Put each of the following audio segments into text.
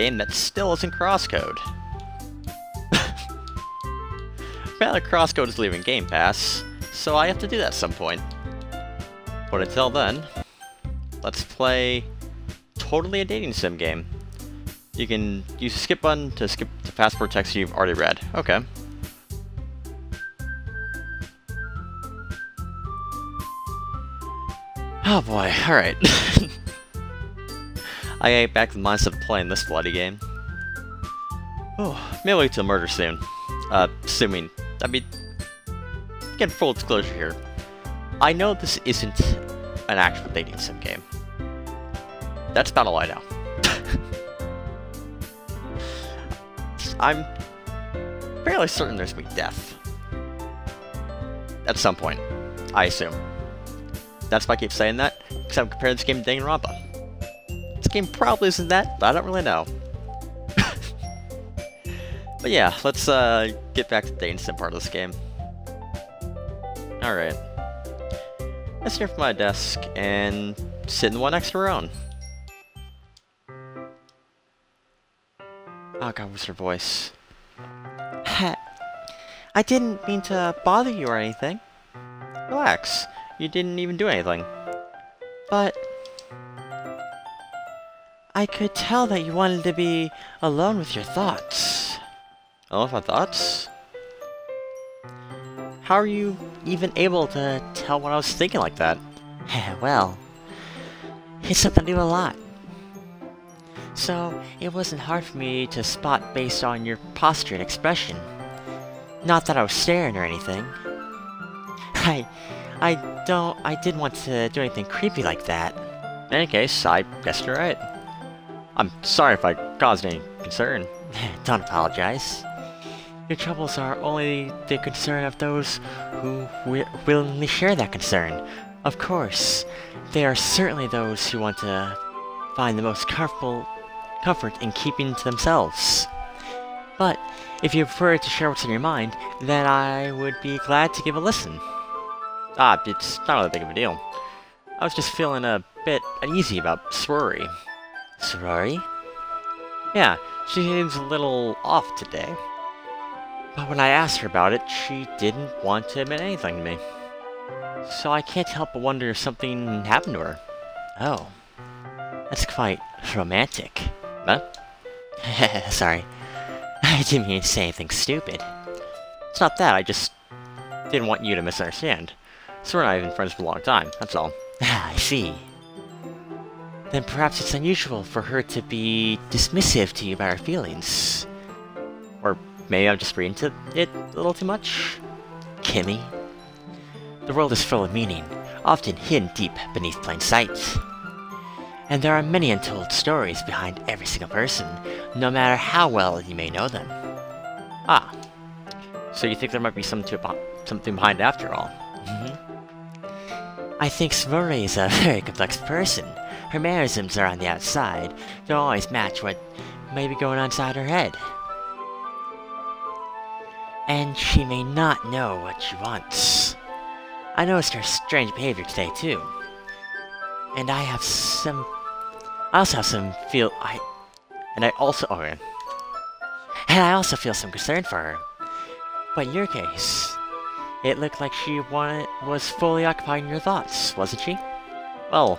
game that still isn't crosscode. Apparently crosscode is leaving Game Pass, so I have to do that at some point. But until then, let's play totally a dating sim game. You can use the skip button to skip the passport text you've already read. Okay. Oh boy, alright. I get back to the mindset of playing this bloody game. Oh, maybe we'll get to murder soon. Assuming, I mean, get full disclosure here. I know this isn't an actual dating sim game. That's about all I know. I'm fairly certain there's gonna be death. At some point, I assume. That's why I keep saying that, because I'm comparing this game to Danganronpa. This game probably isn't that, but I don't really know. But yeah, let's get back to the dating sim part of this game. Alright. Let's sit from my desk and sit in the one next to her own. Oh god, what's her voice? I didn't mean to bother you or anything. Relax, you didn't even do anything. But I could tell that you wanted to be alone with your thoughts. Alone with my thoughts? How are you even able to tell what I was thinking like that? Well, it's something I do a lot. So, it wasn't hard for me to spot based on your posture and expression. Not that I was staring or anything. I didn't want to do anything creepy like that. In any case, I guess you're right. I'm sorry if I caused any concern. Don't apologize. Your troubles are only the concern of those who willingly share that concern. Of course, they are certainly those who want to find the most comfort in keeping to themselves. But if you prefer to share what's in your mind, then I would be glad to give a listen. It's not really big of a deal. I was just feeling a bit uneasy about Sorori. Sorori? Yeah, she seems a little off today. But when I asked her about it, she didn't want to admit anything to me. So I can't help but wonder if something happened to her. Oh. That's quite romantic. Huh? Sorry. I didn't mean to say anything stupid. It's not that, I just didn't want you to misunderstand. So we're not even friends for a long time, that's all. I see. Then perhaps it's unusual for her to be dismissive to you about her feelings. Or maybe I'm just reading into it a little too much? Kimmy? The world is full of meaning, often hidden deep beneath plain sight. And there are many untold stories behind every single person, no matter how well you may know them. Ah. So you think there might be something behind it after all? I think Sorori is a very complex person. Her mannerisms are on the outside, don't always match what may be going on inside her head. And she may not know what she wants. I noticed her strange behavior today too. And I also feel some concern for her. But in your case, it looked like she was fully occupied in your thoughts, wasn't she? Well,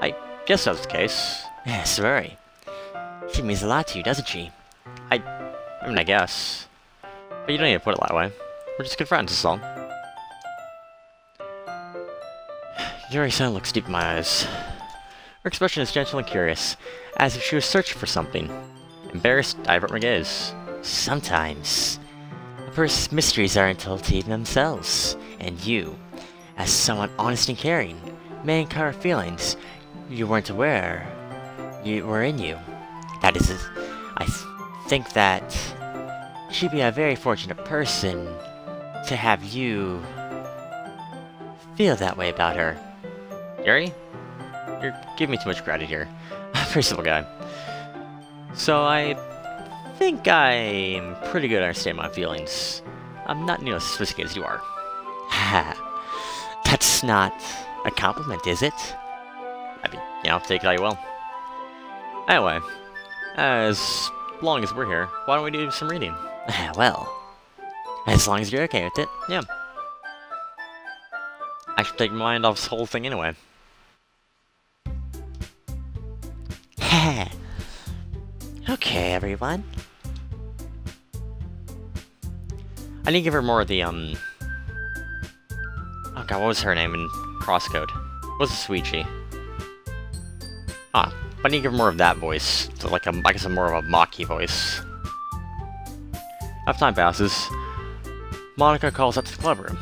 I guess that was the case. Sorry. She means a lot to you, doesn't she? I mean, I guess. But you don't need to put it that way. We're just good friends, that's all. Yuri-san looks deep in my eyes. Her expression is gentle and curious, as if she was searching for something. Embarrassed, I avert my gaze. Sometimes, a person's mysteries aren't told to even themselves, and you, as someone honest and caring, may uncover feelings you weren't aware were in you. That is, I think that she'd be a very fortunate person to have you feel that way about her. Yuri? You're giving me too much credit here. Pretty simple guy. So I think I'm pretty good at understanding my feelings. I'm not nearly as sophisticated as you are. That's not a compliment, is it? I mean, take it how you will. Anyway, As long as we're here, why don't we do some reading? Well, as long as you're okay with it, yeah. I should take my mind off this whole thing anyway. Okay, everyone. I need to give her more of the, oh god, what was her name in Crosscode? What was the Suichi? Ah, but I need to give her more of that voice. So like, I guess more of a Maki voice. As time passes, Monika calls up to the club room.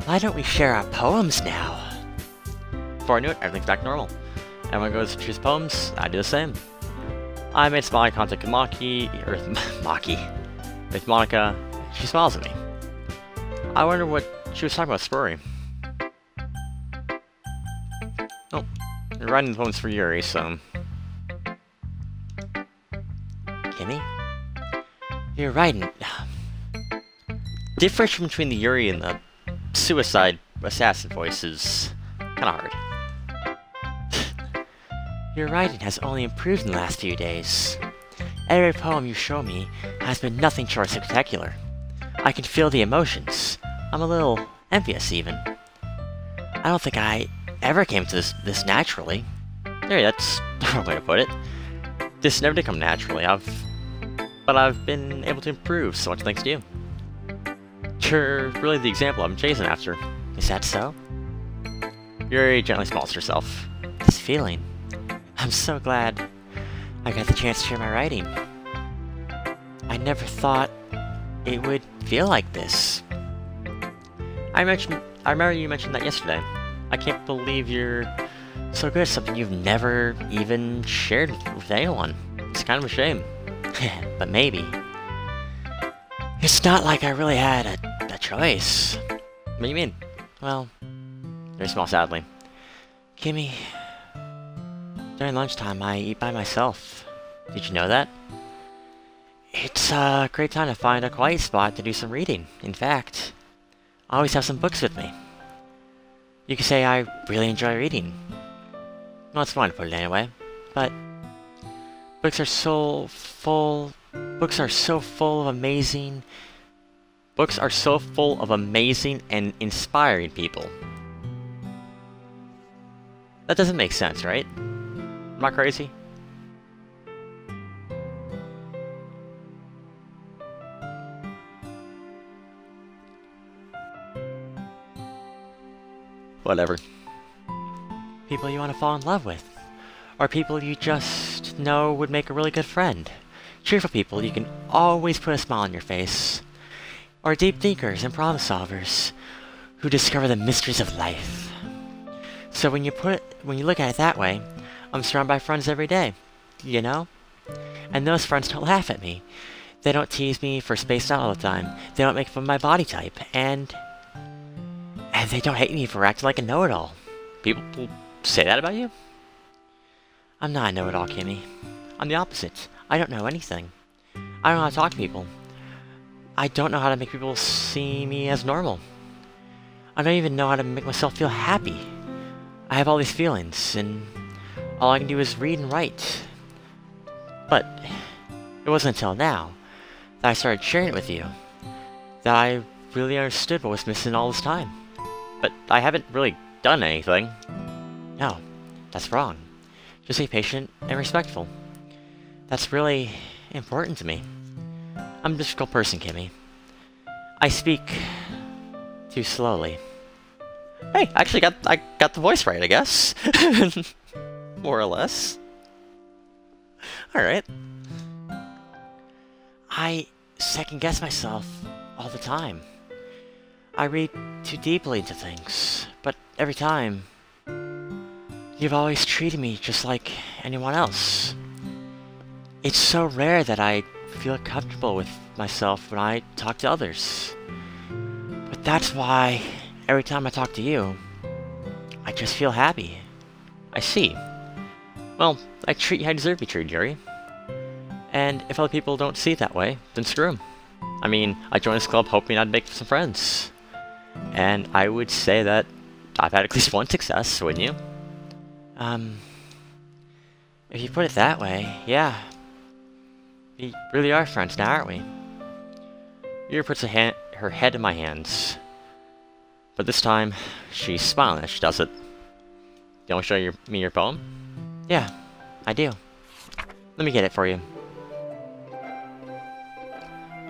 Why don't we share our poems now? Before I knew it, everything's back to normal. Everyone goes to choose poems, I do the same. I made small eye contact with with Monika. She smiles at me. I wonder what she was talking about Spurry. Oh, you're writing the poems for Yuri, so... Kimmy? You're writing... Difference between the Yuri and the suicide assassin voice is kinda hard. Your writing has only improved in the last few days. Every poem you show me has been nothing short of spectacular. I can feel the emotions. I'm a little envious, even. I don't think I ever came to this naturally. There, that's the wrong way to put it. This never did come naturally. But I've been able to improve so much thanks to you. You're really the example I'm chasing after. Is that so? Yuri gently smiles to herself. This feeling. I'm so glad I got the chance to share my writing. I never thought it would feel like this. I remember you mentioned that yesterday. I can't believe you're so good at something you've never even shared with anyone. It's kind of a shame. But maybe. It's not like I really had a choice. What do you mean? Well, very small sadly. Kimmy, during lunchtime I eat by myself. Did you know that? It's a great time to find a quiet spot to do some reading. In fact, I always have some books with me. You could say I really enjoy reading. Well, it's fun to put it anyway, but books are so full of amazing and inspiring people. That doesn't make sense, right? Am I crazy? Whatever. People you want to fall in love with. Or people you just know would make a really good friend. Cheerful people you can always put a smile on your face. Or deep thinkers and problem solvers who discover the mysteries of life. So when you look at it that way, I'm surrounded by friends every day, you know? And those friends don't laugh at me. They don't tease me for spaced out all the time. They don't make fun of my body type. And they don't hate me for acting like a know-it-all. People say that about you? I'm not a know-it-all, Kimmy. I'm the opposite. I don't know anything. I don't know how to talk to people. I don't know how to make people see me as normal. I don't even know how to make myself feel happy. I have all these feelings, and all I can do is read and write. But it wasn't until now that I started sharing it with you that I really understood what was missing all this time. But I haven't really done anything. No, that's wrong. Just be patient and respectful. That's really important to me. I'm a difficult person, Kimmy. I speak too slowly. Hey, I actually got the voice right, I guess. More or less. Alright. I second-guess myself all the time. I read too deeply into things, but every time, you've always treated me just like anyone else. It's so rare that I feel comfortable with myself when I talk to others. But that's why every time I talk to you, I just feel happy. I see. Well, I treat you how you deserve to be treated, Yuri. And if other people don't see it that way, then screw 'em. I mean, I joined this club hoping I'd make some friends. And I would say that I've had at least one success, wouldn't you? If you put it that way, yeah. We really are friends now, aren't we? Yuri puts her head in my hands. But this time, she's smiling as she does it. You want to show me your poem? Yeah, I do. Let me get it for you.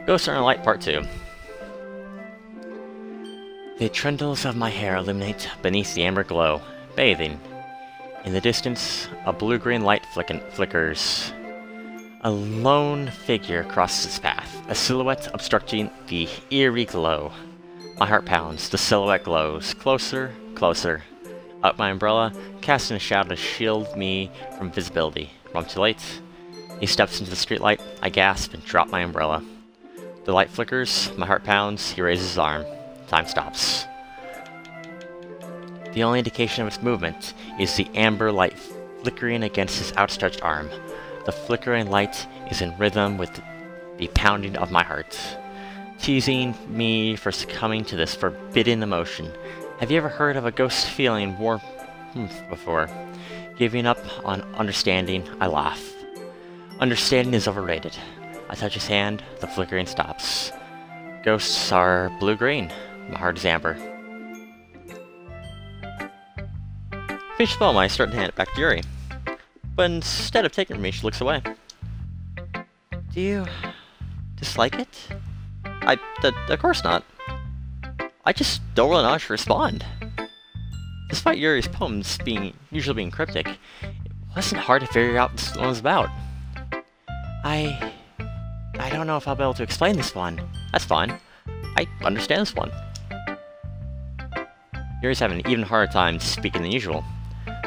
Ghosts Are in Light Part 2. The trindles of my hair illuminate beneath the amber glow, bathing. In the distance, a blue-green light flickers. A lone figure crosses its path, a silhouette obstructing the eerie glow. My heart pounds, the silhouette glows. Closer, closer. Up my umbrella, casting a shadow to shield me from visibility. I'm too late. He steps into the streetlight, I gasp and drop my umbrella. The light flickers, my heart pounds, he raises his arm. Time stops. The only indication of its movement is the amber light flickering against his outstretched arm. The flickering light is in rhythm with the pounding of my heart, teasing me for succumbing to this forbidden emotion. Have you ever heard of a ghost feeling warmth before? Giving up on understanding, I laugh. Understanding is overrated. I touch his hand, the flickering stops. Ghosts are blue-green. My heart is amber. Finish the poem, I start to hand it back to Yuri. But instead of taking it from me, she looks away. Do you dislike it? Of course not. I just don't really know how to respond. Despite Yuri's poems usually being cryptic, it wasn't hard to figure out what this one was about. I don't know if I'll be able to explain this one. That's fine. I understand this one. Yuri's having an even harder time speaking than usual.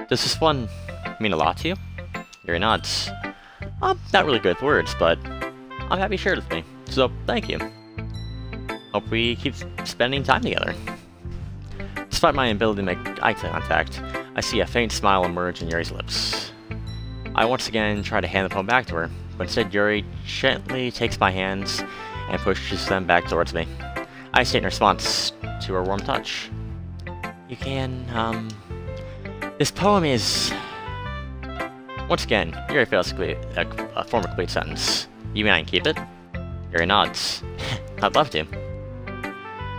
Does this one mean a lot to you? Yuri nods. I'm not really good with words, but I'm happy you shared it with me, so thank you. Hope we keep spending time together. Despite my inability to make eye contact, I see a faint smile emerge on Yuri's lips. I once again try to hand the poem back to her, but instead Yuri gently takes my hands and pushes them back towards me. I state in response to her warm touch. You can, this poem is... Once again, Yuri fails to form a complete sentence. You mean I can keep it? Yuri nods. I'd love to.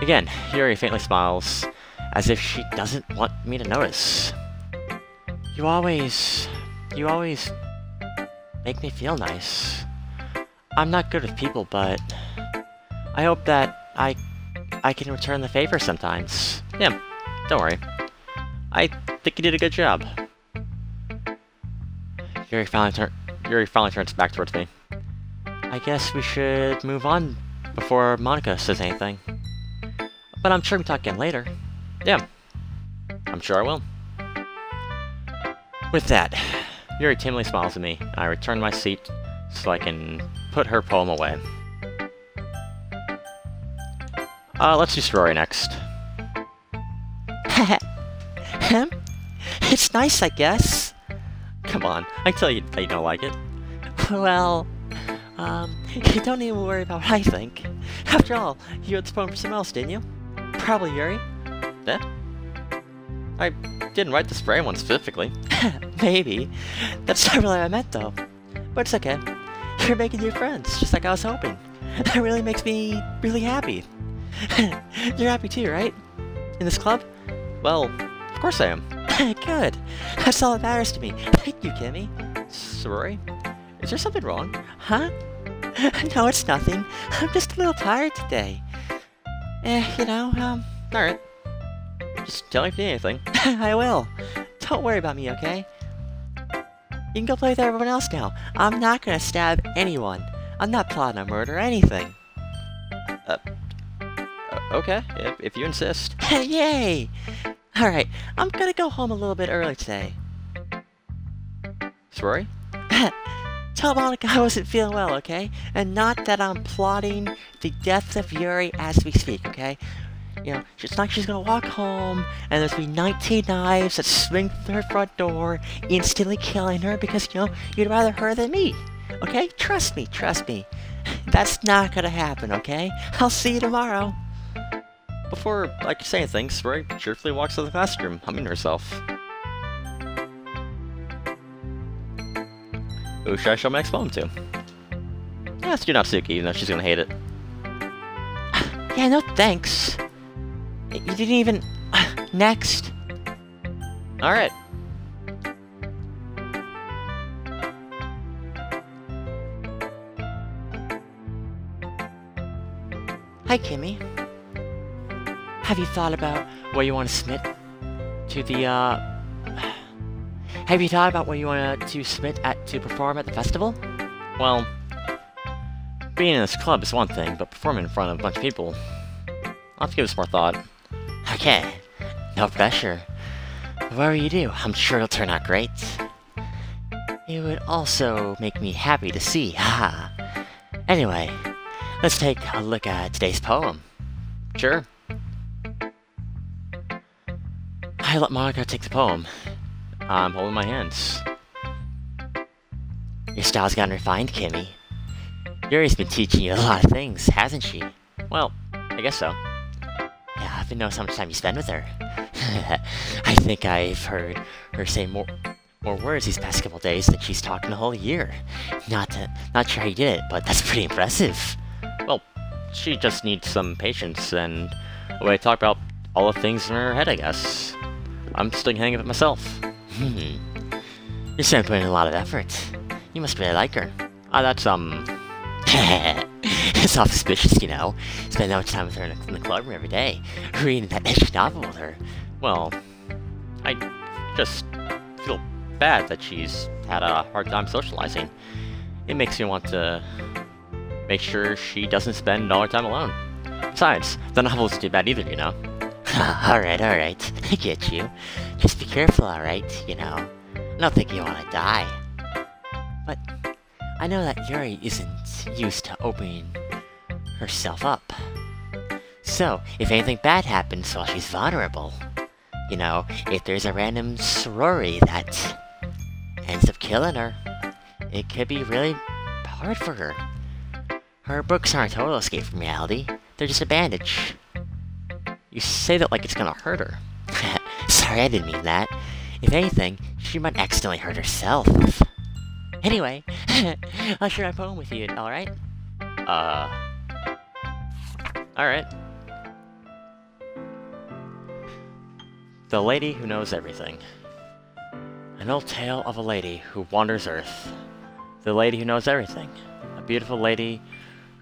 Again, Yuri faintly smiles, as if she doesn't want me to notice. You always make me feel nice. I'm not good with people, but I hope that I can return the favor sometimes. Yeah, don't worry. I think you did a good job. Yuri finally turns back towards me. I guess we should move on before Monica says anything. But I'm sure we can talk again later. Yeah, I'm sure I will. With that, Yuri timidly smiles at me, and I return to my seat so I can put her poem away. Let's do Sorority next. It's nice, I guess. Come on, I tell you that you don't like it. Well, you don't even worry about what I think. After all, you wrote this poem for someone else, didn't you? Probably Yuri. Yeah? I didn't write this for anyone specifically. Maybe. That's not really what I meant, though. But it's okay. You're making new friends, just like I was hoping. That really makes me really happy. You're happy too, right? In this club? Well, of course I am. Good. That's all that matters to me. Thank you, Kimmy. Sorry? Is there something wrong? Huh? No, it's nothing. I'm just a little tired today. Alright. Just tell me if you need anything. I will. Don't worry about me, okay? You can go play with everyone else now. I'm not gonna stab anyone. I'm not plotting a murder or anything. Okay, if you insist. Yay! Alright, I'm gonna go home a little bit early today. Sorry? Tell Monica I wasn't feeling well, okay? And not that I'm plotting the death of Yuri as we speak, okay? You know, it's not like she's gonna walk home and there's gonna be 19 knives that swing through her front door, instantly killing her because, you'd rather her than me. Okay? Trust me, trust me. That's not gonna happen, okay? I'll see you tomorrow. Before I can say anything, Sorry cheerfully walks to the classroom, humming to herself. Who should I show my next poem to? Yeah, let's do Natsuki, even though she's gonna hate it. Yeah, no thanks. You didn't even... Next. Alright. Hi, Kimmy. Have you thought about what you want to submit to the, Have you thought about what you want to submit to perform at the festival? Well, being in this club is one thing, but performing in front of a bunch of people, I'll have to give this more thought. Okay, no pressure. Whatever you do, I'm sure it'll turn out great. It would also make me happy to see, haha. Anyway, let's take a look at today's poem. Sure. I let Monica take the poem. I'm holding my hands. Your style's gotten refined, Kimmy. Yuri's been teaching you a lot of things, hasn't she? Well, I guess so. Yeah, I've been noticing how much time you spend with her. I think I've heard her say more words these past couple days than she's talked in a whole year. Not sure how you did it, but that's pretty impressive. Well, she just needs some patience and a way to talk about all the things in her head, I guess. I'm still hanging with it myself. You're certainly putting in a lot of effort. You must really like her. That's, it's all suspicious, you know. Spend that much time with her in the club room every day, reading that edgy novel with her. Well, I just feel bad that she's had a hard time socializing. It makes me want to make sure she doesn't spend all her time alone. Besides, the novel isn't too bad either, you know. Alright, I get you. Just be careful, alright, you know. I don't think you want to die. But I know that Yuri isn't used to opening herself up. So, if anything bad happens while she's vulnerable, you know, if there's a random sorority that ends up killing her, it could be really hard for her. Her books aren't a total escape from reality, they're just a bandage. You say that like it's gonna hurt her. Sorry, I didn't mean that. If anything, she might accidentally hurt herself. Anyway, I'll share my poem with you, alright? Alright. The Lady Who Knows Everything. An old tale of a lady who wanders Earth. The lady who knows everything. A beautiful lady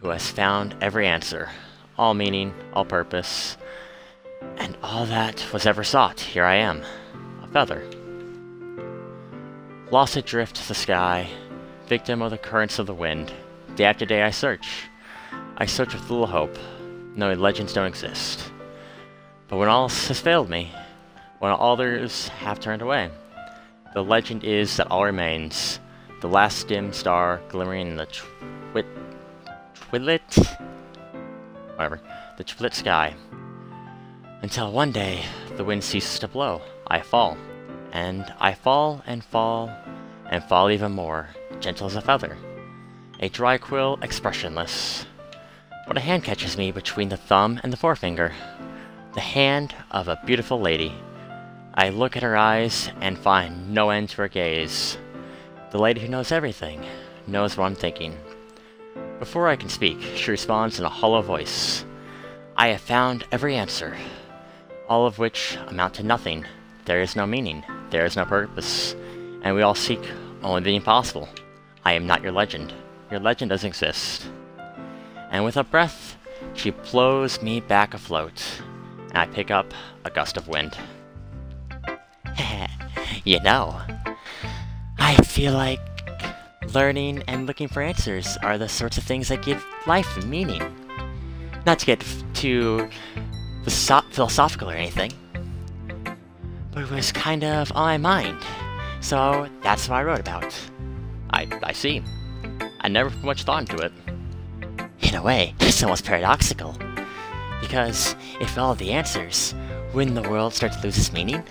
who has found every answer. All meaning, all purpose, and all that was ever sought. Here I am. A feather. Lost adrift to the sky, victim of the currents of the wind. Day after day I search. I search with little hope, knowing legends don't exist. But when all has failed me, when all others have turned away, the legend is that all remains, the last dim star glimmering in the twilight sky. Until one day, the wind ceases to blow. I fall. And I fall and fall and fall even more, gentle as a feather. A dry quill, expressionless. But a hand catches me between the thumb and the forefinger. The hand of a beautiful lady. I look at her eyes and find no end to her gaze. The lady who knows everything, knows what I'm thinking. Before I can speak, she responds in a hollow voice. I have found every answer, all of which amount to nothing. There is no meaning, there is no purpose, and we all seek only the impossible. I am not your legend. Your legend doesn't exist. And with a breath, she blows me back afloat, and I pick up a gust of wind. You know, I feel like learning and looking for answers are the sorts of things that give life meaning. Not to get too philosophical or anything, but it was kind of on my mind, so that's what I wrote about. I see. I never put much thought into it. In a way, it's almost paradoxical, because if all the answers, wouldn't the world start to lose its meaning?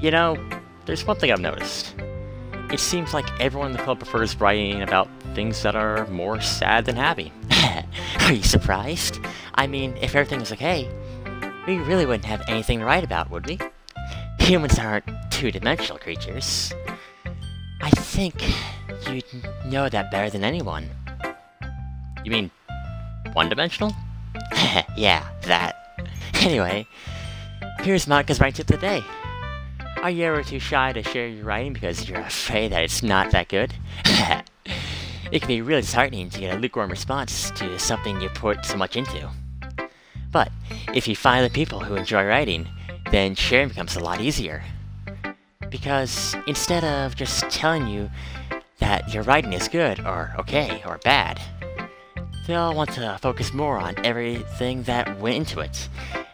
You know, there's one thing I've noticed. It seems like everyone in the club prefers writing about things that are more sad than happy. Are you surprised? I mean, if everything was okay, we really wouldn't have anything to write about, would we? Humans aren't two-dimensional creatures. I think you'd know that better than anyone. You mean one-dimensional? Yeah, that. Anyway, here's Monica's writing tip of the day. Are you ever too shy to share your writing because you're afraid that it's not that good? It can be really disheartening to get a lukewarm response to something you put so much into. But if you find the people who enjoy writing, then sharing becomes a lot easier. Because instead of just telling you that your writing is good, or okay, or bad, they'll want to focus more on everything that went into it,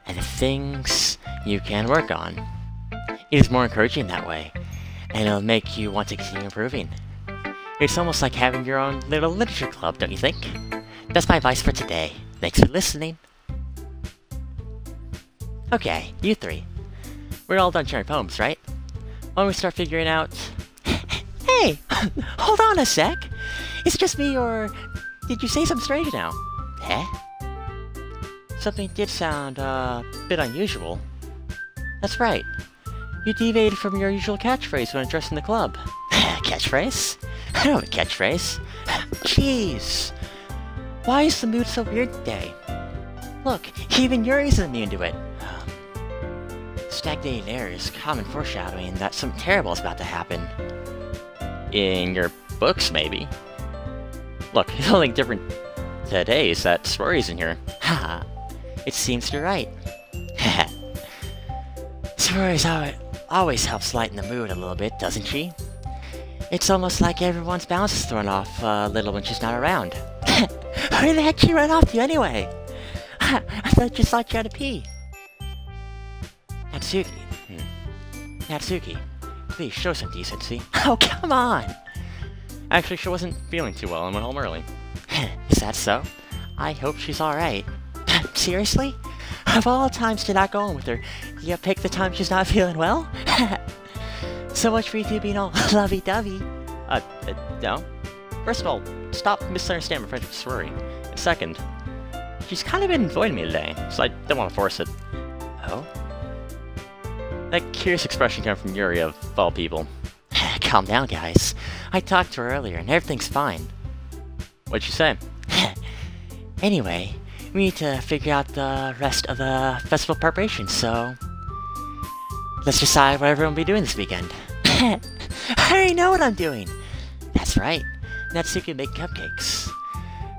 and the things you can work on. It is more encouraging that way, and it'll make you want to continue improving. It's almost like having your own little literature club, don't you think? That's my advice for today. Thanks for listening. Okay, you three. We're all done sharing poems, right? Why don't we start figuring out... Hey! Hold on a sec! Is it just me, or... did you say something strange now? Eh? Something did sound, a bit unusual. That's right. You deviated from your usual catchphrase when addressing the club. Catchphrase? I don't have a catchphrase. Jeez! Why is the mood so weird today? Look, even Yuri's immune to it. Stagnating air is common foreshadowing that something terrible is about to happen. In your books, maybe? Look, the only different today is that Sorori's in here. Haha. It seems you're right. Haha. Sorori's always helps lighten the mood a little bit, doesn't she? It's almost like everyone's balance is thrown off a little when she's not around. Where the heck did she run off to anyway? I thought you thought you had to pee. Natsuki. Natsuki, please show some decency. Oh, come on! Actually, she wasn't feeling too well and went home early. Is that so? I hope she's alright. Seriously? Of all times to not go home with her, you pick the time she's not feeling well? So much for you two being all lovey-dovey. No. First of all, stop misunderstanding my friendship with Sorori. And second, she's kind of been avoiding me today, so I don't want to force it. Oh? That curious expression came from Yuri of all people. Calm down, guys. I talked to her earlier and everything's fine. What'd she say? Anyway, we need to figure out the rest of the festival preparations, so... let's decide what everyone will be doing this weekend. I already know what I'm doing! That's right. Natsuki will make cupcakes.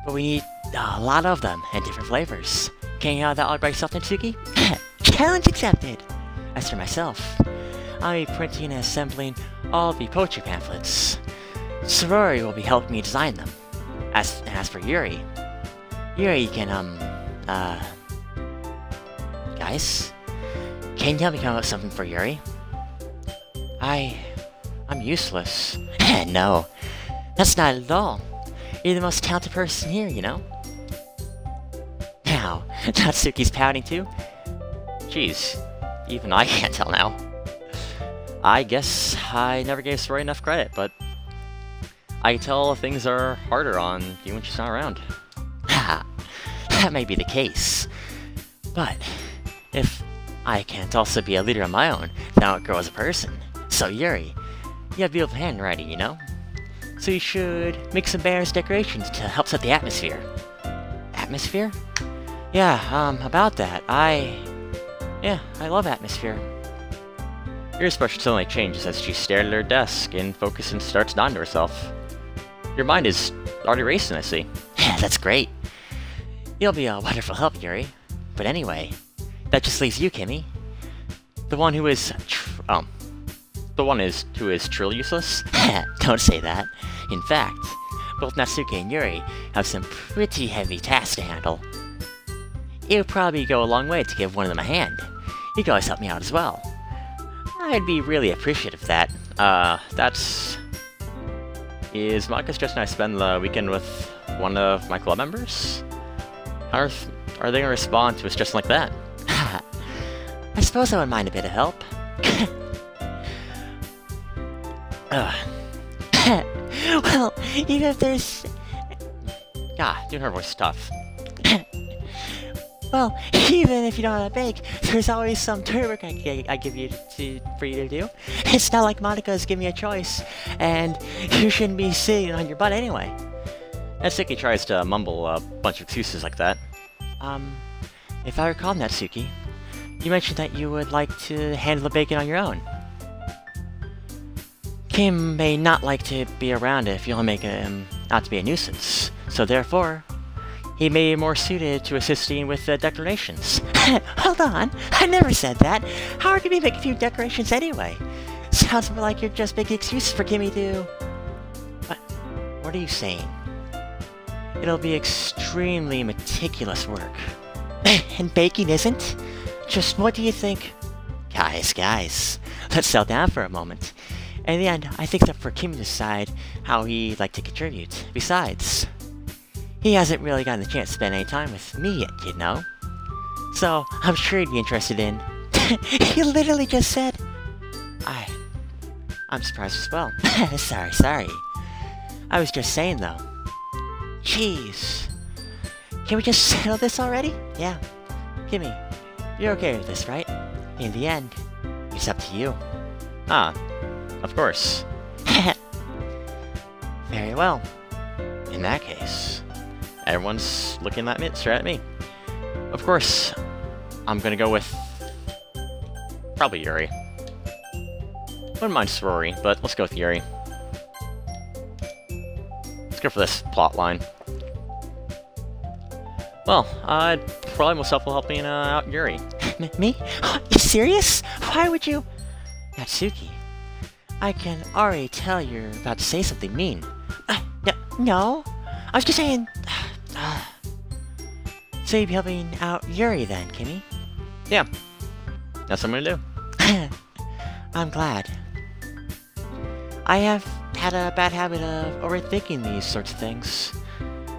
But we need a lot of them, and different flavors. Can you have that all by yourself, Natsuki? Challenge accepted! As for myself, I'll be printing and assembling all the poetry pamphlets. Sorori will be helping me design them. As for Yuri, you can, guys? Can you help me come up with something for Yuri? I'm useless. No, that's not at all. You're the most talented person here, you know? Now, Natsuki's pouting too? Jeez, even I can't tell now. I guess I never gave Sorori enough credit, but I can tell things are harder on you when she's not around. Ha! That may be the case. But if I can't also be a leader on my own, then I'll grow as a person. So Yuri, you have beautiful handwriting, you know? So you should make some banners decorations to help set the atmosphere. Atmosphere? Yeah, about that. I love atmosphere. Your expression suddenly changes as she stared at her desk and focuses and starts nodding to herself. Your mind is already racing, I see. Yeah, that's great. You'll be a wonderful help, Yuri. But anyway, that just leaves you, Kimmy. The one who is truly useless? Don't say that. In fact, both Natsuki and Yuri have some pretty heavy tasks to handle. It would probably go a long way to give one of them a hand. You can always help me out as well. I'd be really appreciative of that. Is Monica suggesting I spend the weekend with one of my club members? How are they gonna respond to a suggestion like that? I suppose I wouldn't mind a bit of help. Well, even if there's... doing her voice is tough. Well, even if you don't know how to bake, there's always some dirty work I give you for you to do. It's not like Monika's giving me a choice, and you shouldn't be sitting on your butt anyway. Natsuki tries to mumble a bunch of excuses like that. If I recall, Natsuki, you mentioned that you would like to handle the bacon on your own. Kim may not like to be around if you'll make him not to be a nuisance, so therefore, he may be more suited to assisting with the decorations. Hold on, I never said that. How are you going to make a few decorations anyway? Sounds more like you're just making excuses for Kimmy to... What are you saying? It'll be extremely meticulous work. And baking isn't? Just what do you think? Guys, let's settle down for a moment. In the end, I think that for Kimmy to decide how he'd like to contribute. Besides, he hasn't really gotten the chance to spend any time with me yet, you know? So, I'm sure he'd be interested in... He literally just said... I'm surprised as well. Sorry. I was just saying, though. Jeez. Can we just settle this already? Yeah. Kimmy, you're okay with this, right? In the end, it's up to you. Ah, of course. Very well. In that case, everyone's looking at me, straight at me. Of course, I'm gonna go with... probably Yuri. Wouldn't mind Sorori, but let's go with Yuri. Let's go for this plot line. Well, I'd probably most helpful helping out Yuri. Me? You serious? Why would you... Natsuki, I can already tell you're about to say something mean. No. I was just saying... So you'd be helping out Yuri then, Kimmy? Yeah. That's what I'm gonna do. I'm glad. I have had a bad habit of overthinking these sorts of things.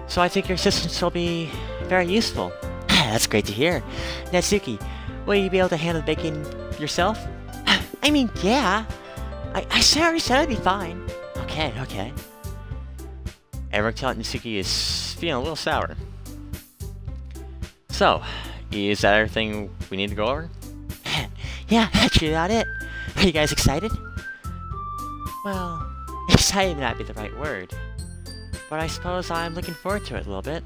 So I think your assistance will be very useful. That's great to hear. Natsuki, will you be able to handle the baking yourself? I mean, yeah. I already said I'd be fine. Okay. Everyone tell Natsuki is feeling a little sour. So, is that everything we need to go over? Yeah, that's about it. Are you guys excited? Well, excited may not be the right word. But I suppose I'm looking forward to it a little bit.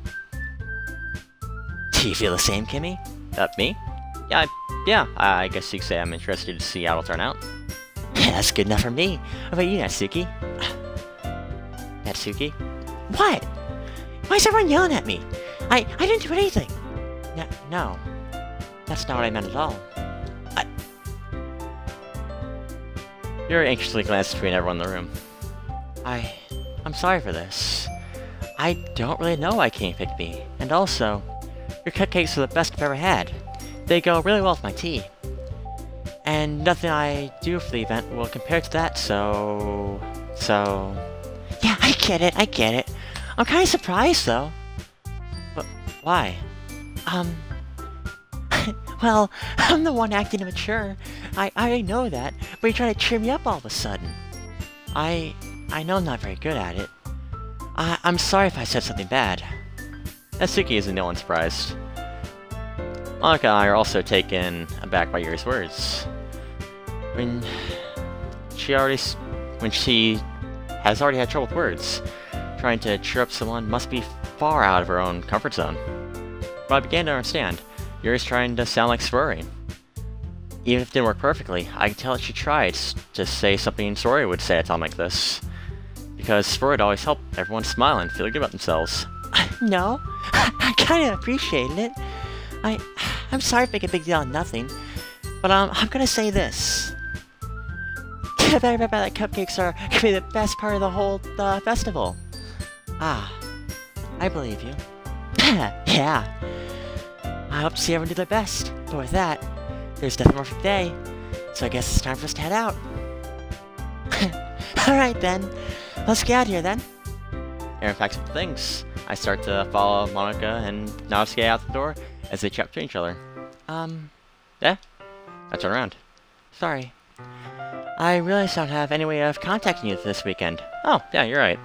Do you feel the same, Kimmy? Me? Yeah, I guess you could say I'm interested to see how it'll turn out. Yeah, that's good enough for me. What about you, Natsuki? Natsuki? What? Why is everyone yelling at me? I didn't do anything. No. That's not what I meant at all. You're anxiously glanced between everyone in the room. I'm sorry for this. I don't really know why King picked me. And also, your cupcakes are the best I've ever had. They go really well with my tea. And nothing I do for the event will compare to that, so... Yeah, I get it. I'm kinda surprised, though. But why? Well, I'm the one acting immature. I know that, but you're trying to cheer me up all of a sudden. I know I'm not very good at it. I'm sorry if I said something bad. Natsuki isn't no one surprised. Monika and I are also taken aback by Yuri's words. When she has already had trouble with words, trying to cheer up someone must be far out of her own comfort zone. But I began to understand. Yuri's trying to sound like Sorori. Even if it didn't work perfectly, I can tell that she tried to say something Sorori would say at a time like this. Because Sorori would always help everyone smile and feel good about themselves. No, I kinda appreciated it. I'm sorry to make a big deal out of nothing, but I'm gonna say this. I better remember that cupcakes are gonna be the best part of the whole festival. I believe you. Yeah. I hope to see everyone do their best. But with that, there's nothing more for today, so I guess it's time for us to head out. Alright then, let's get out of here then. Aaron packs up things. I start to follow Monika and Natsuki out the door as they chat to each other. Yeah? I turn around. Sorry. I realize I don't have any way of contacting you this weekend. Oh, yeah, you're right.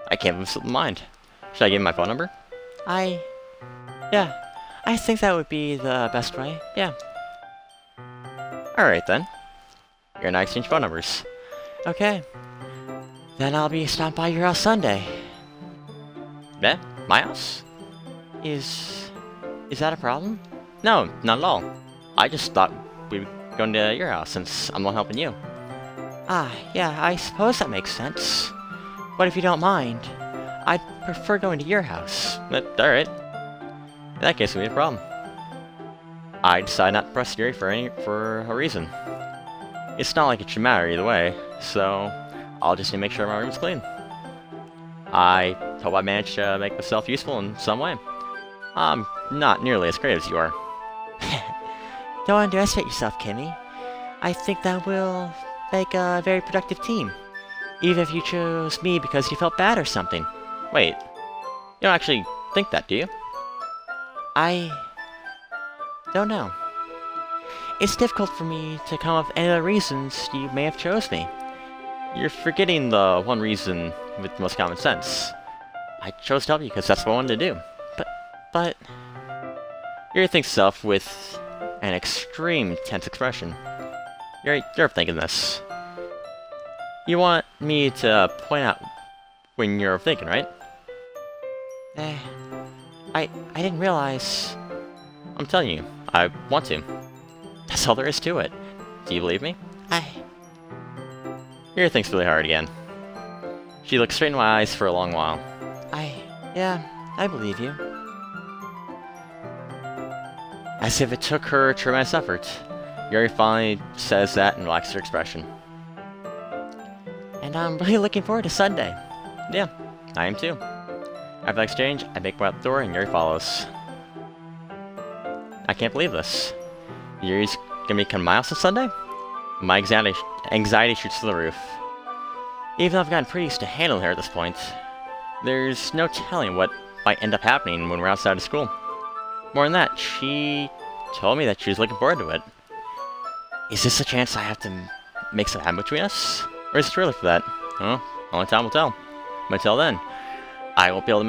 I can't move slip in mind. Should I give him my phone number? Yeah. I think that would be the best way, yeah. Alright then. You're and I exchange phone numbers. Okay. Then I'll be stopping by your house Sunday. Yeah? My house? Is that a problem? No, not at all. I just thought we'd go to your house since I'm not helping you. Ah, yeah, I suppose that makes sense. But if you don't mind, I'd prefer going to your house. Alright. In that case, we have a problem. I decided not to press Yuri for a reason. It's not like it should matter either way, so I'll just need to make sure my room's clean. I hope I managed to make myself useful in some way. I'm not nearly as great as you are. Don't underestimate yourself, Kimmy. I think that will make a very productive team. Even if you chose me because you felt bad or something. Wait, you don't actually think that, do you? I don't know. It's difficult for me to come up with any other reasons you may have chose me. You're forgetting the one reason with the most common sense. I chose to help you because that's what I wanted to do. But... Yuri thinks self with an extreme tense expression. You're thinking this. You want me to point out when you're thinking, right? I didn't realize... I'm telling you, I want to. That's all there is to it. Do you believe me? Yuri thinks really hard again. She looks straight in my eyes for a long while. Yeah, I believe you. As if it took her tremendous effort, Yuri finally says that and relaxes her expression. And I'm really looking forward to Sunday. Yeah, I am too. After the exchange, I make my way out the door and Yuri follows. I can't believe this. Yuri's gonna be coming to my house on Sunday? My anxiety shoots to the roof. Even though I've gotten pretty used to handling her at this point, there's no telling what might end up happening when we're outside of school. More than that, she told me that she was looking forward to it. Is this a chance I have to make something happen between us? Or is it too early for that? Well, only time will tell. But until then, I won't be able to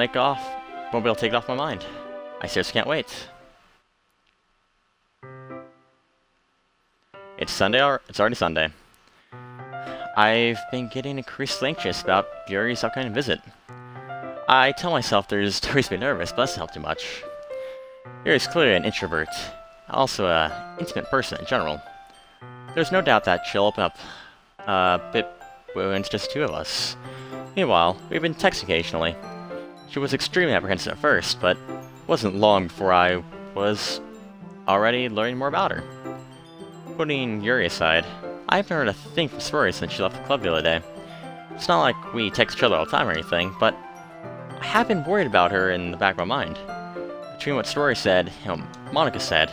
won't be able to take it off my mind. I seriously can't wait. It's already Sunday. I've been getting increasingly anxious about Yuri's upcoming visit. I tell myself there's no reason to be nervous, but that doesn't help too much. Yuri's clearly an introvert, also an intimate person in general. There's no doubt that she'll open up a bit when it's just two of us. Meanwhile, we've been texting occasionally. She was extremely apprehensive at first, but it wasn't long before I was already learning more about her. Putting Yuri aside, I haven't heard a thing from Story since she left the club the other day. It's not like we text each other all the time or anything, but I have been worried about her in the back of my mind. Between what Story said and what Monica said,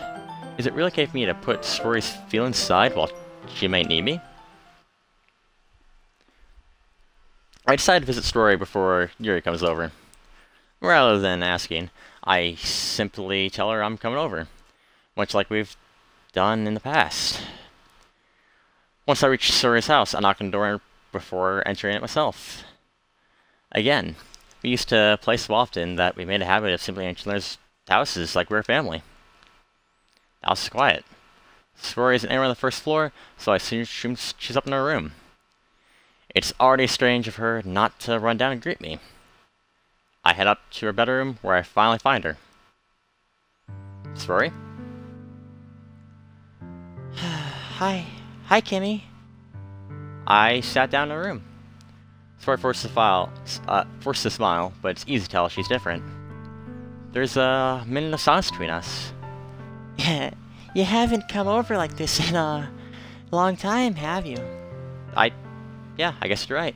is it really okay for me to put Story's feelings aside while she might need me? I decided to visit Story before Yuri comes over. Rather than asking, I simply tell her I'm coming over, much like we've done in the past. Once I reach Story's house, I knock on the door before entering it myself. Again, we used to play so often that we made a habit of simply entering their houses like we were family. The house is quiet. Story isn't anywhere on the first floor, so I assume she's up in her room. It's already strange of her not to run down and greet me. I head up to her bedroom, where I finally find her. Story? Hi, Kimmy. I sat down in her room. Story forced to smile, but it's easy to tell she's different. There's a minute of silence between us. You haven't come over like this in a long time, have you? Yeah, I guess you're right.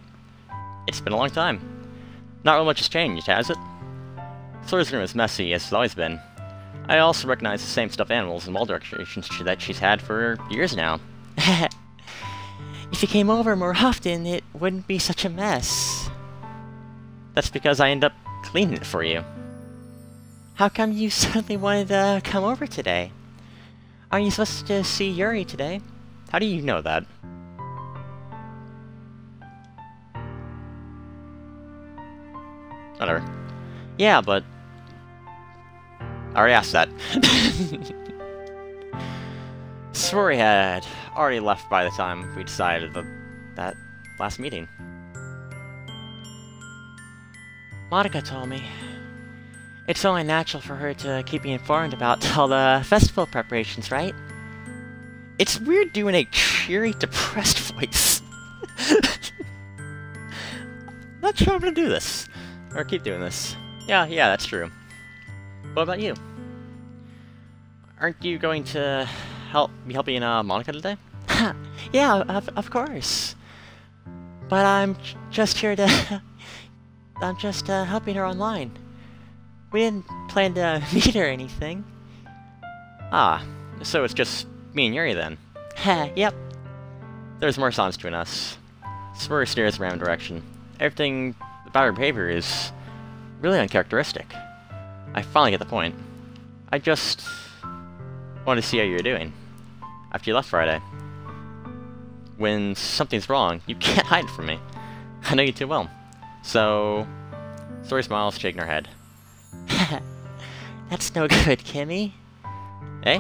It's been a long time. Not really much has changed, has it? Story's room is messy, as it's always been. I also recognize the same stuffed animals and wall decorations that she's had for years now. If you came over more often, it wouldn't be such a mess. That's because I end up cleaning it for you. How come you suddenly wanted to come over today? Aren't you supposed to see Yuri today? How do you know that? Whatever. Yeah, but I already asked that. Sorry had already left by the time we decided that last meeting. Monica told me. It's only natural for her to keep me informed about all the festival preparations, right? It's weird doing a cheery, depressed voice. Not sure I'm gonna do this. Or keep doing this. Yeah, that's true. What about you? Aren't you going to be helping Monica today? Yeah, of course. But I'm just here to... I'm just helping her online. We didn't plan to meet or anything. Ah, so it's just me and Yuri then? Yep. There's more signs between us. Spur stares around direction. Everything about her behavior is really uncharacteristic. I finally get the point. I just wanted to see how you're doing after you left Friday. When something's wrong, you can't hide it from me. I know you too well. So, Story smiles, shaking her head. That's no good, Kimmy. Eh?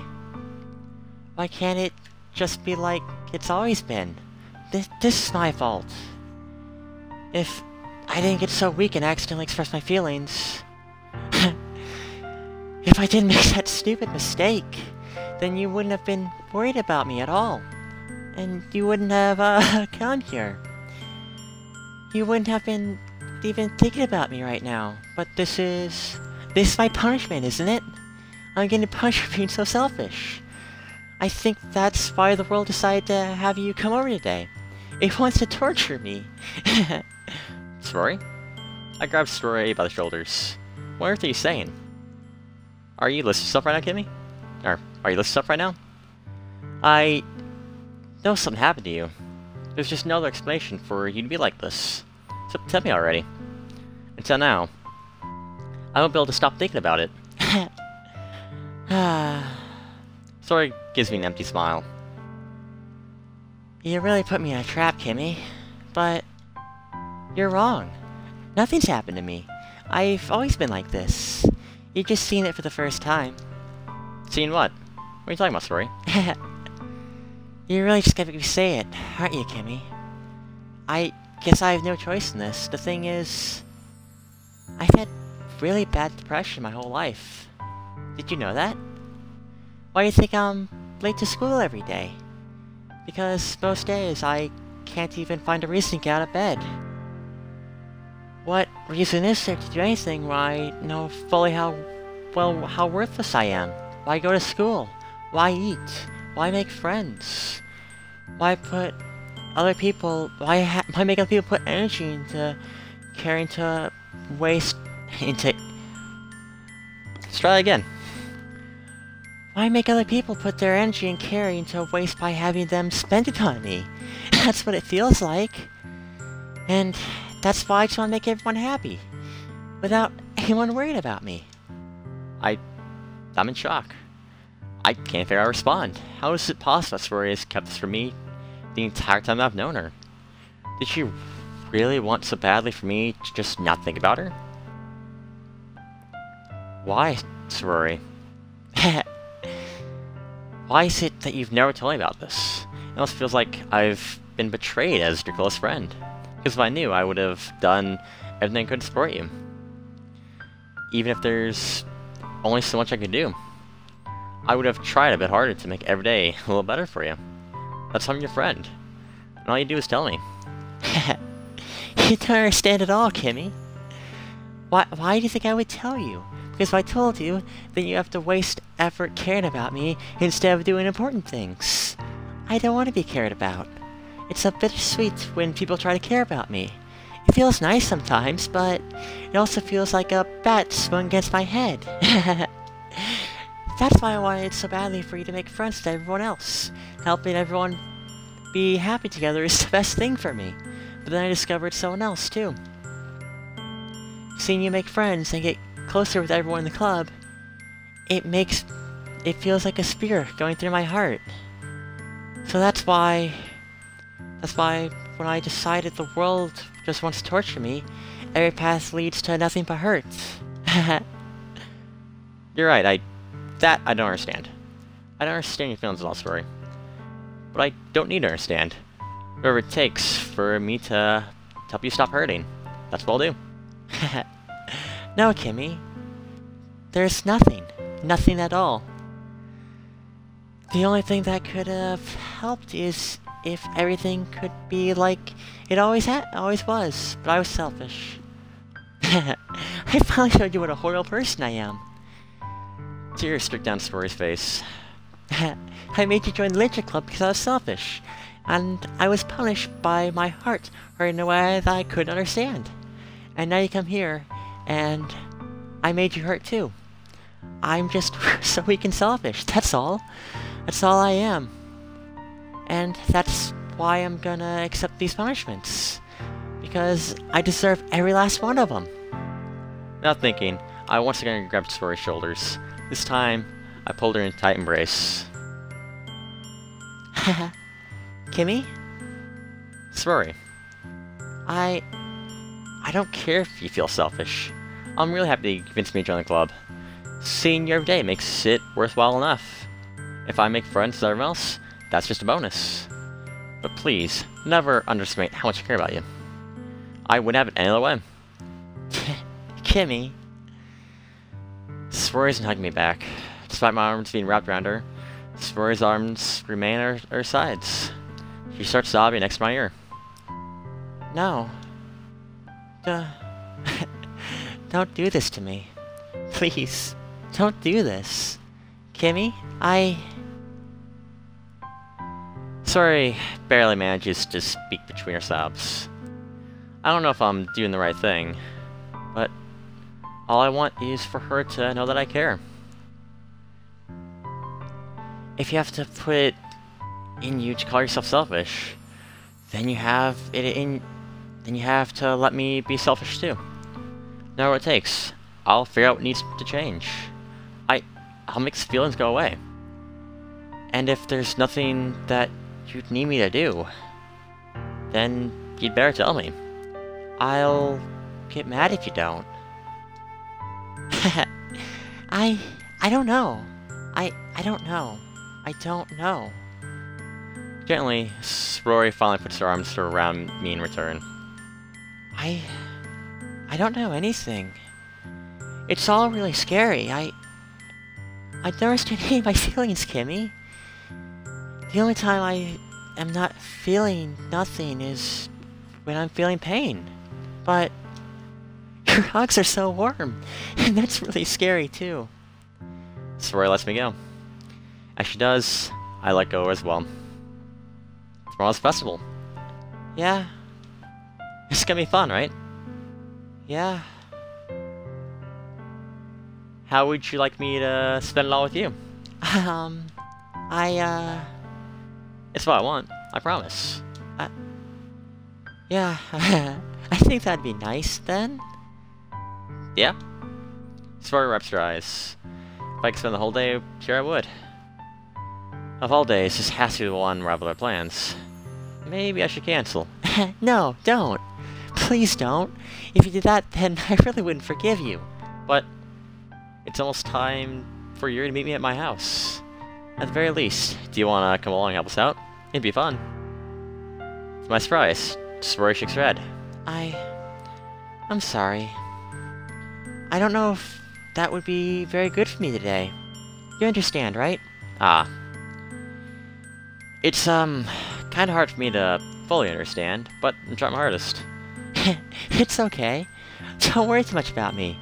Why can't it just be like it's always been? This is my fault. If I didn't get so weak and accidentally express my feelings... If I didn't make that stupid mistake, then you wouldn't have been worried about me at all. And you wouldn't have, come here. You wouldn't have been even thinking about me right now. But this is my punishment, isn't it? I'm getting punished for being so selfish. I think that's why the world decided to have you come over today. It wants to torture me. Story? I grabbed Story by the shoulders. What on earth are you saying? Are you listing stuff right now, Kimmy? Or, are you listing stuff right now? I know something happened to you. There's just no other explanation for you to be like this. So tell me already. Until now, I won't be able to stop thinking about it. Story gives me an empty smile. You really put me in a trap, Kimmy. But you're wrong. Nothing's happened to me. I've always been like this. You've just seen it for the first time. Seen what? What are you talking about, Story? You're really just gonna make me say it, aren't you, Kimmy? I guess I have no choice in this. The thing is, I've had really bad depression my whole life. Did you know that? Why do you think I'm late to school every day? Because most days I can't even find a reason to get out of bed. What reason is there to do anything when I know fully how worthless I am? Why go to school? Why eat? Why make friends? Why make other people put energy into caring to waste into... Let's try again. Why make other people put their energy and care into waste by having them spend it on me? That's what it feels like. And that's why I just want to make everyone happy. Without anyone worried about me. I'm in shock. I can't figure out how to respond. How is it possible that Story has kept this from me the entire time I've known her? Did she really want so badly for me to just not think about her? Why, Sorori? Why is it that you've never told me about this? It almost feels like I've been betrayed as your close friend. Because if I knew, I would have done everything I could to support you. Even if there's only so much I could do. I would have tried a bit harder to make every day a little better for you. That's why I'm your friend. And all you do is tell me. You don't understand at all, Kimmy. Why do you think I would tell you? Because if I told you, then you have to waste effort caring about me instead of doing important things. I don't want to be cared about. It's a bittersweet when people try to care about me. It feels nice sometimes, but it also feels like a bat swung against my head. That's why I wanted so badly for you to make friends with everyone else. Helping everyone be happy together is the best thing for me. But then I discovered someone else, too. Seeing you make friends and get closer with everyone in the club, it feels like a spear going through my heart. So that's why when I decided the world just wants to torture me, every path leads to nothing but hurt. You're right, I don't understand. I don't understand your feelings at all, sorry. But I don't need to understand. Whatever it takes for me to help you stop hurting. That's what I'll do. No, Kimmy. There's nothing. Nothing at all. The only thing that could have helped is if everything could be like it always was, but I was selfish. I finally showed you what a horrible person I am. Tears streaked down Spory's face. I made you join the Literature Club because I was selfish, and I was punished by my heart or in a way that I couldn't understand. And now you come here, and I made you hurt too. I'm just so weak and selfish, that's all. That's all I am. And that's why I'm gonna accept these punishments. Because I deserve every last one of them. Not thinking, I once again grabbed Spory's shoulders. This time, I pulled her in a tight embrace. Kimmy? Spory. I don't care if you feel selfish. I'm really happy you convinced me to join the club. Seeing you every day makes it worthwhile enough. If I make friends with everyone else, that's just a bonus. But please, never underestimate how much I care about you. I wouldn't have it any other way. Kimmy. Spory isn't hugging me back. Despite my arms being wrapped around her, Spory's arms remain at her sides. She starts sobbing next to my ear. No. Don't do this to me. Please, don't do this. Kimmy, Spory barely manages to speak between her sobs. I don't know if I'm doing the right thing, but all I want is for her to know that I care. If you have to put it in you to call yourself selfish, then you have to let me be selfish too. No matter what it takes, I'll figure out what needs to change. I'll make these feelings go away. And if there's nothing that you'd need me to do, then you'd better tell me. I'll get mad if you don't. I don't know. I don't know. I don't know. Gently, Spory finally puts her arms around me in return. I don't know anything. It's all really scary. I don't understand any of my feelings, Kimmy. The only time I am not feeling nothing is when I'm feeling pain. But your hugs are so warm, and that's really scary too. Spory lets me go. As she does, I let go as well. Tomorrow's festival. Yeah. It's gonna be fun, right? Yeah. How would you like me to spend it all with you? It's what I want, I promise. Yeah, I think that'd be nice, then. Yeah? Spory wraps her eyes. If I could spend the whole day here, I would. Of all days, this has to be the one where I have other plans. Maybe I should cancel. No, don't. Please don't. If you did that, then I really wouldn't forgive you. But it's almost time for you to meet me at my house. At the very least, do you want to come along and help us out? It'd be fun. To my surprise, Spory shakes her head. I'm sorry. I don't know if that would be very good for me today. You understand, right? Ah. It's, kinda hard for me to fully understand, but I'm trying my hardest. It's okay. Don't worry too much about me.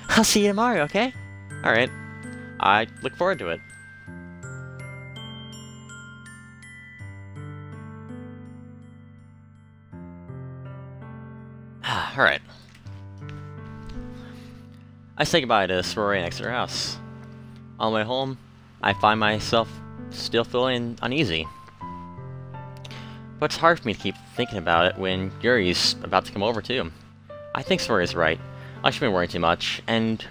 I'll see you tomorrow, okay? Alright. I look forward to it. Alright. I say goodbye to Spory next to her house. On the way home, I find myself still feeling uneasy. But it's hard for me to keep thinking about it when Yuri's about to come over too. I think Spory's right. I shouldn't be worrying too much, and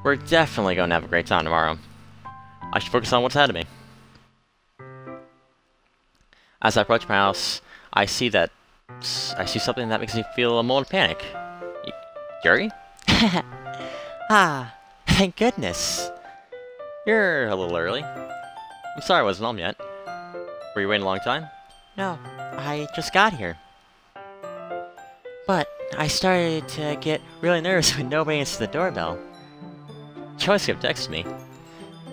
we're definitely going to have a great time tomorrow. I should focus on what's ahead of me. As I approach my house, I see something that makes me feel a moment of panic. Yuri? Ah, thank goodness. You're a little early. I'm sorry I wasn't home yet. Were you waiting a long time? No, I just got here. But I started to get really nervous when nobody answered the doorbell. Joyce could have texted me.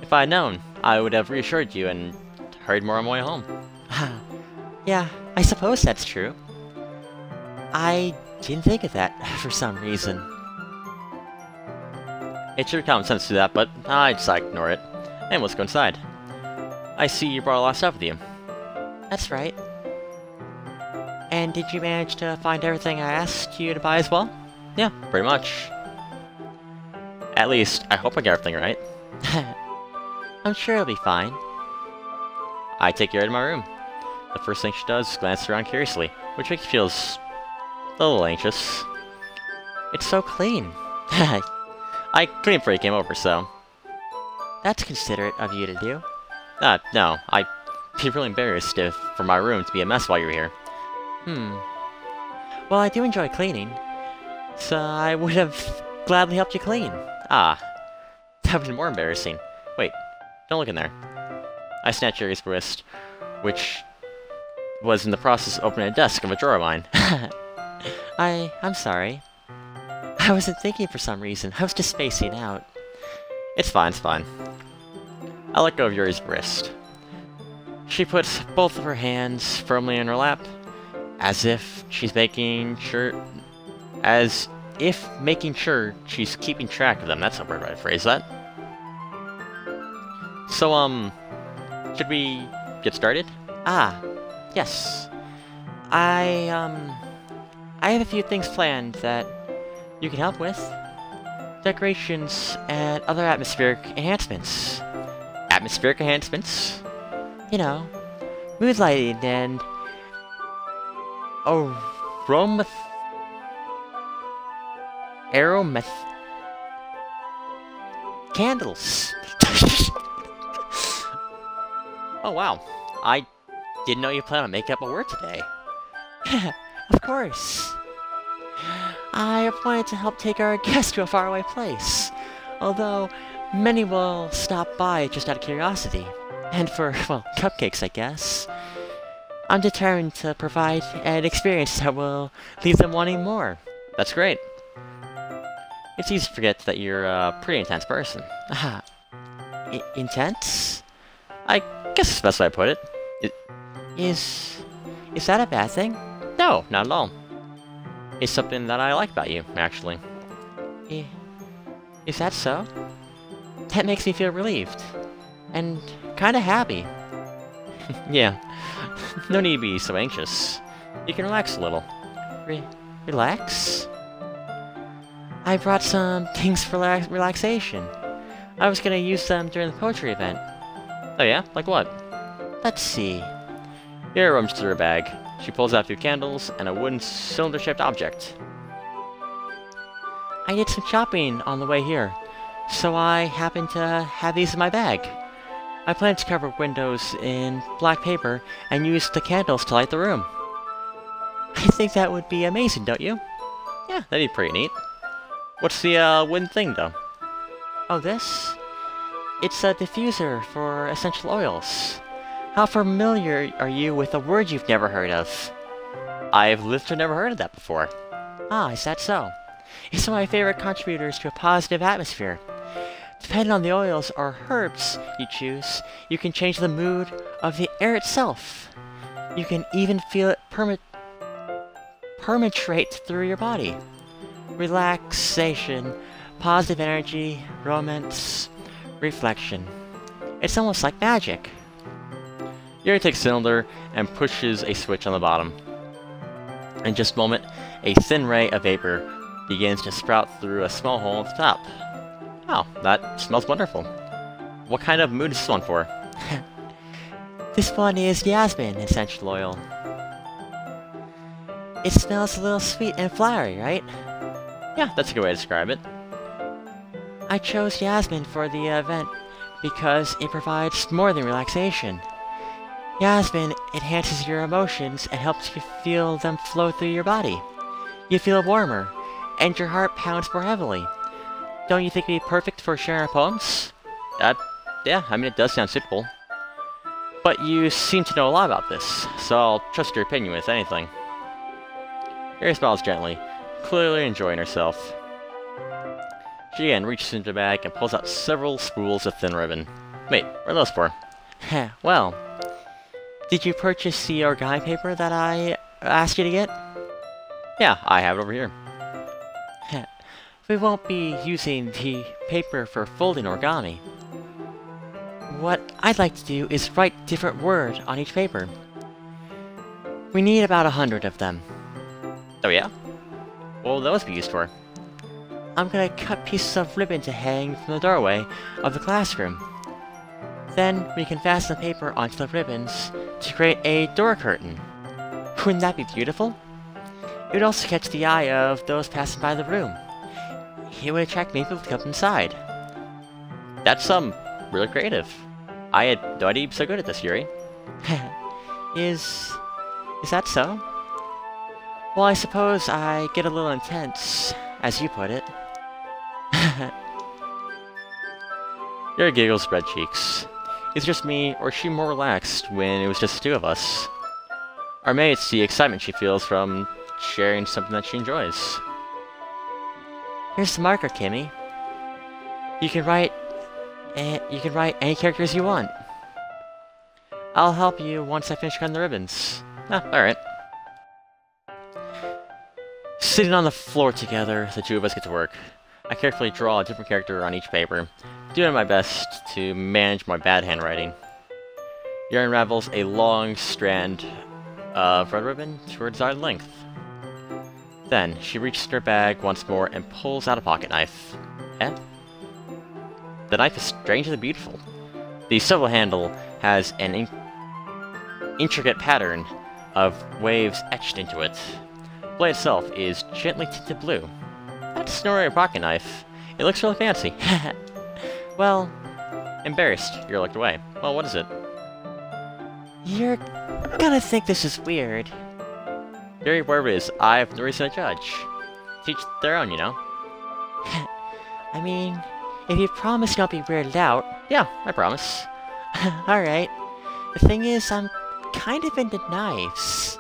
If I had known, I would have reassured you and hurried more on my way home. Yeah, I suppose that's true. I didn't think of that for some reason. It's your common sense to do that, but I decided to ignore it. And let's go inside. I see you brought a lot of stuff with you. That's right. And did you manage to find everything I asked you to buy as well? Yeah, pretty much. At least, I hope I got everything right. I'm sure it'll be fine. I take you right to my room. The first thing she does is glance around curiously, which makes me feel a little anxious. It's so clean. I cleaned before you came over, so... That's considerate of you to do. No, I'd be really embarrassed for my room to be a mess while you were here. Well, I do enjoy cleaning, so I would have gladly helped you clean. Ah, that would be more embarrassing. Wait, don't look in there. I snatched Yuri's wrist, which was in the process of opening a desk of a drawer of mine. I'm sorry. I wasn't thinking for some reason. I was just spacing out. It's fine, it's fine. I let go of Yuri's wrist. She puts both of her hands firmly in her lap, as if making sure she's keeping track of them. That's a weird way to phrase that. So, should we get started? Yes. I have a few things planned that you can help with. Decorations and other atmospheric enhancements. Atmospheric enhancements? You know, mood lighting and candles. Oh wow, I didn't know you planned on making up a word today. Of course. I wanted to help take our guests to a faraway place, although many will stop by just out of curiosity. And for, well, cupcakes, I guess. I'm determined to provide an experience that will leave them wanting more. That's great. It's easy to forget that you're a pretty intense person. Intense? I guess that's the best way to put it. Is that a bad thing? No, not at all. It's something that I like about you, actually. Is that so? That makes me feel relieved. And kinda happy. Yeah. No need to be so anxious. You can relax a little. Relax? I brought some things for relaxation. I was gonna use them during the poetry event. Oh yeah? Like what? Let's see. Yuri rummaged through her bag. She pulls out a few candles and a wooden cylinder-shaped object. I did some shopping on the way here, so I happened to have these in my bag. I plan to cover windows in black paper and use the candles to light the room. I think that would be amazing, don't you? Yeah, that'd be pretty neat. What's the wooden thing, though? Oh, this? It's a diffuser for essential oils. How familiar are you with a word you've never heard of? I've literally never heard of that before. Is that so? It's one of my favorite contributors to a positive atmosphere. Depending on the oils or herbs you choose, you can change the mood of the air itself. You can even feel it permeate through your body. Relaxation, positive energy, romance, reflection. It's almost like magic. Yuri takes a cylinder and pushes a switch on the bottom. In just a moment, a thin ray of vapor begins to sprout through a small hole at the top. Oh, that smells wonderful. What kind of mood is this one for? This one is jasmine essential oil. It smells a little sweet and flowery, right? Yeah, that's a good way to describe it. I chose jasmine for the event because it provides more than relaxation. Jasmine enhances your emotions and helps you feel them flow through your body. You feel warmer, and your heart pounds more heavily. Don't you think it'd be perfect for sharing poems? yeah, I mean, it does sound suitable. But you seem to know a lot about this, so I'll trust your opinion with anything. Yuri smiles gently, clearly enjoying herself. She again reaches into the bag and pulls out several spools of thin ribbon. Wait, what are those for? Well, did you purchase the origami paper that I asked you to get? Yeah, I have it over here. We won't be using the paper for folding origami. What I'd like to do is write different words on each paper. We need about 100 of them. Oh yeah? What will those be used for? I'm gonna cut pieces of ribbon to hang from the doorway of the classroom. Then we can fasten the paper onto the ribbons to create a door curtain. Wouldn't that be beautiful? It would also catch the eye of those passing by the room. It would attract people to come inside. That's, really creative. I had no idea you'd be so good at this, Yuri. Is that so? Well, I suppose I get a little intense, as you put it. Yuri giggles, red cheeks. Is it just me, or is she more relaxed when it was just the two of us? Or maybe it's the excitement she feels from sharing something that she enjoys. Here's the marker, Kimmy. You can write any characters you want. I'll help you once I finish cutting the ribbons. Ah, alright. Sitting on the floor together, the two of us get to work. I carefully draw a different character on each paper, doing my best to manage my bad handwriting. Yuri unravels a long strand of red ribbon to her desired length. Then, she reaches in her bag once more and pulls out a pocket knife. Eh? The knife is strangely beautiful. The silver handle has an intricate pattern of waves etched into it. The blade itself is gently tinted blue. That's no ordinary pocket knife. It looks really fancy. Well... Embarrassed, Yuri looked away. Well, what is it? You're gonna think this is weird. Yuri, wherever it is, I have no reason to judge. Teach their own, you know? I mean, if you promise not be weirded out... Yeah, I promise. Alright. The thing is, I'm kind of into knives.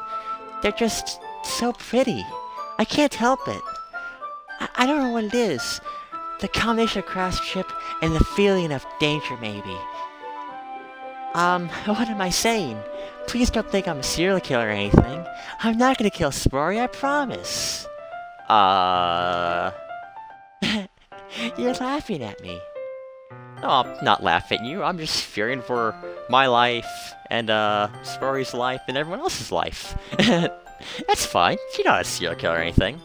They're just so pretty. I can't help it. I don't know what it is. The combination of craftsmanship and the feeling of danger, maybe. What am I saying? Please don't think I'm a serial killer or anything. I'm not gonna kill Spory, I promise. You're laughing at me. No, I'm not laughing at you. I'm just fearing for my life, and, Spory's life, and everyone else's life. That's fine. You're not a serial killer or anything.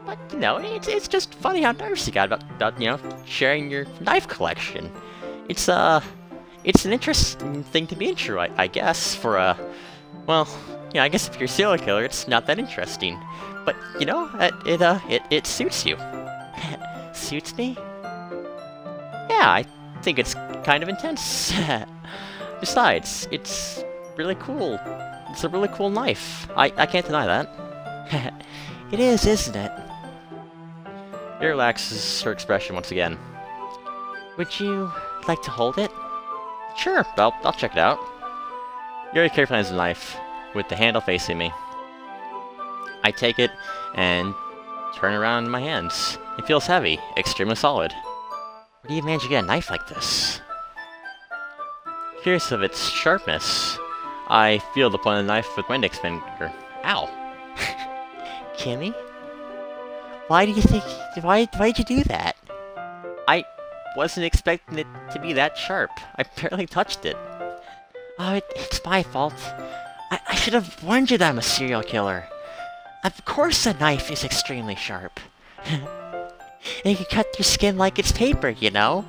But, you know, it's just funny how nervous you got about, you know, sharing your knife collection. It's an interesting thing to be into, I guess, for, well, you know, I guess if you're a serial killer, it's not that interesting. But, you know, it suits you. Suits me? Yeah, I think it's kind of intense. Besides, it's really cool. It's a really cool knife. I can't deny that. It is, isn't it? It relaxes her expression once again. Would you like to hold it? Sure, I'll check it out. Yuri carefully has the knife, with the handle facing me. I take it and turn it around in my hands. It feels heavy, extremely solid. Where do you manage to get a knife like this? Curious of its sharpness, I feel the point of the knife with my index finger. Ow! Kimmy? Why did you do that? I wasn't expecting it to be that sharp. I barely touched it. Oh, it's my fault. I should have warned you that I'm a serial killer. Of course the knife is extremely sharp. And you can cut through skin like it's paper, you know?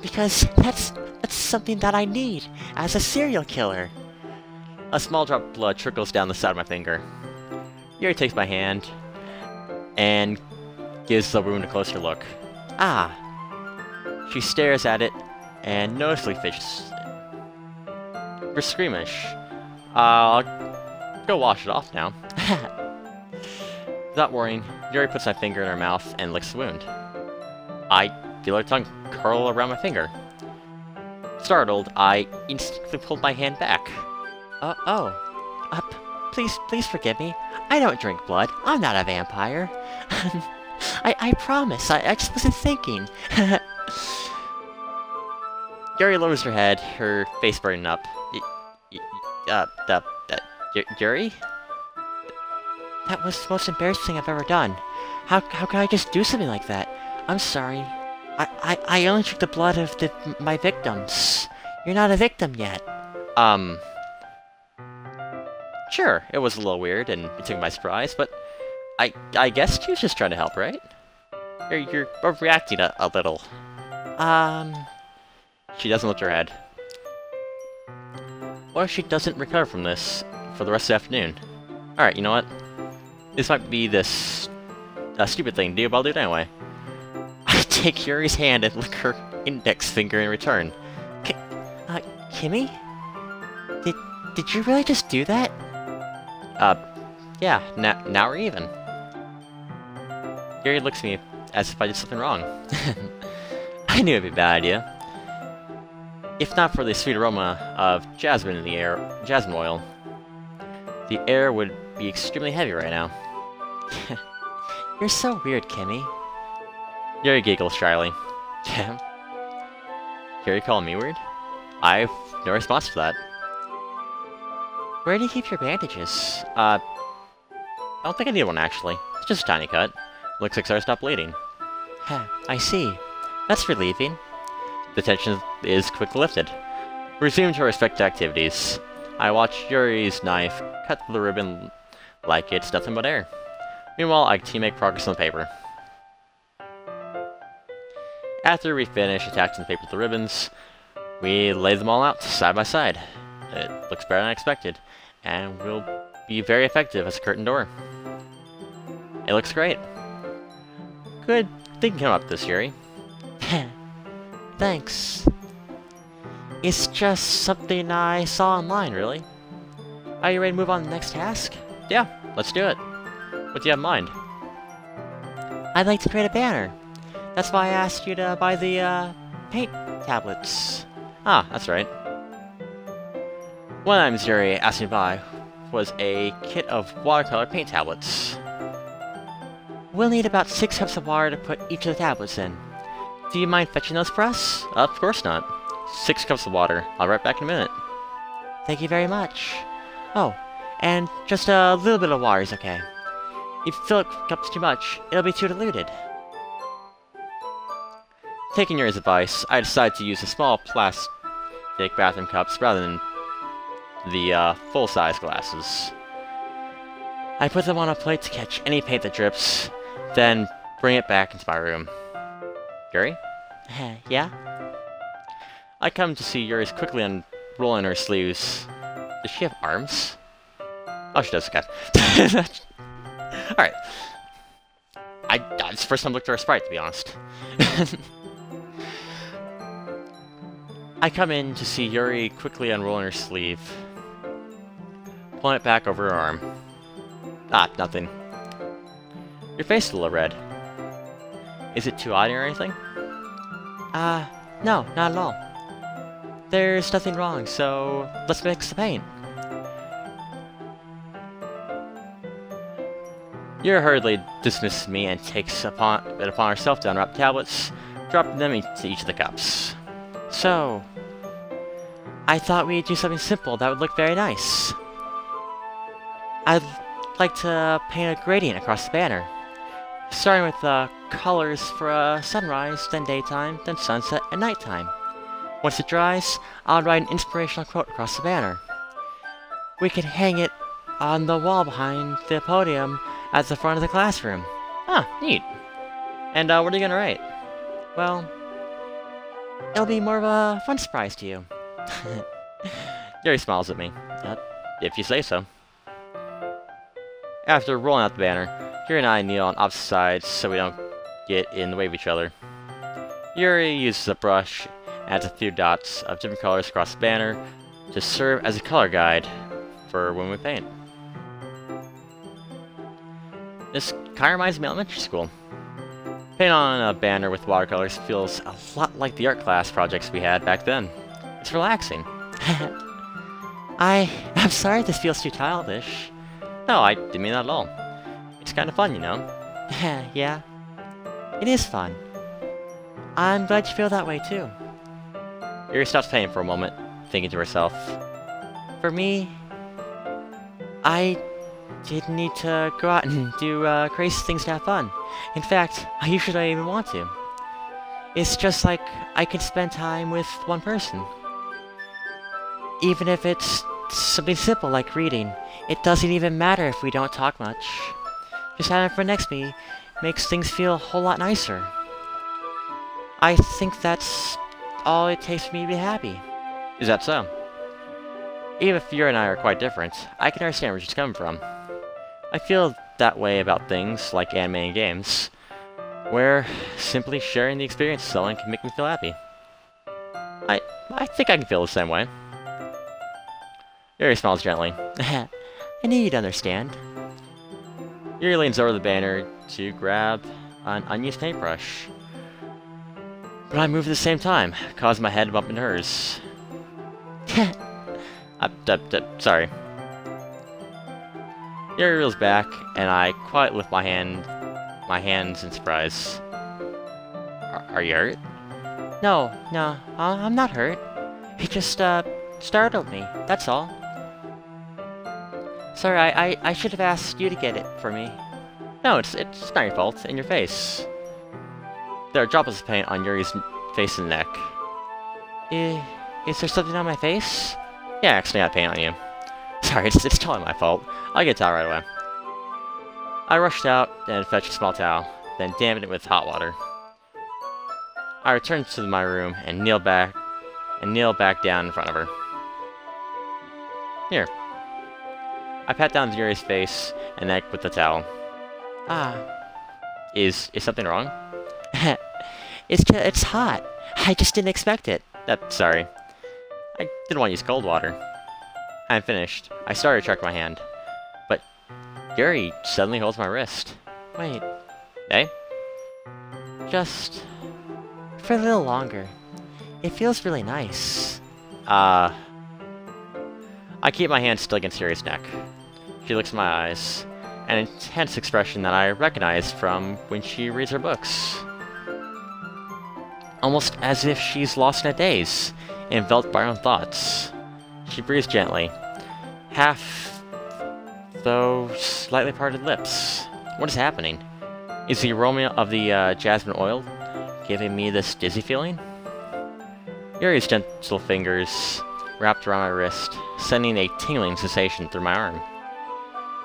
Because that's something that I need as a serial killer. A small drop of blood trickles down the side of my finger. Yuri takes my hand and gives the wound a closer look. Ah. She stares at it and noticeably fidgets. We're squeamish. I'll go wash it off now. Without worrying, Yuri puts my finger in her mouth and licks the wound. I feel her tongue curl around my finger. Startled, I instinctively pulled my hand back. Please forgive me. I don't drink blood. I'm not a vampire. I promise. I just wasn't thinking. Yuri lowers her head, her face burning up. Yuri? That was the most embarrassing thing I've ever done. How could I just do something like that? I'm sorry. I only took the blood of my victims. You're not a victim yet. Sure, it was a little weird and it took me by surprise, but I guess she was just trying to help, right? You're overreacting a little. She doesn't lift her head. What if she doesn't recover from this for the rest of the afternoon? Alright, you know what? This might be this stupid thing to do, but I'll do it anyway. I take Yuri's hand and lick her index finger in return. Kimmy? Did you really just do that? Yeah, now we're even. Yuri looks at me as if I did something wrong. I knew it'd be a bad idea. If not for the sweet aroma of jasmine in the air, jasmine oil, the air would be extremely heavy right now. You're so weird, Kimmy. Yuri giggles shyly. Yuri calling me weird? I've no response to that. Where do you keep your bandages? I don't think I need one, actually. It's just a tiny cut. Looks like I stopped bleeding. I see. That's relieving. The tension is quickly lifted. We resume to our respective activities. I watch Yuri's knife cut through the ribbon like it's nothing but air. Meanwhile, I continue to make progress on the paper. After we finish attaching the paper to the ribbons, we lay them all out side by side. It looks better than I expected, and will be very effective as a curtain door. It looks great. Good thinking up this, Yuri. Thanks. It's just something I saw online, really. Are you ready to move on to the next task? Yeah, let's do it. What do you have in mind? I'd like to create a banner. That's why I asked you to buy the, paint tablets. Ah, that's right. One item Yuri asked me to buy was a kit of watercolor paint tablets. We'll need about 6 cups of water to put each of the tablets in. Do you mind fetching those for us? Of course not. 6 cups of water. I'll be right back in a minute. Thank you very much. Oh, and just a little bit of water is okay. If you fill cups too much, it'll be too diluted. Taking Yuri's advice, I decided to use the small plastic bathroom cups rather than the full-size glasses. I put them on a plate to catch any paint that drips, then bring it back into my room. Yuri? Yeah? I come to see Yuri's quickly unrolling her sleeves. Does she have arms? Oh, she does, okay. Alright. It's the first time I looked at her sprite, to be honest. I come in to see Yuri quickly unrolling her sleeve. Pulling it back over her arm. Ah, nothing. Your face is a little red. Is it too hot or anything? No, not at all. There's nothing wrong, so let's mix the paint. Yuri hurriedly dismisses me and takes it upon herself to unwrap tablets, dropping them into each of the cups. So, I thought we'd do something simple that would look very nice. I'd like to paint a gradient across the banner, starting with the colors for sunrise, then daytime, then sunset, and nighttime. Once it dries, I'll write an inspirational quote across the banner. We can hang it on the wall behind the podium at the front of the classroom. Ah, neat. And what are you gonna write? Well, it'll be more of a fun surprise to you. Yuri smiles at me. If you say so. After rolling out the banner, Yuri and I kneel on opposite sides so we don't get in the way of each other. Yuri uses a brush and adds a few dots of different colors across the banner to serve as a color guide for when we paint. This kinda reminds me of elementary school. Paint on a banner with watercolors feels a lot like the art class projects we had back then. It's relaxing. I'm sorry this feels too childish. No, I didn't mean that at all. It's kind of fun, you know? Yeah, it is fun. I'm glad you feel that way too. Yuri stops playing for a moment, thinking to herself. For me, I didn't need to go out and do crazy things to have fun. In fact, I usually don't even want to. It's just like I can spend time with one person. Even if it's something simple like reading, it doesn't even matter if we don't talk much. Just having a friend next to me makes things feel a whole lot nicer. I think that's all it takes for me to be happy. Is that so? Even if you and I are quite different, I can understand where she's coming from. I feel that way about things like anime and games, where simply sharing the experience of someone can make me feel happy. I think I can feel the same way. Yuri smiles gently. I knew you'd understand. Yuri leans over the banner to grab an unused paintbrush. But I move at the same time, causing my head to bump into hers. Sorry. Yuri reels back, and I quietly lift my hands in surprise. Are you hurt? No, I'm not hurt. It just, startled me, that's all. Sorry, I should have asked you to get it for me. No, it's not your fault. In your face. There are droplets of paint on Yuri's face and neck. Is there something on my face? Yeah, I accidentally got paint on you. Sorry, it's totally my fault. I'll get a towel right away. I rushed out and fetched a small towel, then dampened it with hot water. I returned to my room and kneel back down in front of her. Here. I pat down Yuri's face and neck with the towel. Ah. Is something wrong? It's hot. I just didn't expect it. Sorry. I didn't want to use cold water. I'm finished. I started to check my hand. But Yuri suddenly holds my wrist. Wait. Eh? Just for a little longer. It feels really nice. I keep my hand still against Yuri's neck. She looks in my eyes, an intense expression that I recognize from when she reads her books. Almost as if she's lost in a daze, enveloped by her own thoughts. She breathes gently, half though slightly parted lips. What is happening? Is the aroma of the jasmine oil giving me this dizzy feeling? Yuri's gentle fingers wrapped around my wrist, sending a tingling sensation through my arm.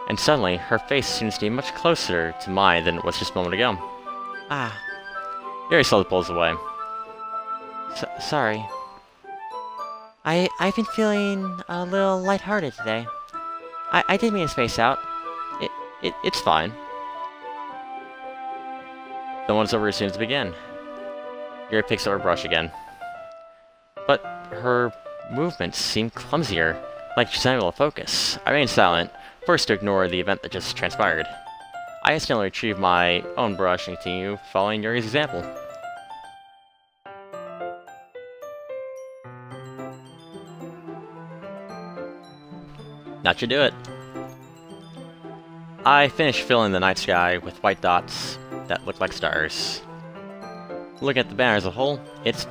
And suddenly, her face seems to be much closer to mine than it was just a moment ago. Ah. Yuri slowly pulls away. Sorry. I've been feeling a little lighthearted today. I didn't mean to space out. It's fine. The one's over as soon as it began. Yuri picks up her brush again. But her movements seem clumsier, like she's unable to focus. I remain silent, first to ignore the event that just transpired. I instantly retrieve my own brush and continue following Yuri's example. That should do it. I finished filling the night sky with white dots that look like stars. Looking at the banner as a whole, it's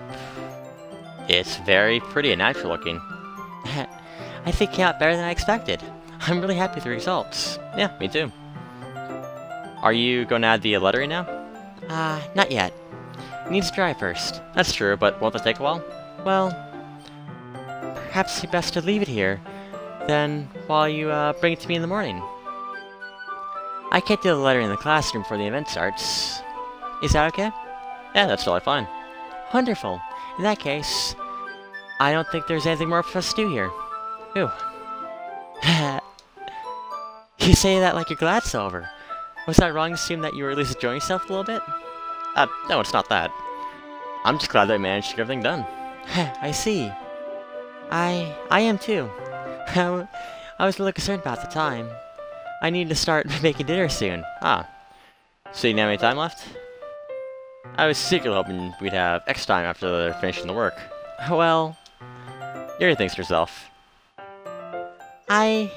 very pretty and natural looking. I think it came out better than I expected. I'm really happy with the results. Yeah, me too. Are you going to add the lettering now? Not yet. It needs to dry first. That's true, but won't that take a while? Well, perhaps it's best to leave it here, then while you bring it to me in the morning. I can't do the lettering in the classroom before the event starts. Is that okay? Yeah, that's totally fine. Wonderful. In that case, I don't think there's anything more for us to do here. Ooh. You say that like you're glad it's over. Was I wrong to assume that you were at least enjoying yourself a little bit? No, it's not that. I'm just glad that I managed to get everything done. I see. I am too. I was really concerned about the time. I need to start making dinner soon. Ah. So you didn't have any time left? I was secretly hoping we'd have extra time after finishing the work. Well, Yuri thinks to herself. I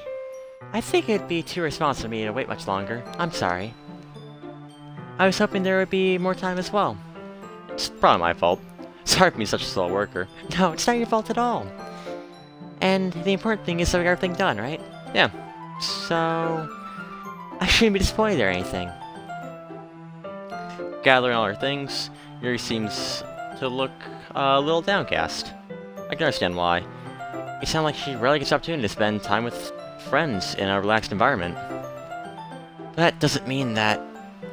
think it'd be too responsible of me to wait much longer. I'm sorry. I was hoping there would be more time as well. It's probably my fault. Sorry for being such a slow worker. No, it's not your fault at all. And the important thing is that we got everything done, right? Yeah. So... I shouldn't be disappointed or anything. Gathering all her things, Yuri seems to look a little downcast. I can understand why. It sounds like she rarely gets the opportunity to spend time with friends in a relaxed environment. But that doesn't mean that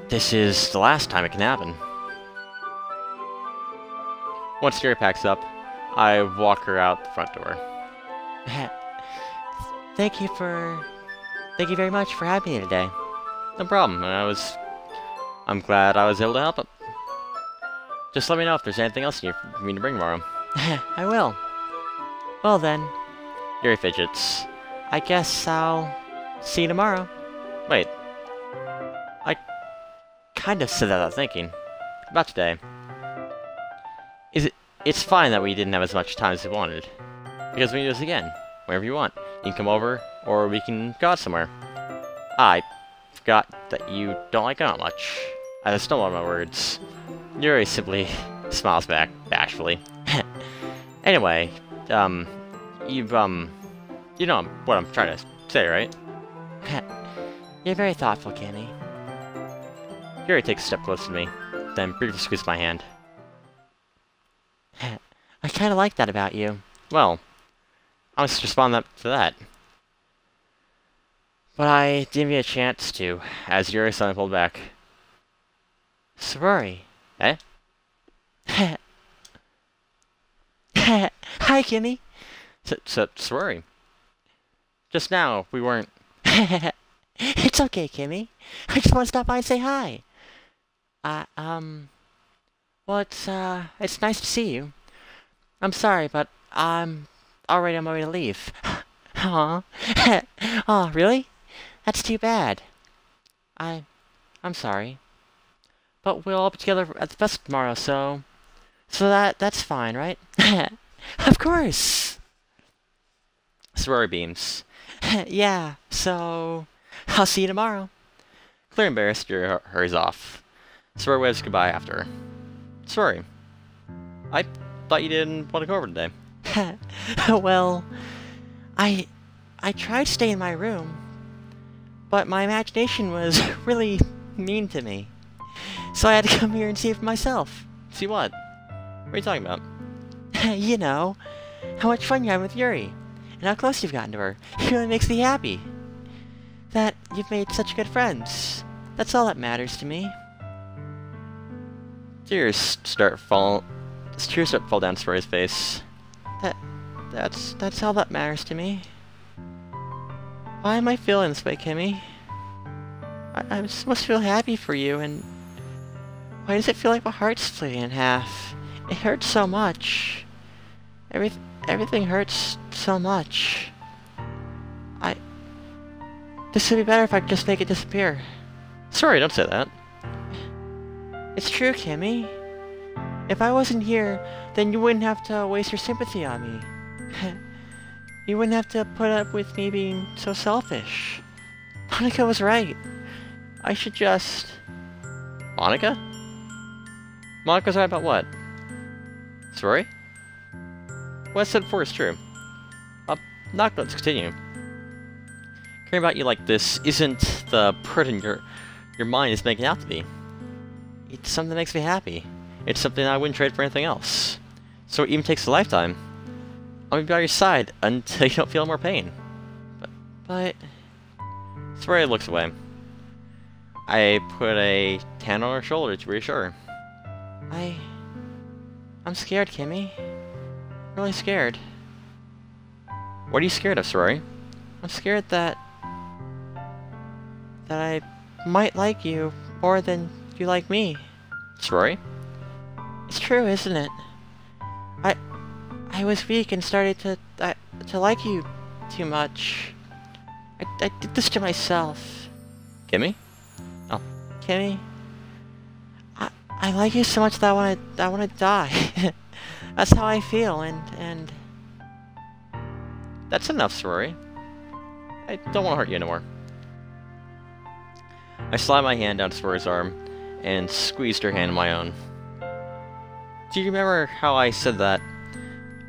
this is the last time it can happen. Once Yuri packs up, I walk her out the front door. Thank you very much for having me today. No problem, I'm glad I was able to help. Just let me know if there's anything else you need me to bring tomorrow. I will. Well then. Yuri fidgets. I guess I'll see you tomorrow. Wait. I kind of said that without thinking. About today. It's fine that we didn't have as much time as we wanted. Because we can do this again. Whenever you want. You can come over, or we can go out somewhere. I forgot that you don't like out much. I stumbled on my words. Yuri simply smiles back, bashfully. Anyway, you know what I'm trying to say, right? You're very thoughtful, Kenny. Yuri takes a step closer to me, then briefly squeezes my hand. I kinda like that about you. Well, I was just responding to that. But I didn't get a chance to, as Yuri suddenly pulled back. Sorori. Eh? Hi, Kenny. Sorori. Just now, we weren't... It's okay, Kimmy. I just want to stop by and say hi. Well, it's nice to see you. I'm sorry, but I'm already on my way to leave. Aw. Aw, really? That's too bad. I'm sorry. But we'll all be together at the fest tomorrow, so that's fine, right? Of course! Sorori beams. Yeah, so... I'll see you tomorrow. Clearly embarrassed, Yuri hurries off. Sorori waves goodbye after her. Sorry. I thought you didn't want to go over today. Well, I tried to stay in my room, but my imagination was really mean to me. So I had to come here and see it for myself. See what? What are you talking about? You know, how much fun you're having with Yuri, and how close you've gotten to her. It really makes me happy. That you've made such good friends. That's all that matters to me. Tears start to fall down Sorori's face. That's all that matters to me. Why am I feeling this way, Kimmy? I'm supposed to feel happy for you, and why does it feel like my heart's splitting in half? It hurts so much. Everything hurts so much. This would be better if I could just make it disappear. Sorry, don't say that. It's true, Kimmy. If I wasn't here, then you wouldn't have to waste your sympathy on me. You wouldn't have to put up with me being so selfish. Monica was right. I should just... Monica? Monica's right about what? Sorry? What I said before is true. I'm not going to continue. Caring about you like this isn't the burden your mind is making out to be. It's something that makes me happy. It's something I wouldn't trade for anything else. So it even takes a lifetime. I'll be by your side until you don't feel more pain. But... Soraya looks away. I put a hand on her shoulder to reassure her. I'm scared, Kimmy. Really scared. What are you scared of, Sorori? I'm scared that I might like you more than you like me. Sorori? It's true, isn't it? I was weak and started to like you too much. I did this to myself. Kimmy? Oh. Kimmy? I like you so much that I wanna die. That's how I feel, and... That's enough, Sorori. I don't want to hurt you anymore. I slid my hand down Sorori's arm and squeezed her hand in my own. Do you remember how I said that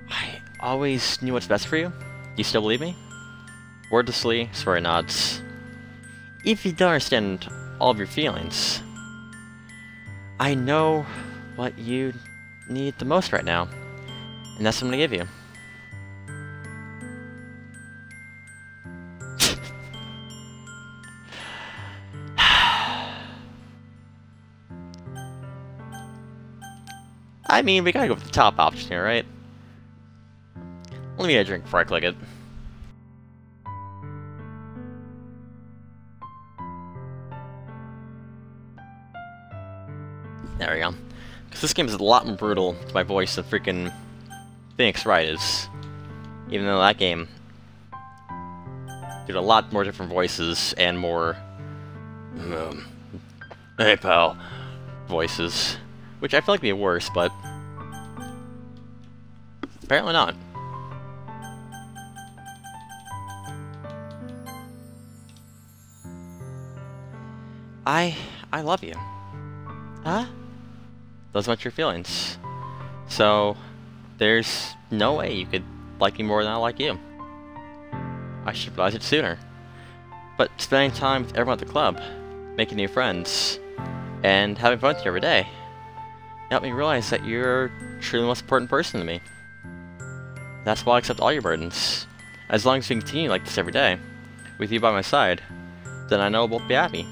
I always knew what's best for you? Do you still believe me? Wordlessly, Sorori nods. If you don't understand all of your feelings, I know what you need the most right now, and that's what I'm gonna give you. I mean, we gotta go with the top option here, right? Let me get a drink before I click it. There we go. Because this game is a lot more brutal to my voice than freaking Phoenix Wright is. Even though that game did a lot more different voices and more hey pal voices. Which I feel like would be worse, but apparently not. I love you. Huh? Those aren't your feelings. So, there's no way you could like me more than I like you. I should have realized it sooner. But spending time with everyone at the club, making new friends, and having fun with you every day, helped me realize that you're truly the most important person to me. That's why I accept all your burdens. As long as we continue like this every day, with you by my side, then I know we'll both be happy.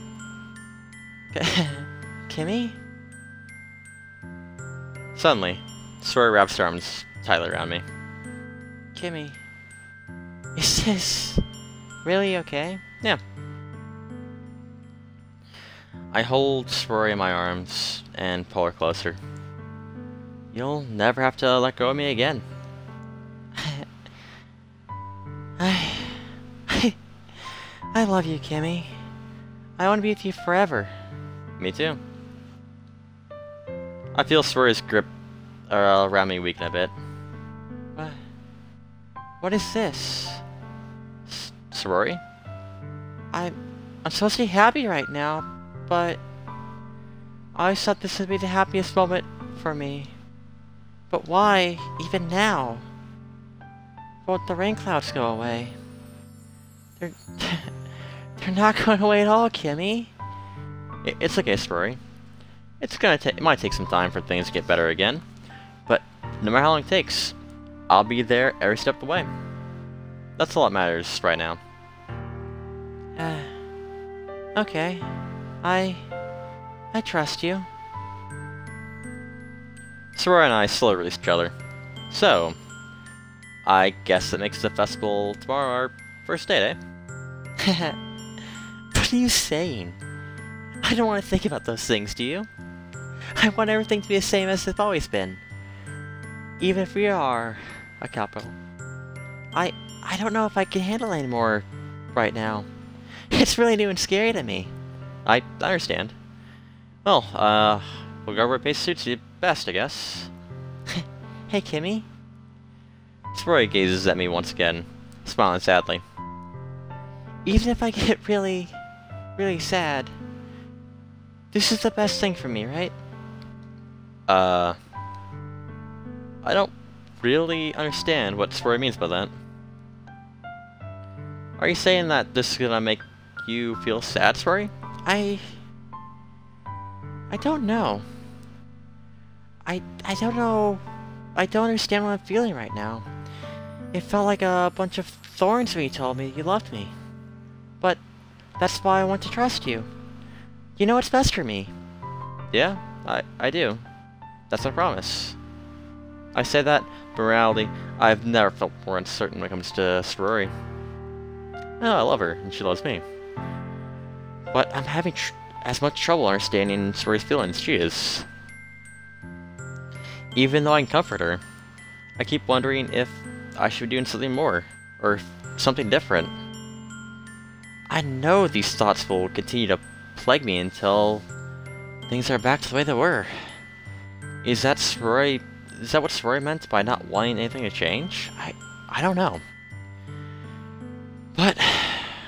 Kimmy? Suddenly, Sorori wraps her arms tightly around me. Kimmy, is this really okay? Yeah. I hold Sorori in my arms and pull her closer. You'll never have to let go of me again. I love you, Kimmy. I want to be with you forever. Me too. I feel Sorori's grip around me weaken a bit. What is this? Sorori? I'm supposed to be happy right now, but I always thought this would be the happiest moment for me. But why, even now? Won't the rain clouds go away? They're not going away at all, Kimmy. It's okay, Sorori. It might take some time for things to get better again, but no matter how long it takes, I'll be there every step of the way. That's all that matters right now. Okay. I trust you. Sorori and I slowly release each other. So, I guess that makes the festival tomorrow our first date, eh? What are you saying? I don't want to think about those things, do you? I want everything to be the same as it's always been. Even if we are a couple. I don't know if I can handle it anymore right now. It's really new and scary to me. I understand. Well, we'll go where pace suits you best, I guess. Hey, Kimmy? Sorori gazes at me once again, smiling sadly. Even if I get really, really sad, this is the best thing for me, right? I don't really understand what Sorori means by that. Are you saying that this is gonna make you feel sad, Sorori? I don't know. I don't know. I don't understand what I'm feeling right now. It felt like a bunch of thorns when you told me you loved me. But that's why I want to trust you. You know what's best for me. Yeah, I do. That's my promise. I say that, but in reality, I've never felt more uncertain when it comes to Sorori. No, I love her, and she loves me. But I'm having as much trouble understanding Sorori's feelings as she is. Even though I can comfort her, I keep wondering if I should be doing something more, or something different. I know these thoughts will continue to plague me until things are back to the way they were. Is that what Sorori meant by not wanting anything to change? I don't know.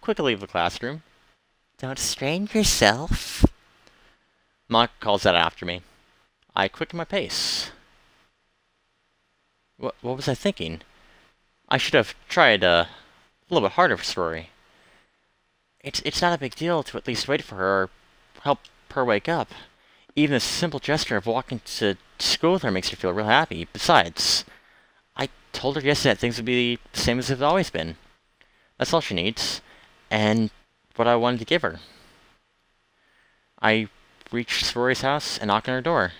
quickly leave the classroom. Don't strain yourself. Mock calls out after me. I quicken my pace. What was I thinking? I should have tried a little bit harder for Sorori. It's not a big deal to at least wait for her or help her wake up. Even a simple gesture of walking to school with her makes her feel real happy. Besides, I told her yesterday that things would be the same as they've always been. That's all she needs, and what I wanted to give her. I reached Sorori's house and knocked on her door.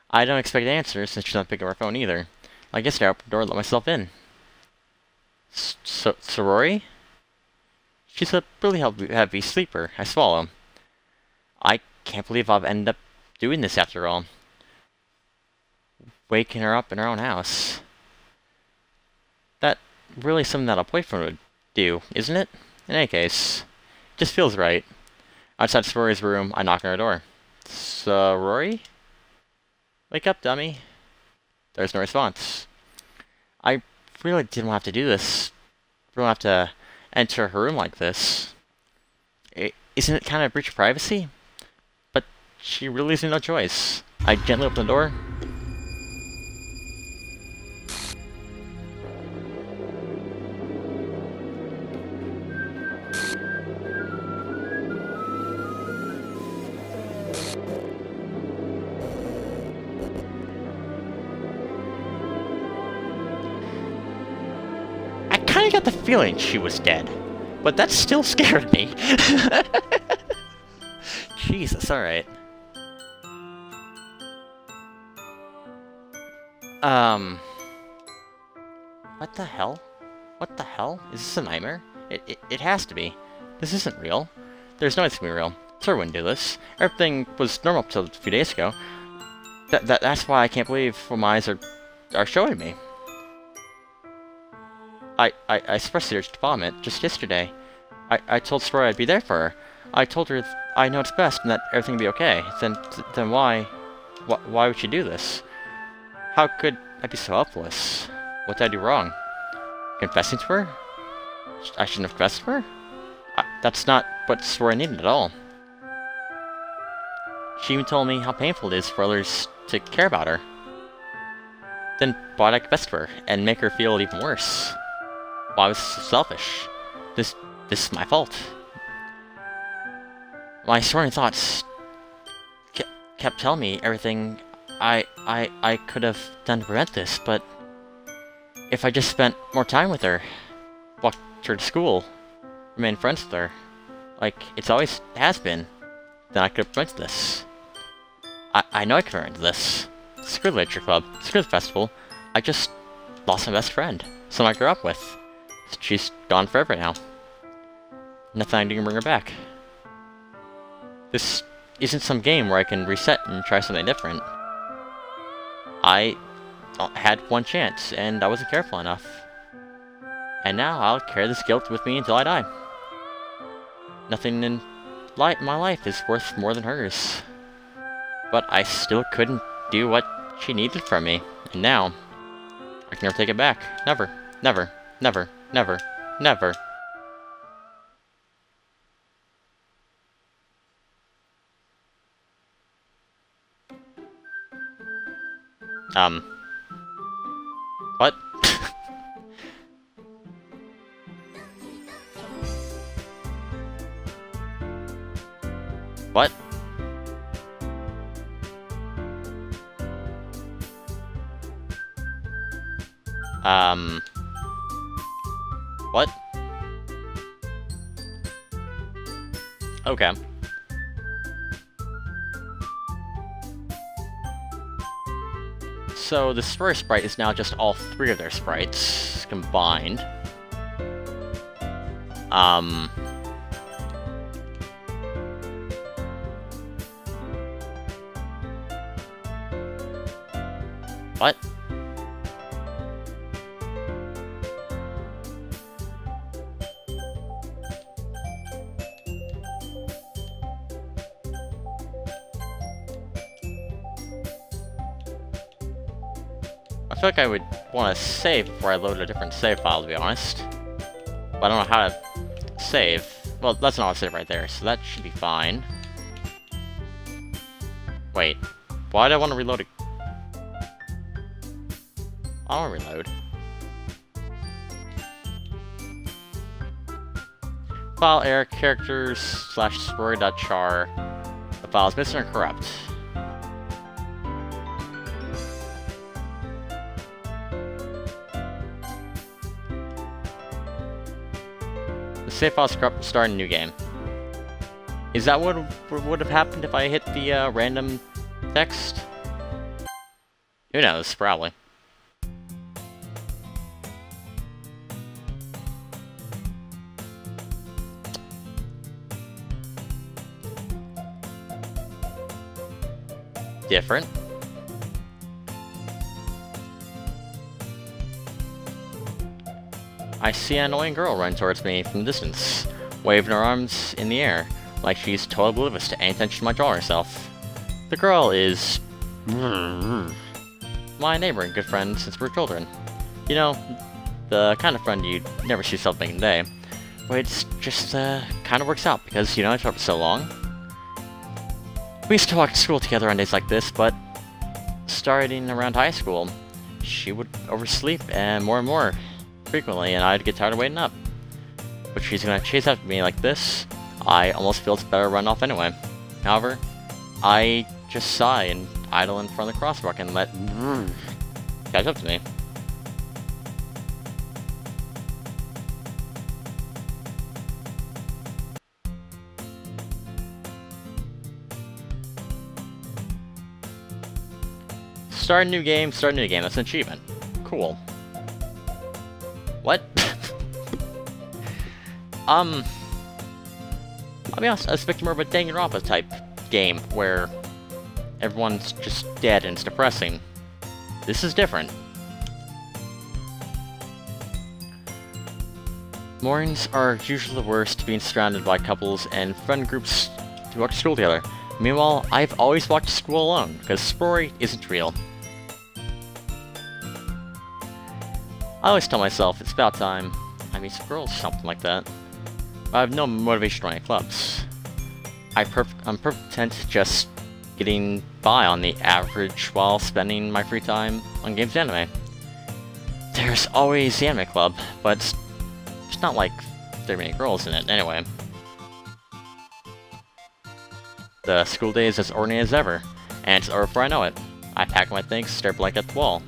I don't expect an answer since she's not picking up her phone either. I guess I opened the door and let myself in. Sorori? She's a really heavy sleeper. I swallow. I can't believe I've ended up doing this after all. Waking her up in her own house. That really something that a boyfriend would do, isn't it? In any case, it just feels right. Outside Sorori's room, I knock on her door. Sorori? Wake up, dummy. There's no response. I really didn't have to do this. Really have to enter her room like this. Isn't it kind of a breach of privacy? But she really leaves me no choice. I gently open the door. I got the feeling she was dead, but that still scared me. Jesus, alright. What the hell? What the hell? Is this a nightmare? It has to be. This isn't real. There's no way it's gonna be real. Sir wouldn't do this. Everything was normal till a few days ago. That's why I can't believe what my eyes are showing me. I expressed the urge to vomit just yesterday. I told Sorori I'd be there for her. I told her I know it's best and that everything would be okay. Then why would she do this? How could I be so helpless? What did I do wrong? Confessing to her? I shouldn't have confessed to her? That's not what Sorori needed at all. She even told me how painful it is for others to care about her. Then why did I confess to her and make her feel even worse? Why was I so selfish? This is my fault. My soaring thoughts kept telling me everything I could have done to prevent this, but if I just spent more time with her, walked her to school, remained friends with her, like it's always has been, then I could have prevented this. I know I could have prevented this. Screw the Literature Club, screw the festival. I just lost my best friend, someone I grew up with. She's gone forever now. Nothing I can do to bring her back. This isn't some game where I can reset and try something different. I had one chance, and I wasn't careful enough. And now I'll carry this guilt with me until I die. Nothing in my life is worth more than hers. But I still couldn't do what she needed from me. And now, I can never take it back. Never. Never. Never. Never. Never. What? What? What? Okay. So the Story Sprite is now just all three of their sprites combined. What? I feel like I would want to save before I load a different save file, to be honest. But I don't know how to save. Well, that's an autosave right there, so that should be fine. Wait, why do I want to reload it? I don't want to reload. File error characters / story.char. The file is missing or corrupt. The save file is corrupt. Start a new game. Is that what would have happened if I hit the random text? Who knows? Probably. Different. I see an annoying girl run towards me from the distance, waving her arms in the air, like she's totally oblivious to any attention she might draw herself. The girl is... my neighbor and good friend since we were children. You know, the kind of friend you'd never see yourself making today. But it's just, kind of works out because, you know, each other for so long. We used to walk to school together on days like this, but starting around high school, she would oversleep and more frequently, and I'd get tired of waiting up. But she's gonna chase after me like this, I almost feel it's better to run off anyway. However, I just sigh and idle in front of the crosswalk and let catch up to me. Start a new game, that's an achievement. Cool. What? I'll be honest, I was expecting more of a Danganronpa type game, where everyone's just dead and it's depressing. This is different. Mornings are usually the worst, being surrounded by couples and friend groups to walk to school together. Meanwhile, I've always walked to school alone, because sorority isn't real. I always tell myself it's about time I meet some girls, something like that. But I have no motivation to join any clubs. I'm perfectly content just getting by on the average while spending my free time on games and anime. There's always the anime club, but it's not like there are many girls in it anyway. The school day is as ordinary as ever, and it's over before I know it. I pack my things, stare blank at the wall,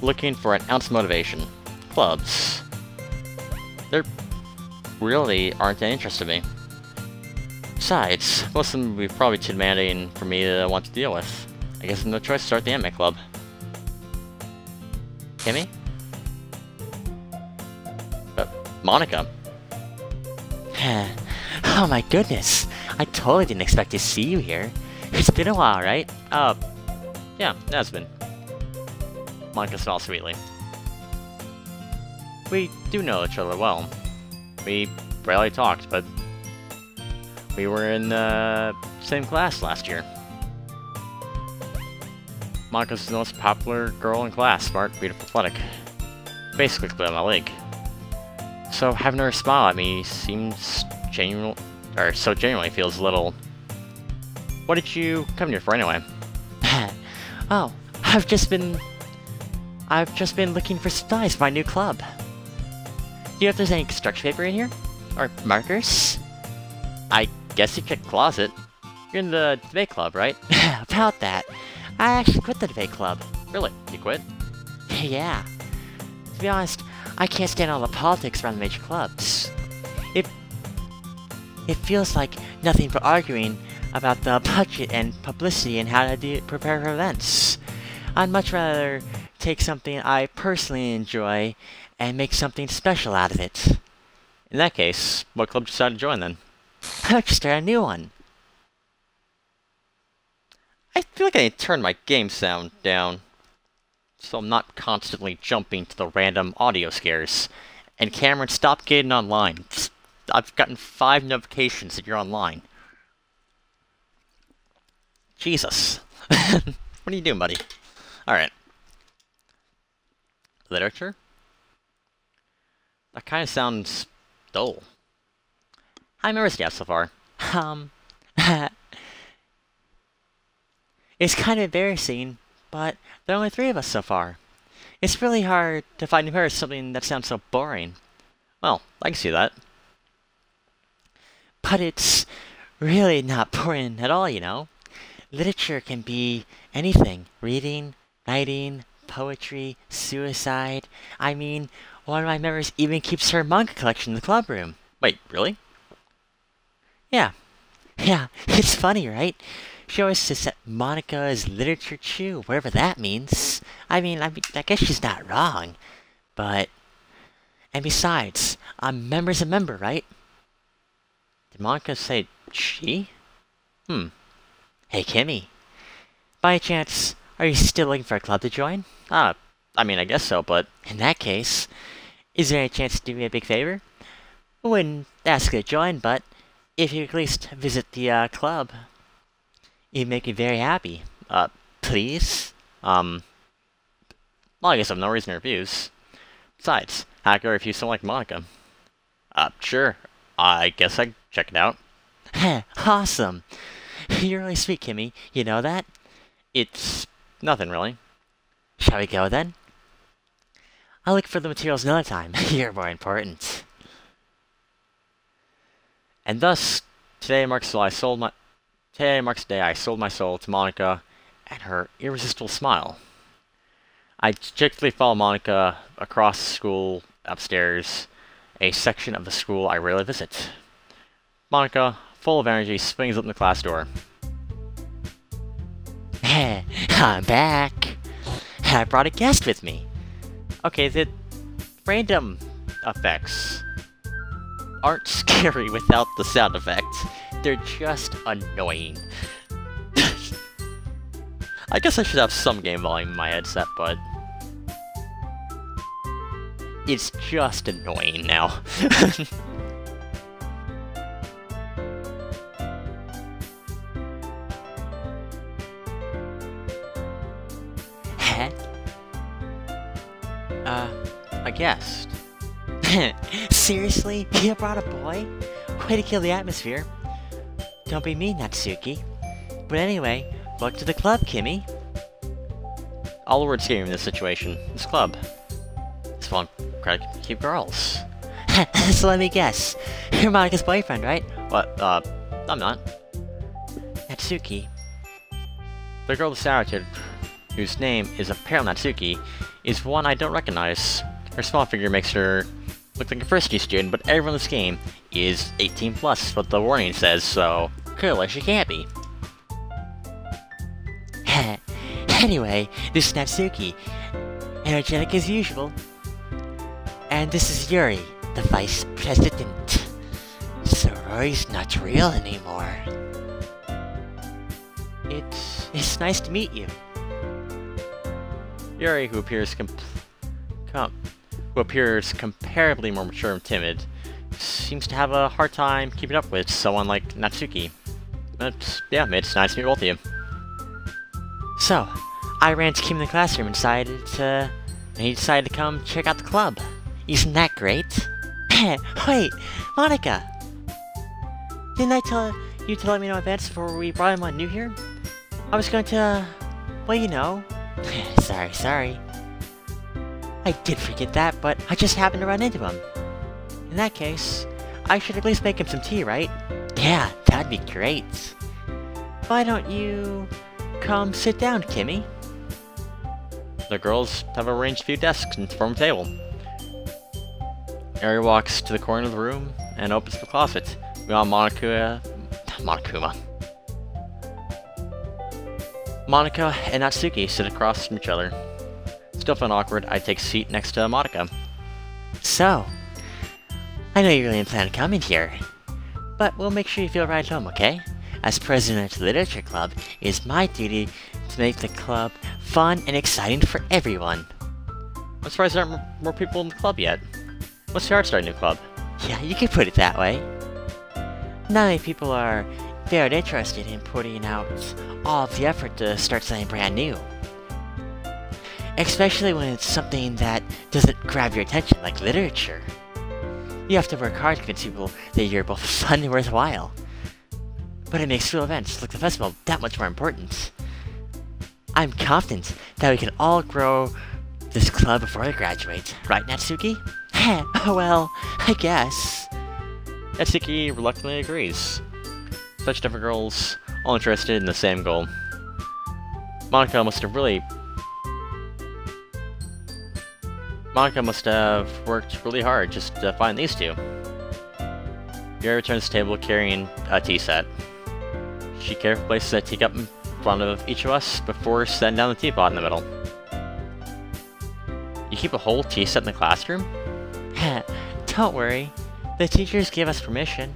looking for an ounce of motivation. Clubs. There really aren't any interest in me. Besides, most of them would be probably too demanding for me to want to deal with. I guess I have no choice to start the anime club. Kimmy? Monica. Oh my goodness, I totally didn't expect to see you here. It's been a while, right? Yeah, it has been. Monica smiled sweetly. We do know each other well. We barely talked, but we were in the same class last year. Monica's the most popular girl in class, smart, beautiful, athletic. Basically clear my league. So having her smile at me seems genuine, or so genuinely feels a little... What did you come here for anyway? Oh, I've just been looking for supplies for my new club. Do you know if there's any construction paper in here? Or markers? I guess you check the closet. You're in the debate club, right? About that. I actually quit the debate club. Really? You quit? Yeah. To be honest, I can't stand all the politics around the major clubs. It feels like nothing but arguing about the budget and publicity and how to prepare for events. I'd much rather take something I personally enjoy and make something special out of it. In that case, what club did you decide to join then? I'll just start a new one. I feel like I need to turn my game sound down, so I'm not constantly jumping to the random audio scares. And Cameron, stop getting online. I've gotten 5 notifications that you're online. Jesus. What are you doing, buddy? Alright. Literature? That kind of sounds dull. How many members do you have so far? Um, it's kind of embarrassing, but there are only 3 of us so far. It's really hard to find new members something that sounds so boring. Well, I can see that. But it's really not boring at all, you know? Literature can be anything. Reading, writing, poetry, suicide. I mean, one of my members even keeps her manga collection in the club room. Wait, really? Yeah. Yeah, it's funny, right? She always says that Monica is literature chew, whatever that means. I mean, I guess she's not wrong. But... And besides, a member's a member, right? Did Monica say she? Hey, Kimmy. By chance, are you still looking for a club to join? I mean, I guess so, but... In that case, is there any chance to do me a big favor? I wouldn't ask you to join, but if you could at least visit the club, it'd make me very happy. Please? Well, I guess I have no reason to refuse. Besides, how could I refuse someone like Monica? Sure. I guess I'd check it out. Awesome. You're really sweet, Kimmy. You know that? It's nothing, really. Shall we go, then? I'll look for the materials another time. You're more important. And thus, today marks the day I sold my soul to Monica and her irresistible smile. I strictly follow Monica across the school, upstairs, a section of the school I rarely visit. Monica, full of energy, swings open the class door. I'm back. I brought a guest with me. Okay, the random effects aren't scary without the sound effect. They're just annoying. I guess I should have some game volume in my headset, but... it's just annoying now. A guest. Seriously? You brought a boy? Way to kill the atmosphere. Don't be mean, Natsuki. But anyway, welcome to the club, Kimmy. All the words game in this situation. This club. It's fun. Cute girls. So let me guess. You're Monica's boyfriend, right? What? I'm not. Natsuki. The girl with the attitude, whose name is apparently Natsuki, is one I don't recognize. Her small figure makes her look like a first-year student, but everyone in this game is 18 plus, what the warning says, so clearly she can't be. Anyway, this is Natsuki. Energetic as usual. And this is Yuri, the vice president. So Rory's not real anymore. It's nice to meet you. Yuri, who appears comparably more mature and timid, seems to have a hard time keeping up with someone like Natsuki. But yeah, it's nice to meet both of you. So, I ran to Kim in the classroom and he decided to come check out the club. Isn't that great? Wait, Monica! Didn't I tell you to let me know in advance before we brought him on new here? I was going to, well, you know. Sorry. I did forget that, but I just happened to run into him. In that case, I should at least make him some tea, right? Yeah, that'd be great. Why don't you come sit down, Kimmy? The girls have arranged a few desks and form a table. Yuri walks to the corner of the room and opens the closet. Meanwhile, Monica and Natsuki sit across from each other. Still feeling awkward, I take a seat next to Monica. So, I know you really didn't plan on coming here, but we'll make sure you feel right at home, okay? As president of the Literature Club, it is my duty to make the club fun and exciting for everyone. I'm surprised there aren't more people in the club yet. What's your start new club? Yeah, you can put it that way. Not many people are very interested in putting out all of the effort to start something brand new. Especially when it's something that doesn't grab your attention, like literature. You have to work hard to convince people that you're both fun and worthwhile. But it makes real events like the festival that much more important. I'm confident that we can all grow this club before I graduate. Right, Natsuki? Well, I guess. Natsuki reluctantly agrees. Such different girls, all interested in the same goal. Monica must have worked really hard just to find these two. Yuri returns to the table carrying a tea set. She carefully places a teacup in front of each of us before setting down the teapot in the middle. You keep a whole tea set in the classroom? Don't worry. The teachers gave us permission.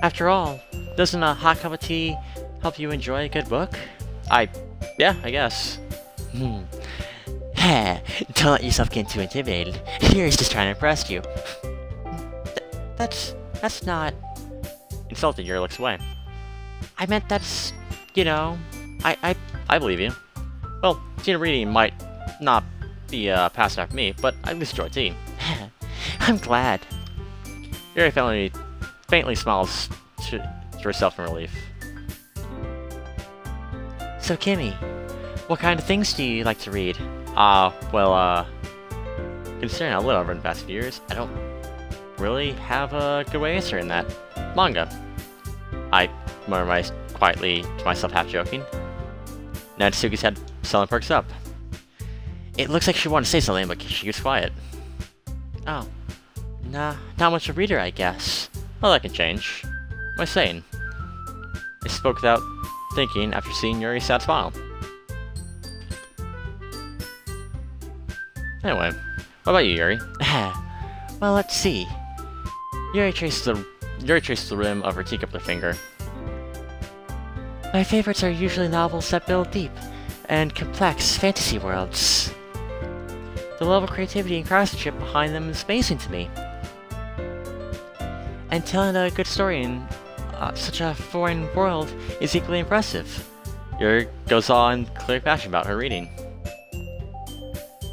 After all, doesn't a hot cup of tea help you enjoy a good book? Yeah, I guess. Don't let yourself get too intimidated. Yuri's just trying to impress you. That's not... Insulted, Yuri looks away. I meant that's... you know... I believe you. Well, tea reading might not be passed after me, but I at least enjoy tea. I'm glad. Yuri faintly smiles to herself in relief. So Kimmy, what kind of things do you like to read? Considering how little I've read in the past few years, I don't really have a good way of answering that. Manga. I murmur quietly to myself, half joking. Natsuki's head suddenly perks up. It looks like she wanted to say something, but she was quiet. Oh. Nah, not much of a reader, I guess. Well, that can change. What am I saying? I spoke without thinking after seeing Yuri's sad smile. Anyway, what about you, Yuri? Well, let's see. Yuri traces the rim of her teacup with her finger. My favorites are usually novels that build deep and complex fantasy worlds. The level of creativity and craftsmanship behind them is amazing to me. And telling a good story in such a foreign world is equally impressive. Yuri goes on clear passion about her reading.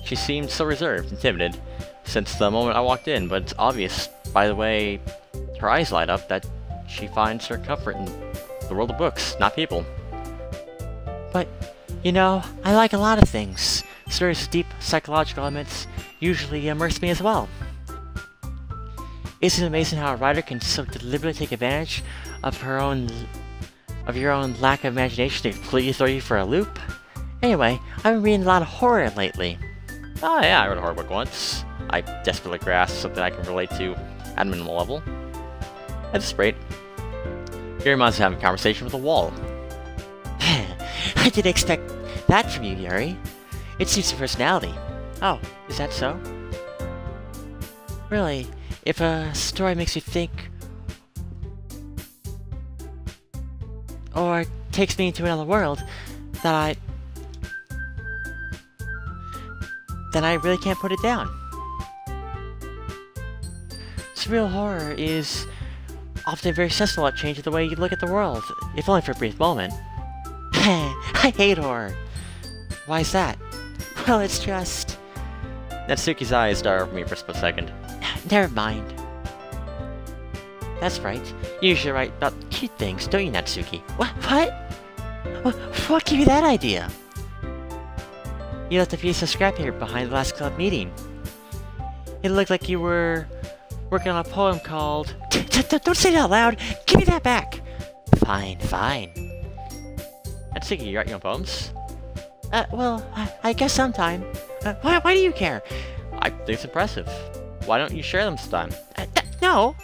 She seemed so reserved and timid since the moment I walked in, but it's obvious by the way her eyes light up that she finds her comfort in the world of books, not people. But, you know, I like a lot of things. Stories with deep psychological elements usually immerse me as well. Isn't it amazing how a writer can so deliberately take advantage of your own lack of imagination to completely throw you for a loop? Anyway, I've been reading a lot of horror lately. Oh yeah, I read a horror book once. I desperately grasped something I can relate to at a minimal level. At this rate, Yuri must have a conversation with a wall. I didn't expect that from you, Yuri. It suits your personality. Oh, is that so? Really, if a story makes you think, or takes me into another world, then I really can't put it down. Surreal horror is often very successful at changing the way you look at the world, if only for a brief moment. I hate horror. Why is that? Well, it's just... Natsuki's eyes start over me for a split second. Never mind. That's right. You usually write about cute things, don't you, Natsuki? What? What gave you that idea? You left a piece of scrap paper behind the last club meeting. It looked like you were working on a poem called... Don't say it out loud! Give me that back! Fine. Natsuki, you write your own poems? Well, I guess sometime. Why do you care? I think it's impressive. Why don't you share them sometime? No!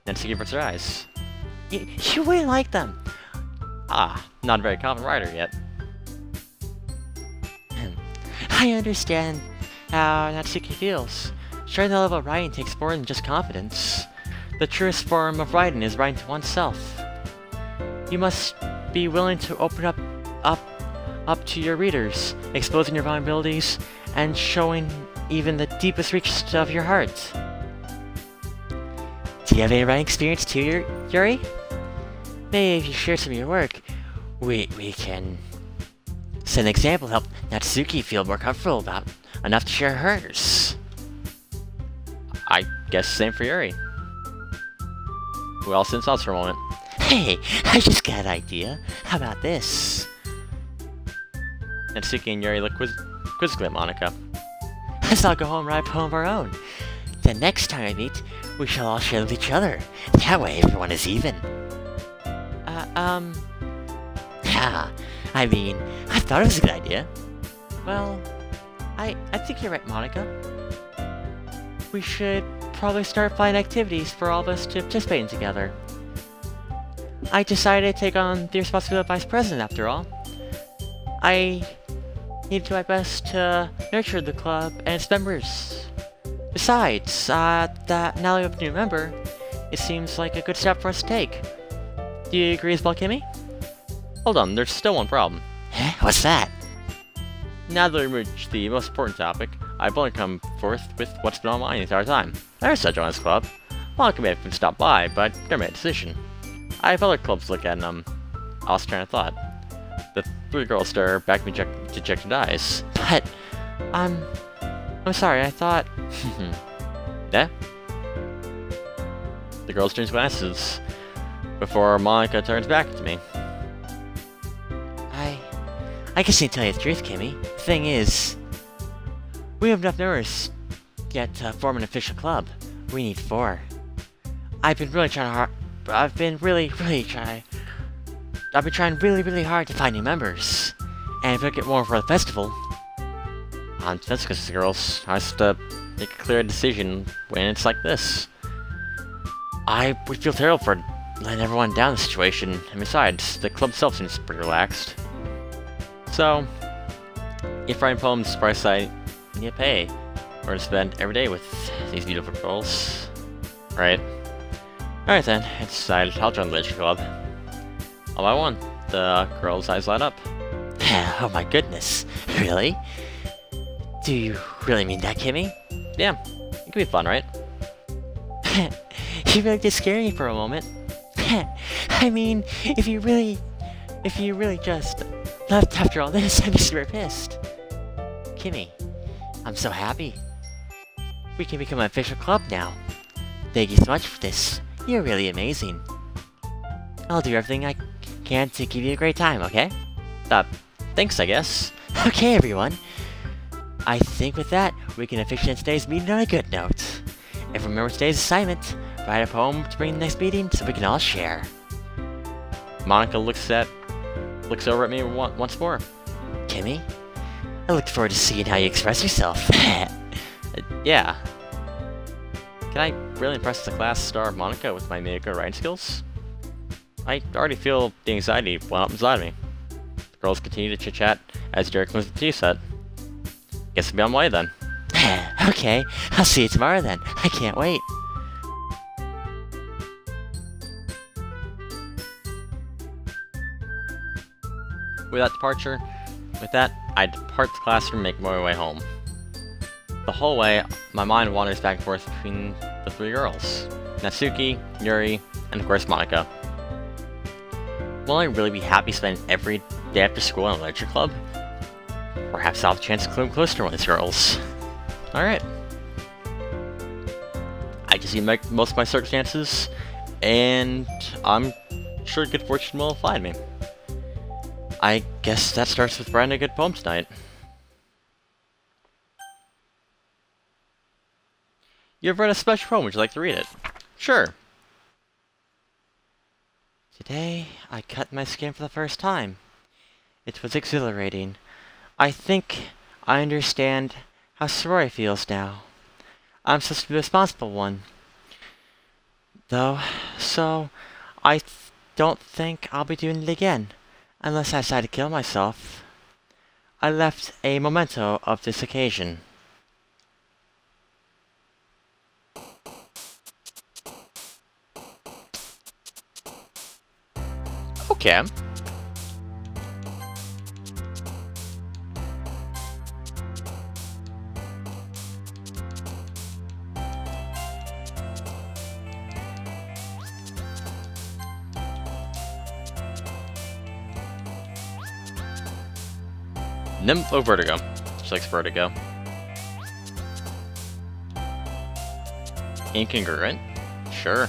Natsuki puts her eyes. You wouldn't like them. Not a very common writer yet. I understand how Natsuki feels. Sharing the level of writing takes more than just confidence. The truest form of writing is writing to oneself. You must be willing to open up to your readers, exposing your vulnerabilities, and showing even the deepest reaches of your heart. Do you have any writing experience too, Yuri? Maybe if you share some of your work, we can set an example to help Natsuki feel more comfortable enough to share hers. I guess same for Yuri. Who else insults for a moment? Hey, I just got an idea. How about this? Natsuki and Yuri look quizzically at Monica. Let's all go home and write a poem of our own. The next time we meet, we shall all share with each other. That way everyone is even. Yeah, I mean, I thought it was a good idea. Well, I think you're right, Monica. We should probably start finding activities for all of us to participate in together. I decided to take on the responsibility of Vice President after all. I need to do my best to nurture the club and its members. Besides, that now that we have a new member, it seems like a good step for us to take. Do you agree as well, Kimmy? Hold on, there's still one problem. Huh? What's that? Now that we've reached the most important topic, I've only come forth with what's been on my mind the entire time. There's such join this club. Monica may have been stopped by, but never made a decision. I have other clubs to look at, and I lost train of thought. The three girls stare back at me dejected eyes. But, I'm sorry, I thought... Yeah? The girls change glances before Monica turns back to me. I guess I can tell you the truth, Kimmy. The thing is, we have enough members yet to form an official club. We need 4. I've been really trying really hard to find new members. And if I get more for the festival, That's because the girls has to make a clear decision when it's like this. I would feel terrible for letting everyone down in the situation, and besides, the club itself seems pretty relaxed. So, if writing poems price I need to pay, or to spend every day with these beautiful girls, right? Alright then, I decided I'll join the Literature Club. All by one, the girl's eyes light up. Oh my goodness, really? Do you really mean that, Kimmy? Yeah, it could be fun, right? You really did scare me for a moment. I mean, if you really just left after all this, I'd be super pissed. Kimmy, I'm so happy. We can become an official club now. Thank you so much for this. You're really amazing. I'll do everything I can to give you a great time, okay? Thanks, I guess. Okay, everyone. I think with that, we can officially end today's meeting on a good note. If remember today's assignment, write a poem to bring in the next meeting so we can all share. Monica looks over at me once more. Kimmy, I look forward to seeing how you express yourself. Yeah. Can I really impress the class star of Monica with my mediocre writing skills? I already feel the anxiety well up inside me. The girls continue to chit-chat as Derek comes with the tea set. Guess I'll be on my way then. Okay, I'll see you tomorrow then. I can't wait. With that, I depart the classroom and make my way home. The whole way, my mind wanders back and forth between the 3 girls. Natsuki, Yuri, and of course Monica. Will I really be happy spending every day after school in a literature club? Perhaps I'll have a chance to come closer to one of these girls. Alright. I just need to make most of my circumstances, and I'm sure good fortune will find me. I guess that starts with writing a good poem tonight. You ever read a special poem? Would you like to read it? Sure. Today, I cut my skin for the first time. It was exhilarating. I think I understand how sorry feels now. I'm supposed to be the responsible one. Though, so I don't think I'll be doing it again, unless I decide to kill myself. I left a memento of this occasion. Okay. Nympho Vertigo. She likes Vertigo. Incongruent? Sure.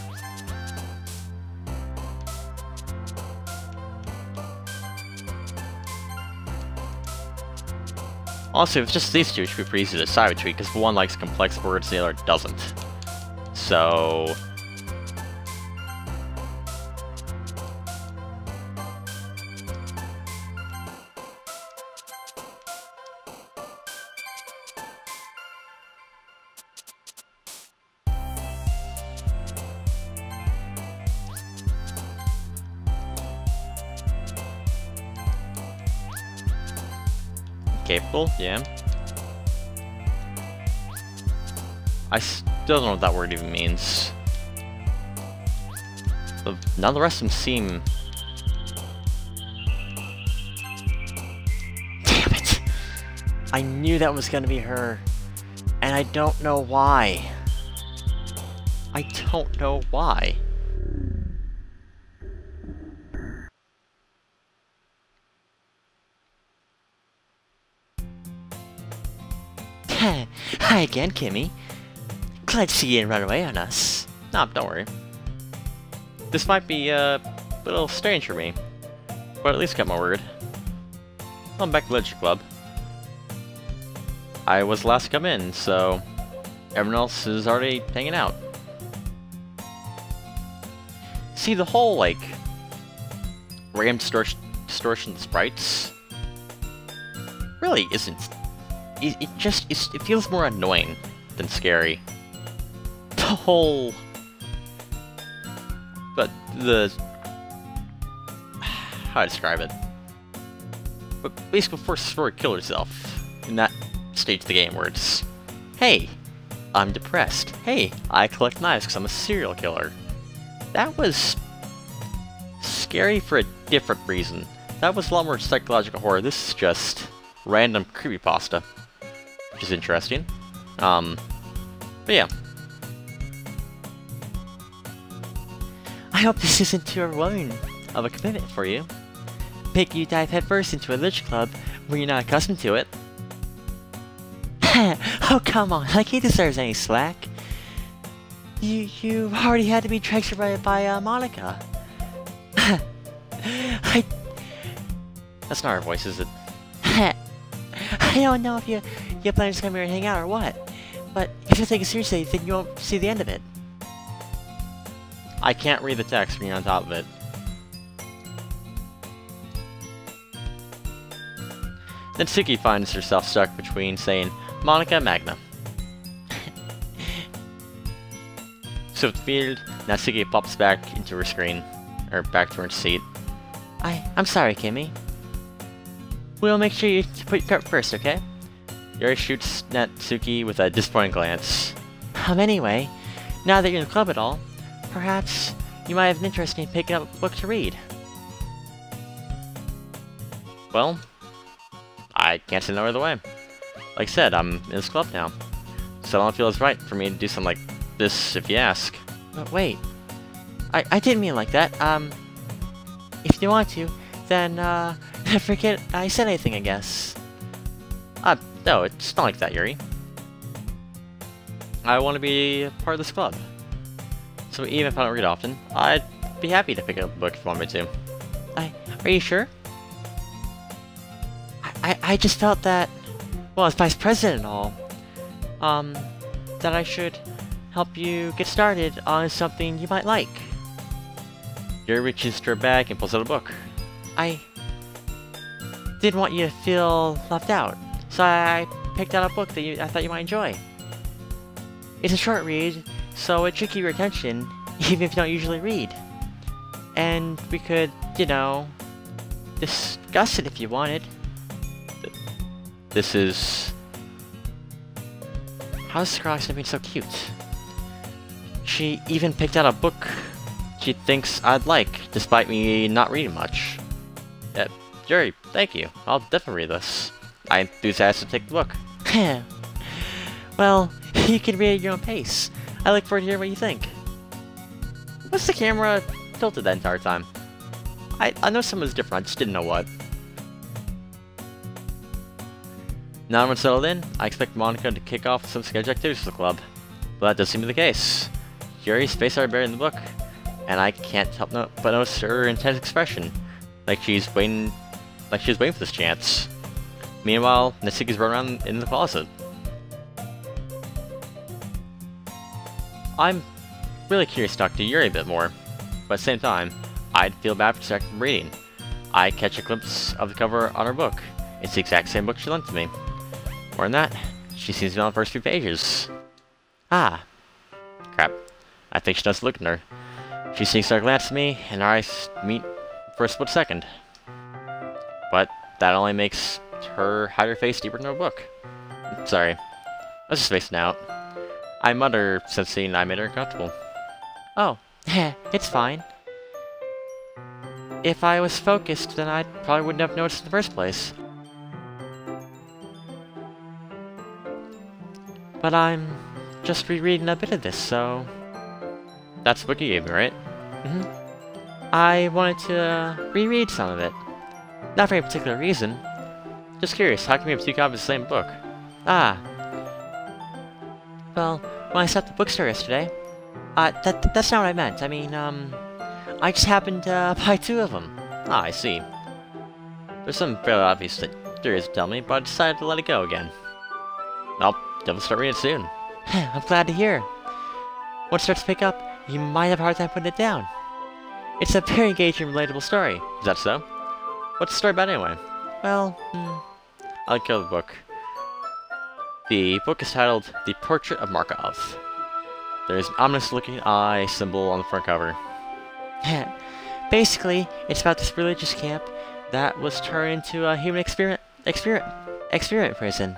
Also, if it's just these two, it should be pretty easy to decide between, because one likes complex words, the other doesn't. So... capable, yeah. I still don't know what that word even means. But none of the rest of them seem... Damn it! I knew that was gonna be her. And I don't know why. I don't know why. Hi again, Kimmy. Glad to see you didn't run away on us. No, don't worry. This might be a little strange for me, but at least got my word. I'm back to Literature Club. I was the last to come in, so everyone else is already hanging out. See, the whole, like, random distortion of sprites really isn't... It feels more annoying than scary. The whole... But the... How do I describe it? But basically before Story killed herself, in that stage of the game where it's... Hey, I'm depressed. Hey, I collect knives because I'm a serial killer. That was... scary for a different reason. That was a lot more psychological horror. This is just random creepypasta. Which is interesting. But yeah. I hope this isn't too overwhelming of a commitment for you. Make you dive headfirst into a literature club when you're not accustomed to it. Oh, come on, like he deserves any slack. You already had to be treasured by Monica. That's not her voice, is it? I don't know if you plan to come here and hang out or what, but if you take it seriously, then you won't see the end of it. I can't read the text when you're on top of it. Then Suki finds herself stuck between saying Monica and Magna. So defeated, now Suki pops back into her screen, or back to her seat. I'm sorry, Kimmy. We'll make sure you put your cart first, okay? Yuri shoots at Suki with a disappointed glance. Anyway, now that you're in the club at all, perhaps you might have an interest in picking up a book to read. Well, I can't say no either way. Like I said, I'm in this club now, so I don't feel it's right for me to do something like this if you ask. But wait, I didn't mean it like that. If you want to, then, forget I said anything, I guess. No, it's not like that, Yuri. I want to be a part of this club. So even if I don't read often, I'd be happy to pick up a book if you want me to. Are you sure? I just felt that, well, as vice president and all, that I should help you get started on something you might like. Yuri reaches to her bag and pulls out a book. I didn't want you to feel left out, so I picked out a book that I thought you might enjoy. It's a short read, so it should keep your attention, even if you don't usually read. And we could, you know, discuss it if you wanted. This is... How's Scrox being so cute? She even picked out a book she thinks I'd like, despite me not reading much. Jerry, thank you. I'll definitely read this. I enthusiastically take the book. Well, you can read at your own pace. I look forward to hearing what you think. What's the camera tilted that entire time? I know something was different, I just didn't know what. Now everyone's settled in, I expect Monica to kick off some scheduled activities for the club. Well, that does seem to be the case. Yuri's face are buried in the book, and I can't help but notice her intense expression, like she's waiting for this chance. Meanwhile, Natsuki's running around in the closet. I'm really curious to talk to Yuri a bit more, but at the same time, I'd feel bad for distracting from reading. I catch a glimpse of the cover on her book. It's the exact same book she lent to me. More than that, she seems to be on the first few pages. Ah. Crap. I think she does look at her. She sinks her glance at me, and our eyes meet for a split second. But that only makes her hide her face deeper in her book. Sorry. Let's just face it out. I mutter, sensing I made her uncomfortable. Oh, it's fine. If I was focused, then I probably wouldn't have noticed in the first place. But I'm just rereading a bit of this, so... That's the book you gave me, right? Mm-hmm. I wanted to reread some of it. Not for any particular reason. Just curious, how come you have two copies of the same book? Ah. Well, when I stopped at the bookstore yesterday... that's not what I meant. I mean, I just happened to buy two of them. Ah, I see. There's something fairly obvious that there is to tell me, but I decided to let it go again. I'll definitely start reading it soon. I'm glad to hear. Once it starts to pick up, you might have a hard time putting it down. It's a very engaging, relatable story. Is that so? What's the story about anyway? Well, I'll kill the book. The book is titled The Portrait of Markov. There's an ominous-looking eye symbol on the front cover. Basically, it's about this religious camp that was turned into a human experiment prison.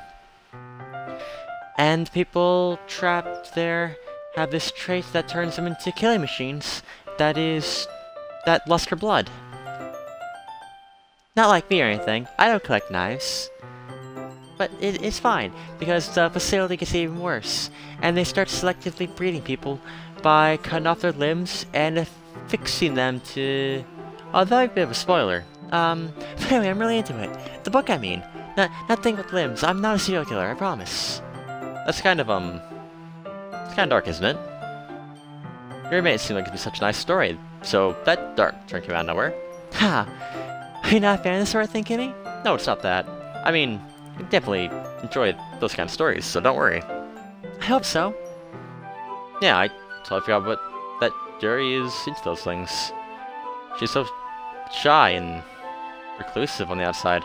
And people trapped there have this trait that turns them into killing machines that lust for blood. Not like me or anything. I don't collect knives. But it's fine, because the facility gets even worse, and they start selectively breeding people by cutting off their limbs and affixing them to... Oh, that'd be a bit of a spoiler. But anyway, I'm really into it. The book, I mean. Nothing with limbs. I'm not a serial killer, I promise. That's kind of, it's kind of dark, isn't it? Your made it seem like it'd be such a nice story, so that dark turn came out of nowhere. Ha! Are you not a fan of this sort of thing, Kimmy? No, it's not that. I mean... I definitely enjoy those kind of stories, so don't worry. I hope so. Yeah, I totally forgot that Yuri is into those things. She's so shy and reclusive on the outside,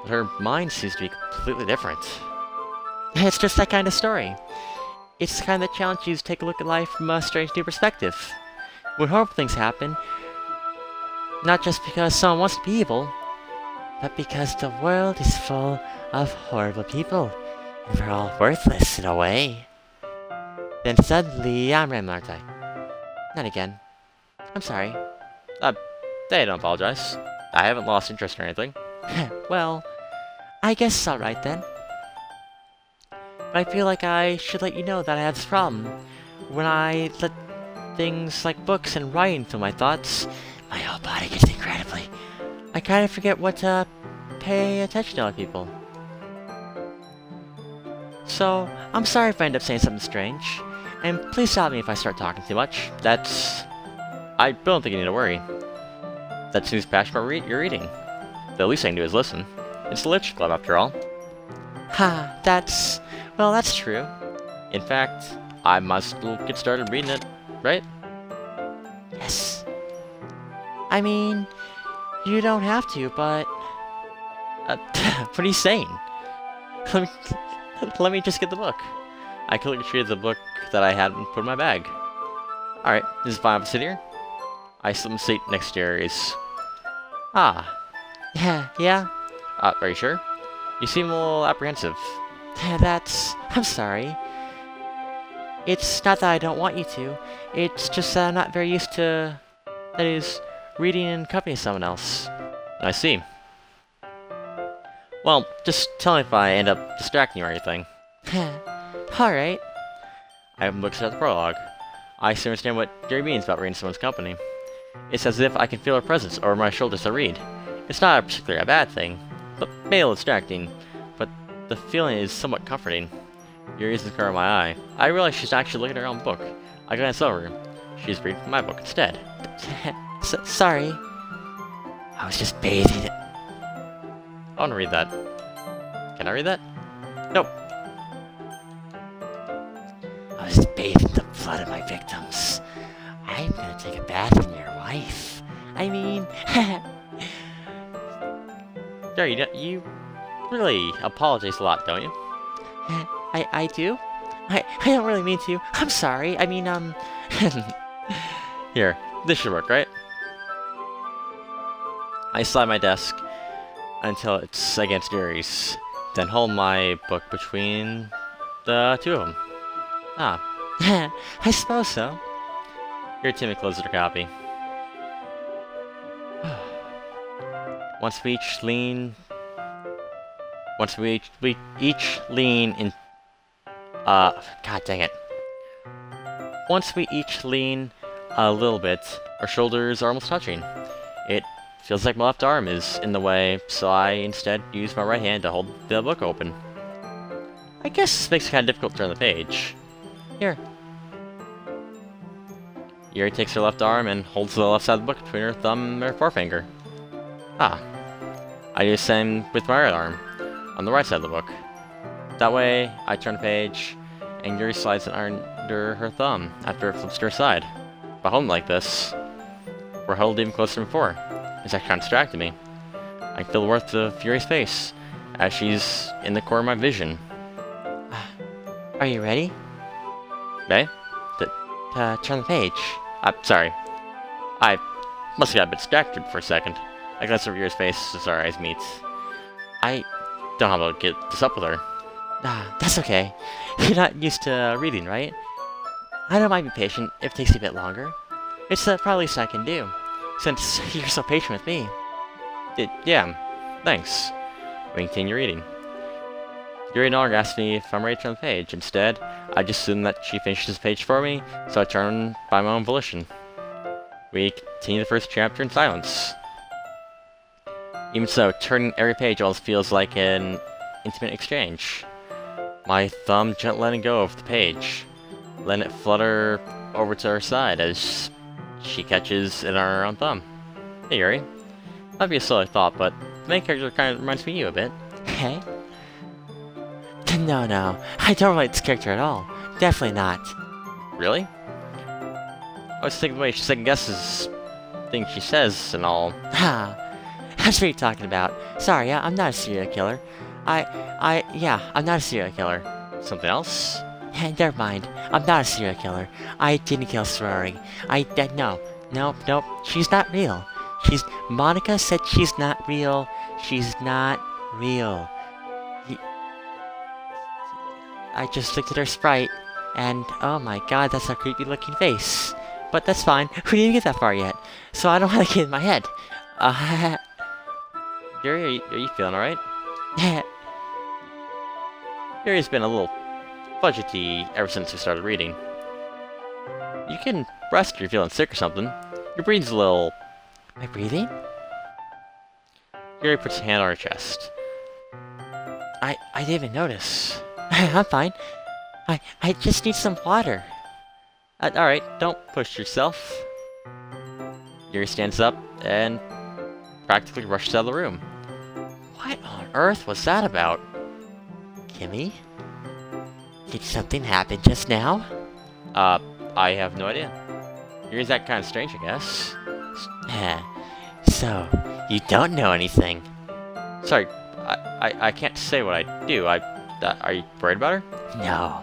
but her mind seems to be completely different. It's just that kind of story. It's the kind that challenges you to take a look at life from a strange new perspective. When horrible things happen, not just because someone wants to be evil, but because the world is full of horrible people, and we're all worthless in a way. Then suddenly, I'm rambling, aren't I? Not again. I'm sorry. Hey, don't apologize. I haven't lost interest or anything. Well, I guess it's alright then. But I feel like I should let you know that I have this problem. When I let things like books and writing fill my thoughts, my whole body gets incredibly... I kind of forget what to pay attention to other people. So, I'm sorry if I end up saying something strange, and please stop me if I start talking too much. I don't think you need to worry. That seems passionate about you're reading. The least I can do is listen. It's the Literature Club, after all. Ha, well, that's true. In fact, I must get started reading it, right? Yes. I mean, you don't have to, but... what are you saying? Let me just get the book. I quickly retrieved the book that I hadn't put in my bag. Alright, this is fine. Have a seat here. I sit in the seat next to Yuri's. Ah. Yeah? Are you sure? You seem a little apprehensive. I'm sorry. It's not that I don't want you to. It's just that I'm not very used to... That is, reading in company of someone else. I see. Well, just tell me if I end up distracting you or anything. Alright. I haven't looked at the prologue. I still understand what Yuri means about reading someone's company. It's as if I can feel her presence over my shoulders to read. It's not particularly a bad thing, but maybe a little distracting, but the feeling is somewhat comforting. Yuri's in the corner of my eye. I realize she's actually looking at her own book. I glance over. She's reading from my book instead. Sorry. I was just bathing it. I want to read that. Can I read that? Nope. I was bathing the blood of my victims. I'm gonna take a bath in your wife. I mean... Yuri, you really apologize a lot, don't you? I do? I don't really mean to. I'm sorry. I mean, Here, this should work, right? I slide my desk until it's against Yuri's, then hold my book between the two of them. Ah. I suppose so. Yuri timidly closes her copy. Once we each lean in... God dang it. Once we each lean a little bit, our shoulders are almost touching. It feels like my left arm is in the way, so I instead use my right hand to hold the book open. I guess this makes it kind of difficult to turn the page. Here. Yuri takes her left arm and holds the left side of the book between her thumb and her forefinger. Ah. I do the same with my right arm, on the right side of the book. That way, I turn the page, and Yuri slides it under her thumb after it flips to her side. By holding like this, we're held even closer than before. It's actually kind of distracting me. I can feel the warmth of Yuri's face, as she's in the corner of my vision. Are you ready? Okay? Turn the page. Sorry. I must have got a bit distracted for a second. I glance over Yuri's face as our eyes meet. I don't know how to get this up with her. That's okay. You're not used to reading, right? I don't mind being patient if it takes a bit longer. It's the probably least I can do, since you're so patient with me. Yeah, thanks. We continue reading. Yuri no longer asks me if I'm ready to turn the page. Instead, I just assume that she finishes the page for me, so I turn by my own volition. We continue the first chapter in silence. Even so, turning every page almost feels like an intimate exchange. My thumb gently letting go of the page, letting it flutter over to her side as she catches it on her own thumb. Hey Yuri. Might be a silly thought, but the main character kind of reminds me of you a bit. Hey? No, I don't like this character at all. Definitely not. Really? I was thinking the way she second guesses things she says and all. That's what you're talking about. Sorry, I'm not a serial killer. Yeah, I'm not a serial killer. Something else? Never mind. I'm not a serial killer. I didn't kill Sorori. Nope. She's not real. Monica said she's not real. She's not real. I just looked at her sprite, and oh my god, that's a creepy looking face. But that's fine. We didn't get that far yet, so I don't want to get in my head. Yuri, are you feeling alright? Yuri's been a little fudgety ever since we started reading. You can rest if you're feeling sick or something. Your breathing's a little... My breathing? Yuri puts a hand on her chest. I didn't even notice. I'm fine. I just need some water. Alright, don't push yourself. Yuri stands up and practically rushes out of the room. What on earth was that about? Kimmy? Did something happen just now? I have no idea. Yuri's that kind of strange, I guess. So, you don't know anything? Sorry, I can't say what I do. Are you worried about her? No.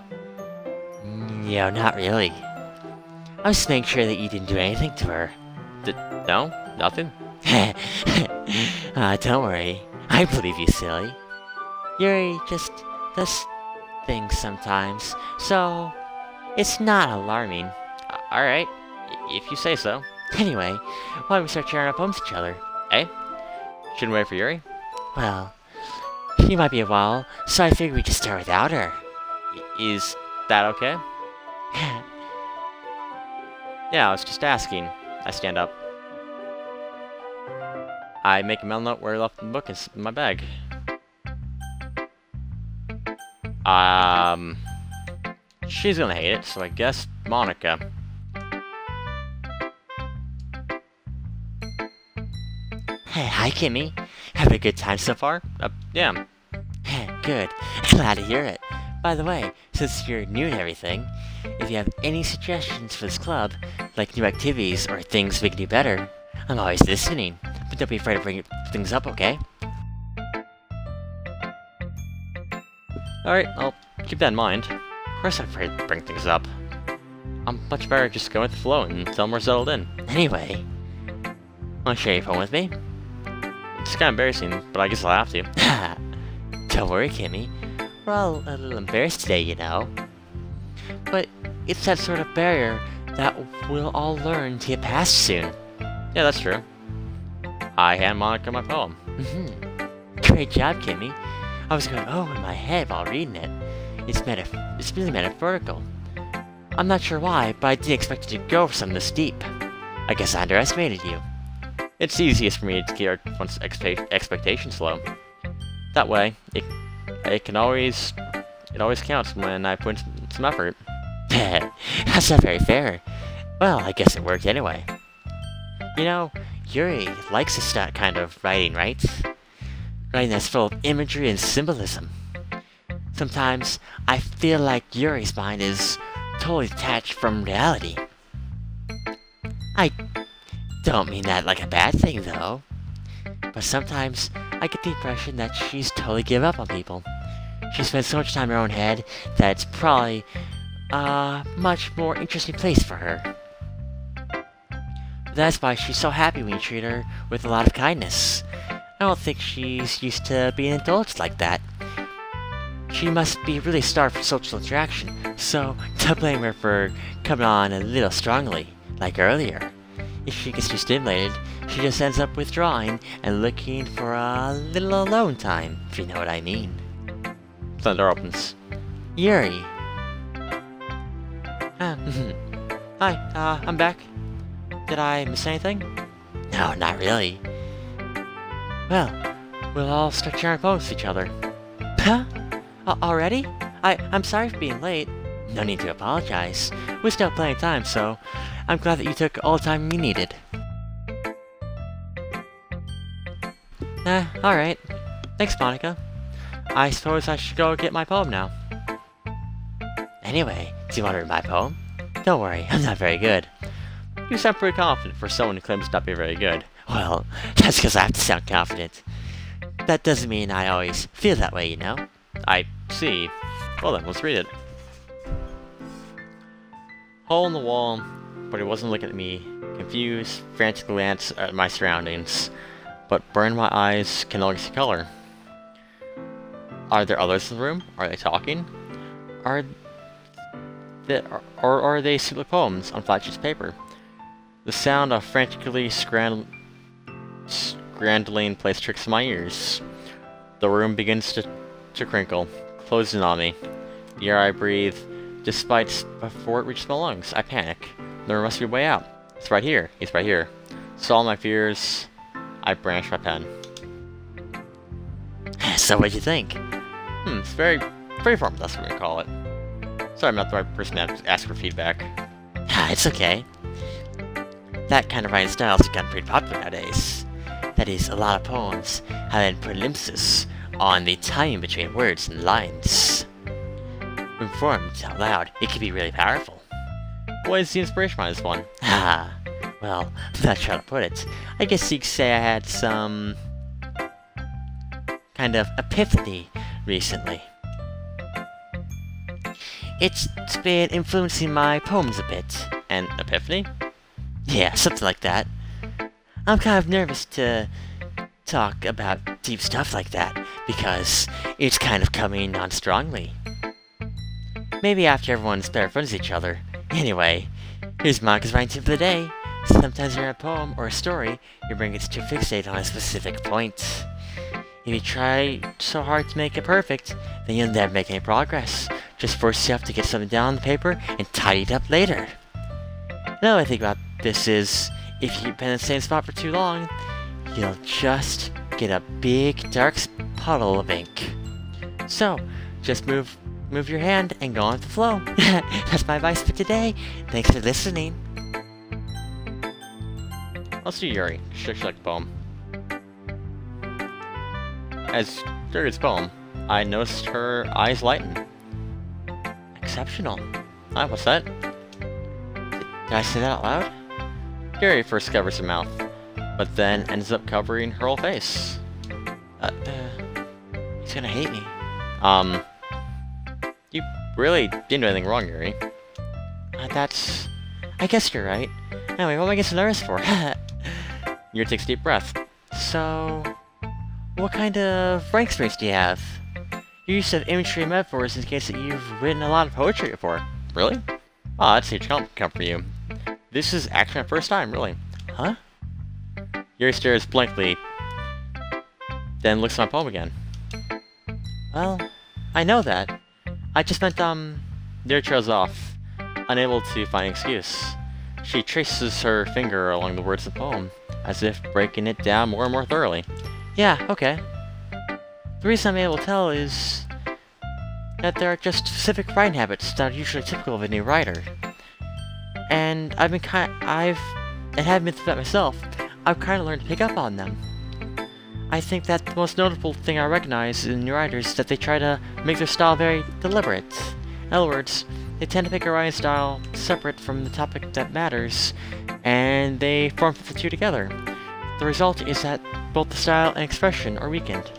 No, not really. I was just making sure that you didn't do anything to her. No? Nothing? Don't worry. I believe you, silly. Yuri just does things sometimes, so it's not alarming. Alright, if you say so. Anyway, why don't we start sharing our poems to each other? Eh? Shouldn't wait for Yuri? Well, she might be a while, so I figured we'd just start without her. Is that okay? Yeah, I was just asking. I stand up. I make a mental note where I left the book in my bag. She's gonna hate it, so I guess Monica. Hey, hi, Kimmy. Have a good time so far? Yeah. Good. Glad to hear it. By the way, since you're new and everything, if you have any suggestions for this club, like new activities or things we can do better, I'm always listening. But don't be afraid to bring things up, okay? Alright, I'll keep that in mind. Of course I'm afraid to bring things up. I'm much better just going with the flow until we're settled in. Anyway, wanna share your phone with me? It's kinda embarrassing, but I guess I'll have to. Don't worry, Kimmy. We're all a little embarrassed today, you know. But it's that sort of barrier that we'll all learn to get past soon. Yeah, that's true. I hand Monica my poem. Great job, Kimmy. I was going, oh, in my head while reading it. It's really metaphorical. I'm not sure why, but I didn't expect it to go for something this deep. I guess I underestimated you. It's easiest for me to keep everyone's expectations low. That way, it always counts when I put in some effort. That's not very fair. Well, I guess it worked anyway. You know, Yuri likes this kind of writing, right? Writing that's full of imagery and symbolism. Sometimes, I feel like Yuri's mind is totally detached from reality. I don't mean that like a bad thing, though. But sometimes, I get the impression that she's totally given up on people. She spends so much time in her own head that it's probably a much more interesting place for her. That's why she's so happy when you treat her with a lot of kindness. I don't think she's used to being indulged like that. She must be really starved for social interaction, so don't blame her for coming on a little strongly, like earlier. If she gets too stimulated, she just ends up withdrawing and looking for a little alone time, if you know what I mean. The door opens. Yuri. Hi, I'm back. Did I miss anything? No, not really. Well, we'll all start sharing poems with each other. Huh? Already? I'm sorry for being late. No need to apologize. We still have plenty of time, so I'm glad that you took all the time you needed. Alright. Thanks, Monica. I suppose I should go get my poem now. Anyway, do you want to read my poem? Don't worry, I'm not very good. You sound pretty confident for someone who claims not to be very good. Well, that's because I have to sound confident. That doesn't mean I always feel that way, you know? I see. Well then, let's read it. Hole in the wall, but he wasn't looking at me. Confused, frantic glance at my surroundings. But burn my eyes can only see color. Are there others in the room? Are they talking? Or are they simply poems on flat sheets of paper? The sound of frantically scrambling plays tricks in my ears. The room begins to crinkle, closing on me. The air I breathe, before it reaches my lungs, I panic. There must be a way out. It's right here. He's right here. So all my fears, I branch my pen. So what'd you think? It's very formal, that's what we're gonna call it. Sorry, I'm not the right person to ask for feedback. It's okay. That kind of writing style has gotten pretty popular nowadays. That is, a lot of poems have then put an emphasis on the timing between words and lines. When formed out loud, it can be really powerful. What is the inspiration behind this one? Well, I'm not sure how to put it. I guess you could say I had some kind of epiphany recently. It's been influencing my poems a bit. An epiphany? Yeah, something like that. I'm kind of nervous to talk about deep stuff like that, because it's kind of coming on strongly. Maybe after everyone's better friends with each other. Anyway, here's Monica's writing tip for the day. Sometimes in a poem or a story, your brain gets too fixated on a specific point. If you try so hard to make it perfect, then you'll never make any progress. Just force yourself to get something down on the paper and tidy it up later. Another thing about this is, if you keep pen in the same spot for too long, you'll just get a big dark puddle of ink. So, just move move your hand and go on with the flow. That's my advice for today. Thanks for listening. Let's do Yuri. She like the poem. As Yuri's poem, I noticed her eyes lighten. Exceptional. What's that? Did I say that out loud? Yuri first covers her mouth, but then ends up covering her whole face. He's gonna hate me. You really didn't do anything wrong, Yuri. I guess you're right. Anyway, what am I getting so nervous for? Yuri takes a deep breath. So, what kind of writing experience do you have? Your use of imagery and metaphors indicates that you've written a lot of poetry before. Really? Oh, that's a huge compliment for you. This is actually my first time, really. Huh? Yuri stares blankly, then looks at my poem again. Well, I know that. I just meant, Yuri trails off, unable to find an excuse. She traces her finger along the words of the poem, as if breaking it down more and more thoroughly. Yeah, okay. The reason I'm able to tell is that there are just specific writing habits that are usually typical of a new writer. And having been through that myself, I've kind of learned to pick up on them. I think that the most notable thing I recognize in new writers is that they try to make their style very deliberate. In other words, they tend to pick a writing style separate from the topic that matters, and they form the two together. The result is that both the style and expression are weakened.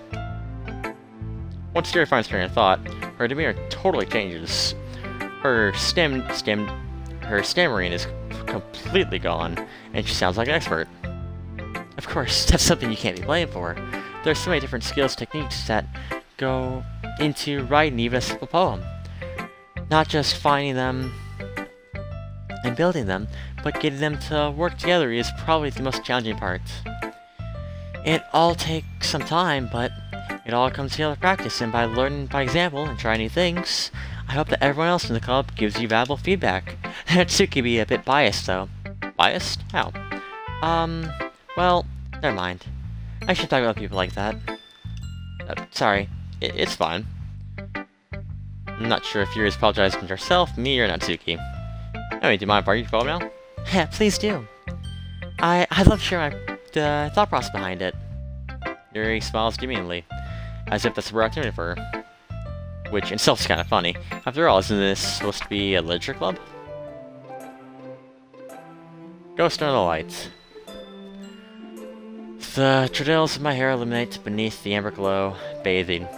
Once Yuri finds train of thought, her demeanor totally changes. Her stammering is completely gone, and she sounds like an expert. Of course, that's something you can't be blamed for. There are so many different skills techniques that go into writing even a simple poem. Not just finding them and building them, but getting them to work together is probably the most challenging part. It all takes some time, but it all comes together with practice, and by learning by example and trying new things, I hope that everyone else in the club gives you valuable feedback. Natsuki can be a bit biased, though. Biased? How? Well, never mind. I should talk about people like that. Sorry. It's fine. I'm not sure if Yuri's apologizing to herself, me, or Natsuki. Anyway, do you mind if I read your poem now? Yeah, please do. I'd love to share the thought process behind it. Yuri smiles genuinely, as if that's a rare opportunity for her. Which in itself is kind of funny. After all, isn't this supposed to be a literature club? Ghost under the light. The trails of my hair illuminate beneath the amber glow, bathing.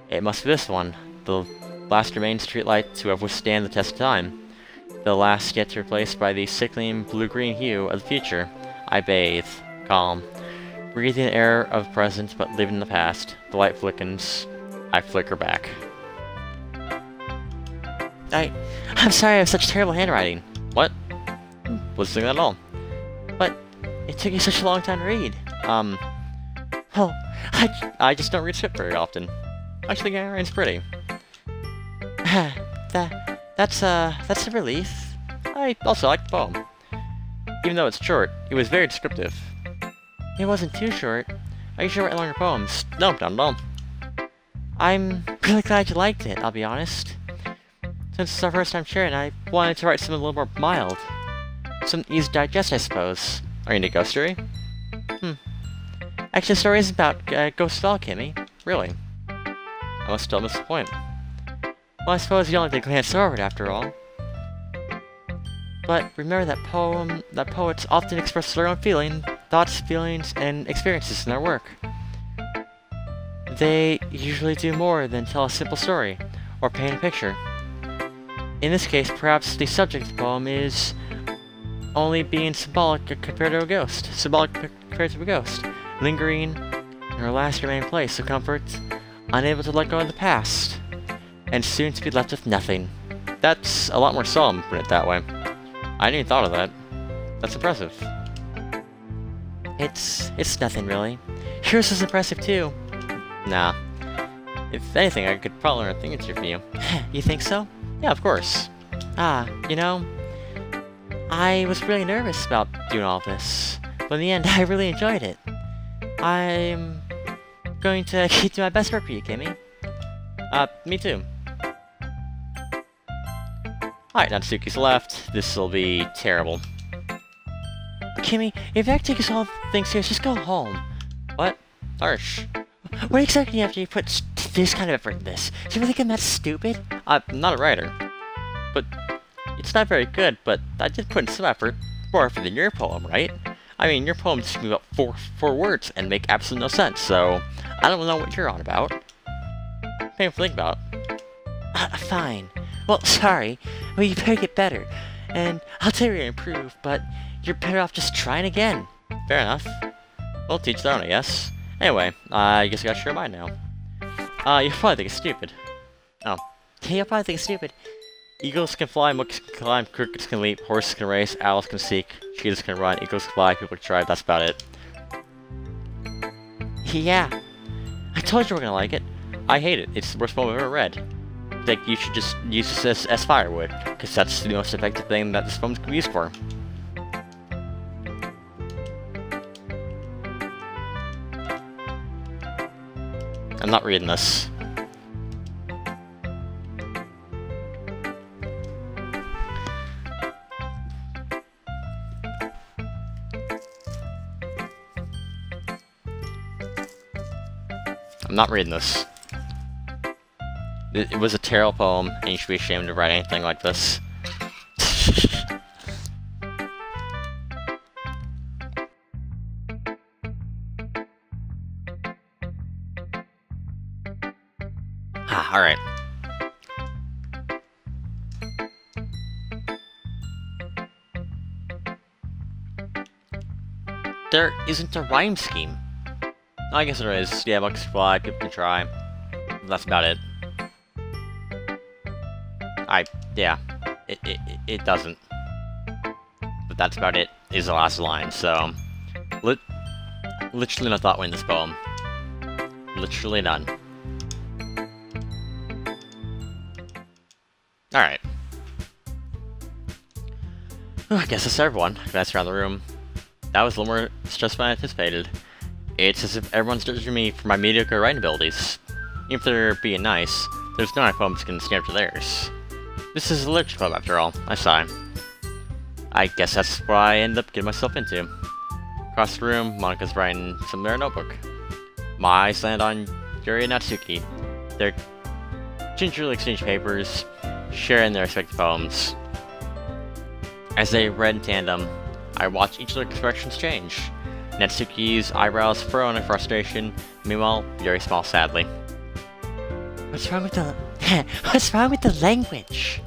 It must be this one, the last remaining streetlight to have withstand the test of time. The last yet to replace by the sickling blue-green hue of the future. I bathe, calm, breathing the air of the present but living in the past. The light flickens. I flicker back. I'm sorry I have such terrible handwriting. What? Wasn't doing that at all. But it took you such a long time to read. Well, I just don't read script very often. I actually think handwriting's pretty. That's a relief. I also like the poem. Even though it's short, it was very descriptive. It wasn't too short. I usually write longer poems. No, not at all. I'm really glad you liked it, I'll be honest. Since it's our first time sharing, I wanted to write something a little more mild. Something easy to digest, I suppose. Are you into ghost story? Actually, the story isn't about ghosts at all, Kimmy. Really? I must still miss the point. Well, I suppose you don't like to glance over it, after all. But remember that poets often express their own thoughts, feelings, and experiences in their work. They usually do more than tell a simple story, or paint a picture. In this case, perhaps the subject of the poem is only being symbolic compared to a ghost. Lingering in her last remaining place of comfort, unable to let go of the past, and soon to be left with nothing. That's a lot more solemn, put it that way. I hadn't even thought of that. That's impressive. It's nothing, really. Yours is impressive, too. Nah. If anything, I could probably learn a thing or two from you. You think so? Yeah, of course. You know, I was really nervous about doing all this, but in the end, I really enjoyed it. I'm going to keep doing my best work for you, Kimmy. Me too. Alright, Natsuki's left. This'll be terrible. Kimmy, if that takes all things serious, just go home. What? Harsh. What exactly after you put this kind of effort in this? Do you really think I'm that stupid? I'm not a writer. But it's not very good, but I did put in some effort. More effort than your poem, right? I mean, your poem just move up four words and make absolutely no sense, so I don't know what you're on about. Painful to think about. Fine. Well, sorry. Well, you better get better. And I'll tell you to improve, but you're better off just trying again. Fair enough. Well, teach their own, I guess. Anyway, I guess I got your mind now. You probably think it's stupid. Oh. You'll probably think it's stupid. Eagles can fly, monkeys can climb, crickets can leap, horses can race, owls can seek, cheetahs can run, eagles can fly, people can drive, that's about it. Yeah. I told you we're gonna like it. I hate it. It's the worst poem I've ever read. Like, you should just use this as firewood, because that's the most effective thing that this poem can be used for. I'm not reading this. I'm not reading this. It was a terrible poem, and you should be ashamed to write anything like this. Alright. There isn't a rhyme scheme. I guess there is. Yeah, monkeys can fly, people can try. That's about it. Yeah. It doesn't. But that's about it, is the last line, so... literally no thought went in this poem. Literally none. Alright. I guess that's everyone. Glance around the room. That was a little more stressful than I anticipated. It's as if everyone's judging me for my mediocre writing abilities. Even if they're being nice, there's no poems can stand up to theirs. This is a literature club after all, I sigh. I guess that's what I ended up getting myself into. Across the room, Monika's writing some in her notebook. My eyes land on Yuri and Natsuki. They're gingerly exchange papers, sharing their respective poems. As they read in tandem, I watch each of their expressions change. Natsuki's eyebrows furrow in frustration, meanwhile, Yuri smiles sadly. What's wrong with the... What's wrong with the language?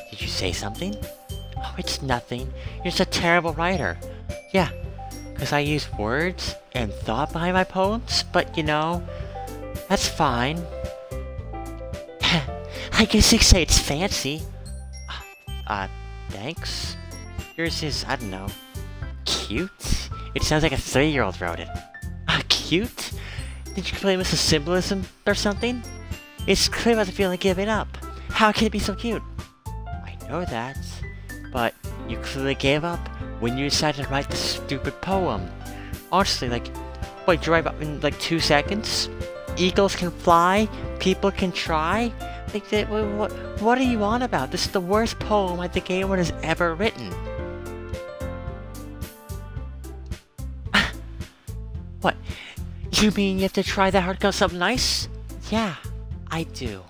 Did you say something? Oh, it's nothing. You're just a terrible writer. Yeah, because I use words and thought behind my poems, but you know, that's fine. I guess you could say it's fancy. Thanks. Yours is, I don't know, cute? It sounds like a 3-year-old wrote it. Cute? Did you play with some symbolism or something? It's clear about the feeling of giving up. How can it be so cute? I know that, but you clearly gave up when you decided to write the stupid poem. Honestly, like, what, you write about in like 2 seconds? Eagles can fly, people can try? Like, what are you on about? This is the worst poem I think anyone has ever written. What? You mean you have to try that hard to get something nice? Yeah, I do.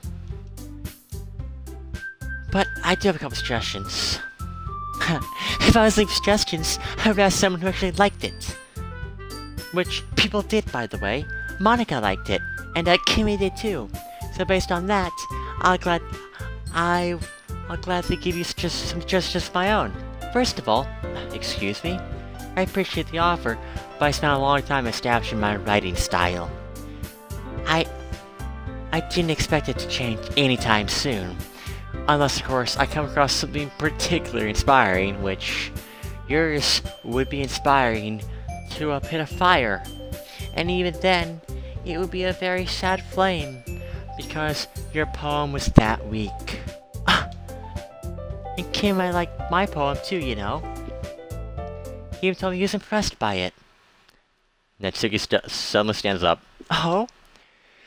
But I do have a couple suggestions. If I was leaving suggestions, I would ask someone who actually liked it. Which people did, by the way. Monica liked it, and Kimmy did too. So based on that, I'll gladly give you some suggestions of my own. First of all, excuse me, I appreciate the offer, but I spent a long time establishing my writing style. I didn't expect it to change anytime soon. Unless, of course, I come across something particularly inspiring, which yours would be inspiring to a pit of fire. And even then, it would be a very sad flame, because your poem was that weak. And Kim might like my poem too, you know. He even told me he was impressed by it. Natsuki suddenly stands up. Oh?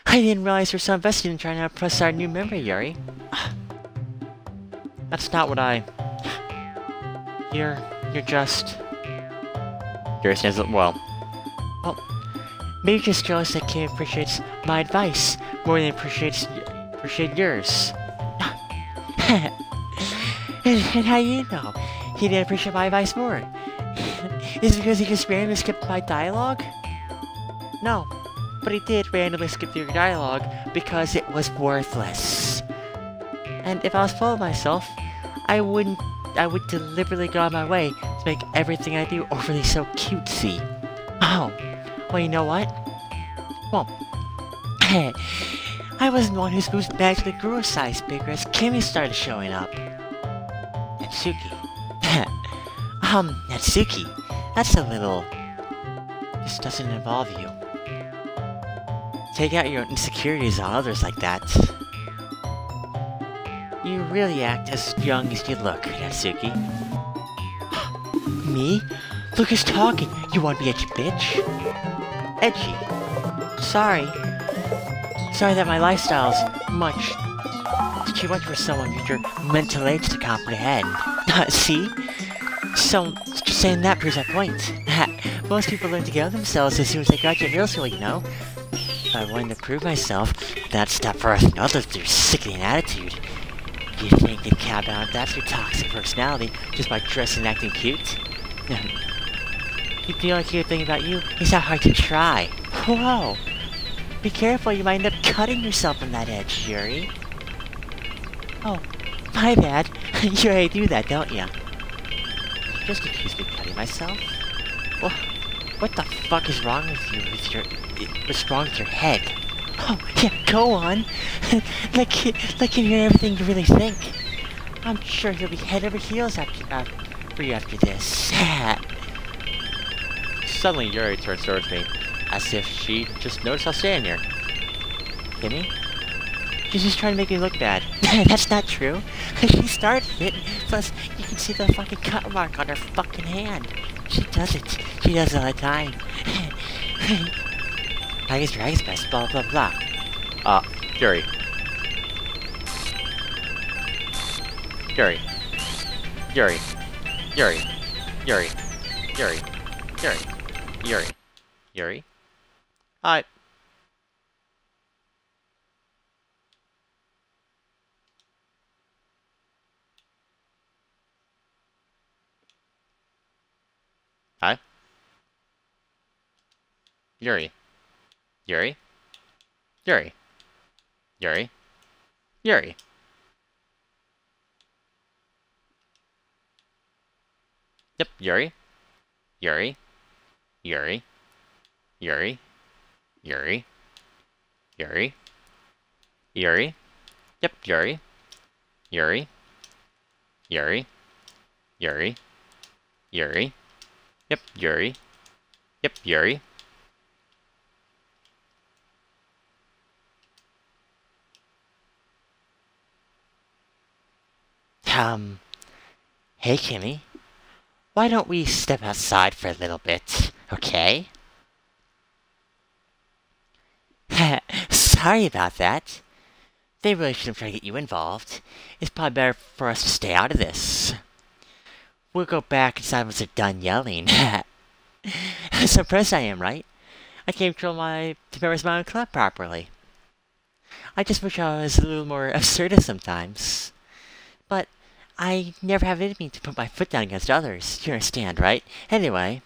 I didn't realize you were so invested in trying to impress our new member, Yuri. That's not what I... You're just... Yuri stands up, well, maybe you're just jealous that Kim appreciates my advice more than appreciate yours. and how do you know he didn't appreciate my advice more? Is it because he just randomly skipped my dialogue? No, but he did randomly skip your dialogue because it was worthless. And if I was full of myself, I would deliberately go out of my way to make everything I do overly so cutesy. Oh, well, you know what? Well, I wasn't the one whose boobs magically grew a size bigger as Kimmy started showing up. Natsuki. Natsuki, that's a little... This doesn't involve you. Take out your insecurities on others like that. You really act as young as you look, Natsuki. Me? Look who's talking. You want to be edgy, bitch? Edgy. Sorry. Sorry that my lifestyle's too much for someone with your mental age to comprehend. See? So, just saying that proves my point. Most people learn to get out themselves as soon as they graduate middle school, you know? If I wanted to prove myself, that'd stop birthing others with their sickening attitude. You think you'd counterbalance your toxic personality just by dressing and acting cute? You feel like your thing about you is how hard to try. Whoa! Be careful, you might end up cutting yourself on that edge, Yuri. Oh, my bad. You already do that, don't you? You just accused me of cutting myself? Well, what the fuck is wrong with you what's wrong with your head? Oh, yeah, go on. Let him hear everything you really think. I'm sure he'll be head over heels for you after this. Suddenly Yuri turns towards me, as if she just noticed us standing here. Kimmy? She's just trying to make me look bad. That's not true. She started it, plus you can see the fucking cut mark on her fucking hand. She does it. She does it all the time. Tigers Dragons best, blah blah blah. Yuri. Yuri. Yuri. Yuri. Yuri. Yuri. Yuri. Yuri. Yuri. Hi. Hi. Yuri. Yuri. Yuri. Yuri. Yuri. Yep, Yuri. Yuri. Yuri. Yuri. Yuri. Yuri. Yuri. Yep, Yuri. Yuri. Yuri. Yuri. Yuri. Yep, Yuri. Yep, Yuri. Hey Kimmy. Why don't we step outside for a little bit, okay? Sorry about that. They really shouldn't try to get you involved. It's probably better for us to stay out of this. We'll go back inside once they're done yelling. So impressed I am, right? I can't control my members of my own club properly. I just wish I was a little more assertive sometimes. But I never have it in me to put my foot down against others. You understand, right? Anyway,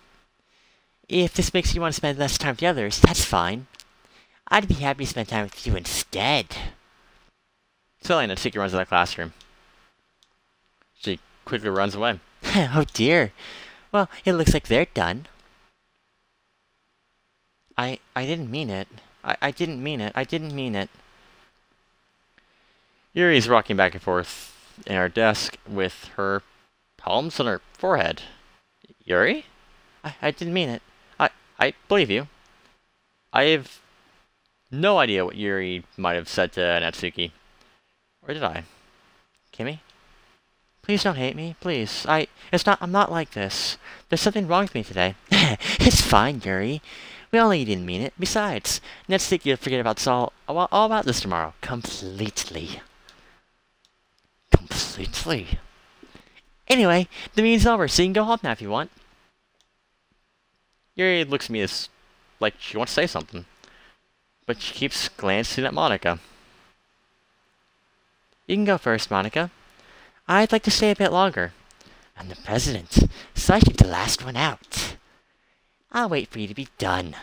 if this makes you want to spend less time with the others, that's fine. I'd be happy to spend time with you instead. Suddenly, Natsuki runs to the classroom. She quickly runs away. Oh dear. Well, it looks like they're done. I didn't mean it. I didn't mean it. I didn't mean it. Yuri's rocking back and forth in her desk with her palms on her forehead. Yuri? I didn't mean it. I believe you. I have no idea what Yuri might have said to Natsuki. Or did I? Kimmy? Please don't hate me, please. I'm not like this. There's something wrong with me today. It's fine, Yuri. We all know you didn't mean it. Besides, Natsuki will forget about all about this tomorrow. Completely. Completely. Anyway, the meeting's over, so you can go home now if you want. Yuri looks at me as like she wants to say something, but she keeps glancing at Monica. You can go first, Monica. I'd like to stay a bit longer. I'm the president, so I should be the last one out. I'll wait for you to be done.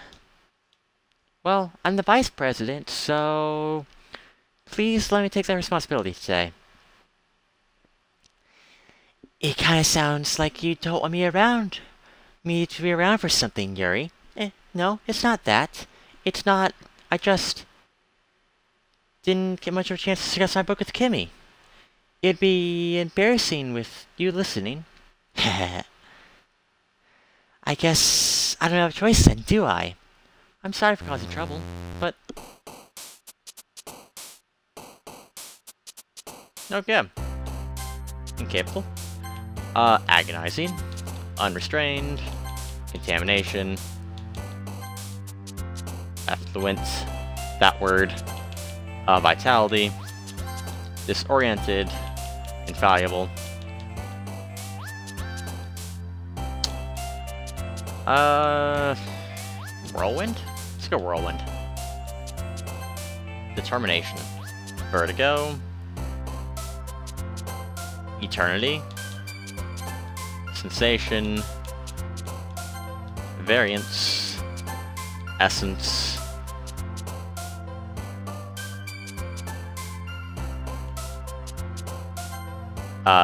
Well, I'm the vice president, so please let me take that responsibility today. It kinda sounds like you don't want me to be around for something, Yuri. No, it's not that. It's not, I just didn't get much of a chance to discuss my book with Kimmy. It'd be embarrassing with you listening. I guess I don't have a choice then, do I? I'm sorry for causing trouble, but... Okay. Incapable. Agonizing. Unrestrained. Contamination. Affluent. That word. Vitality. Disoriented. Infallible. Whirlwind? Let's go Whirlwind. Determination. Vertigo. Eternity. Sensation. Variance. Essence.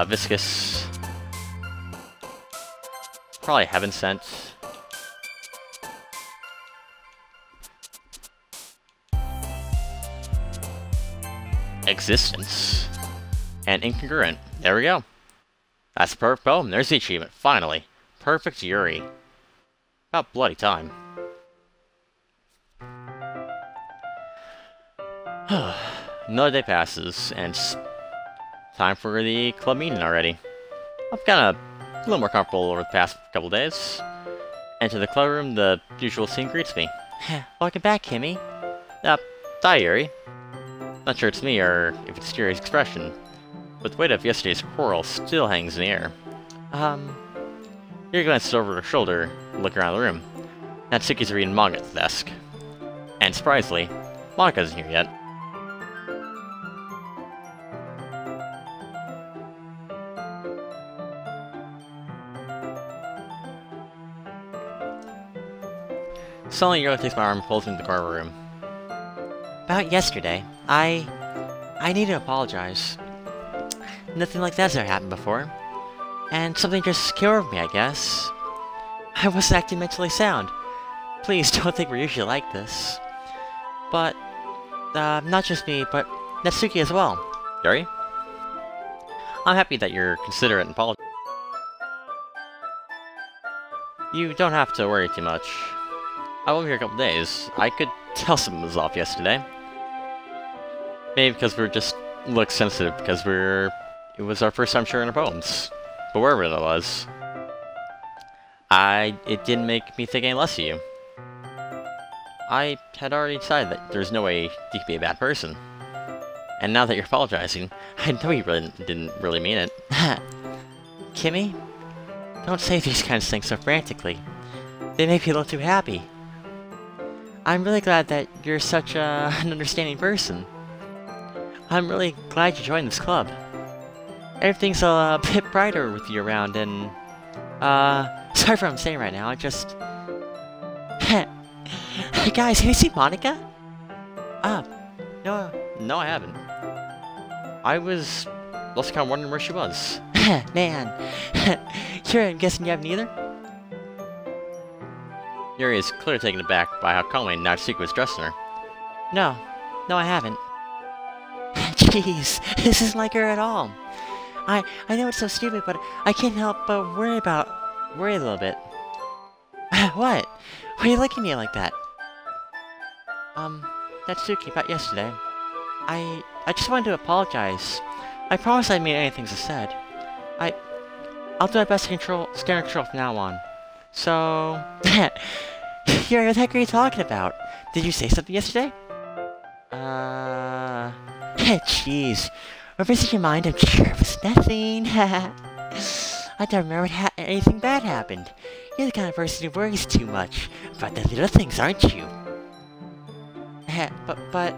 Viscous. Probably Heaven Sent. Existence. And incongruent. There we go. That's the perfect poem. There's the achievement. Finally. Perfect Yuri. About bloody time. Another day passes, and it's time for the club meeting already. I've gotten a little more comfortable over the past couple days. Enter the club room, the usual scene greets me. Welcome back, Kimmy. Hi, Yuri. Not sure it's me or if it's Yuri's expression, but the weight of yesterday's quarrel still hangs in the air. Yuri glances over her shoulder and looks around the room. Natsuki's reading manga at the desk. And surprisingly, Monica isn't here yet. Suddenly, Yuri takes my arm and pulls me into the corner of the room. About yesterday, I need to apologize. Nothing like that's ever happened before. And something just came over me, I guess. I wasn't acting mentally sound. Please don't think we're usually like this. But, not just me, but Natsuki as well. Yuri? I'm happy that you're considerate and apologetic. You don't have to worry too much. I will be here a couple days. I could tell something was off yesterday. Maybe because we were just a little sensitive because it was our first time sharing our poems. But wherever that was, it didn't make me think any less of you. I had already decided that there's no way you could be a bad person. And now that you're apologizing, I know you didn't really mean it. Kimmy, don't say these kinds of things so frantically. They make me a little too happy. I'm really glad that you're such an understanding person. I'm really glad you joined this club. Everything's a bit brighter with you around, and, sorry for what I'm saying right now, I just... Hey guys, have you seen Monica? No I haven't. I was also kind of wondering where she was. Man, sure, I'm guessing you haven't either? Yuri is clearly taken aback by how calmly Natsuki was dressing her. No, I haven't. Jeez, this isn't like her at all. I know it's so stupid, but I can't help but worry a little bit. What? Why are you looking at me like that? Natsuki, about yesterday. I just wanted to apologize. I promise I didn't mean anything I said. I'll do my best to stay under control from now on. So... Yuri, what the heck are you talking about? Did you say something yesterday? Jeez. Whatever's in your mind, I'm sure it was nothing. I don't remember anything bad happened. You're the kind of person who worries too much about the little things, aren't you? but...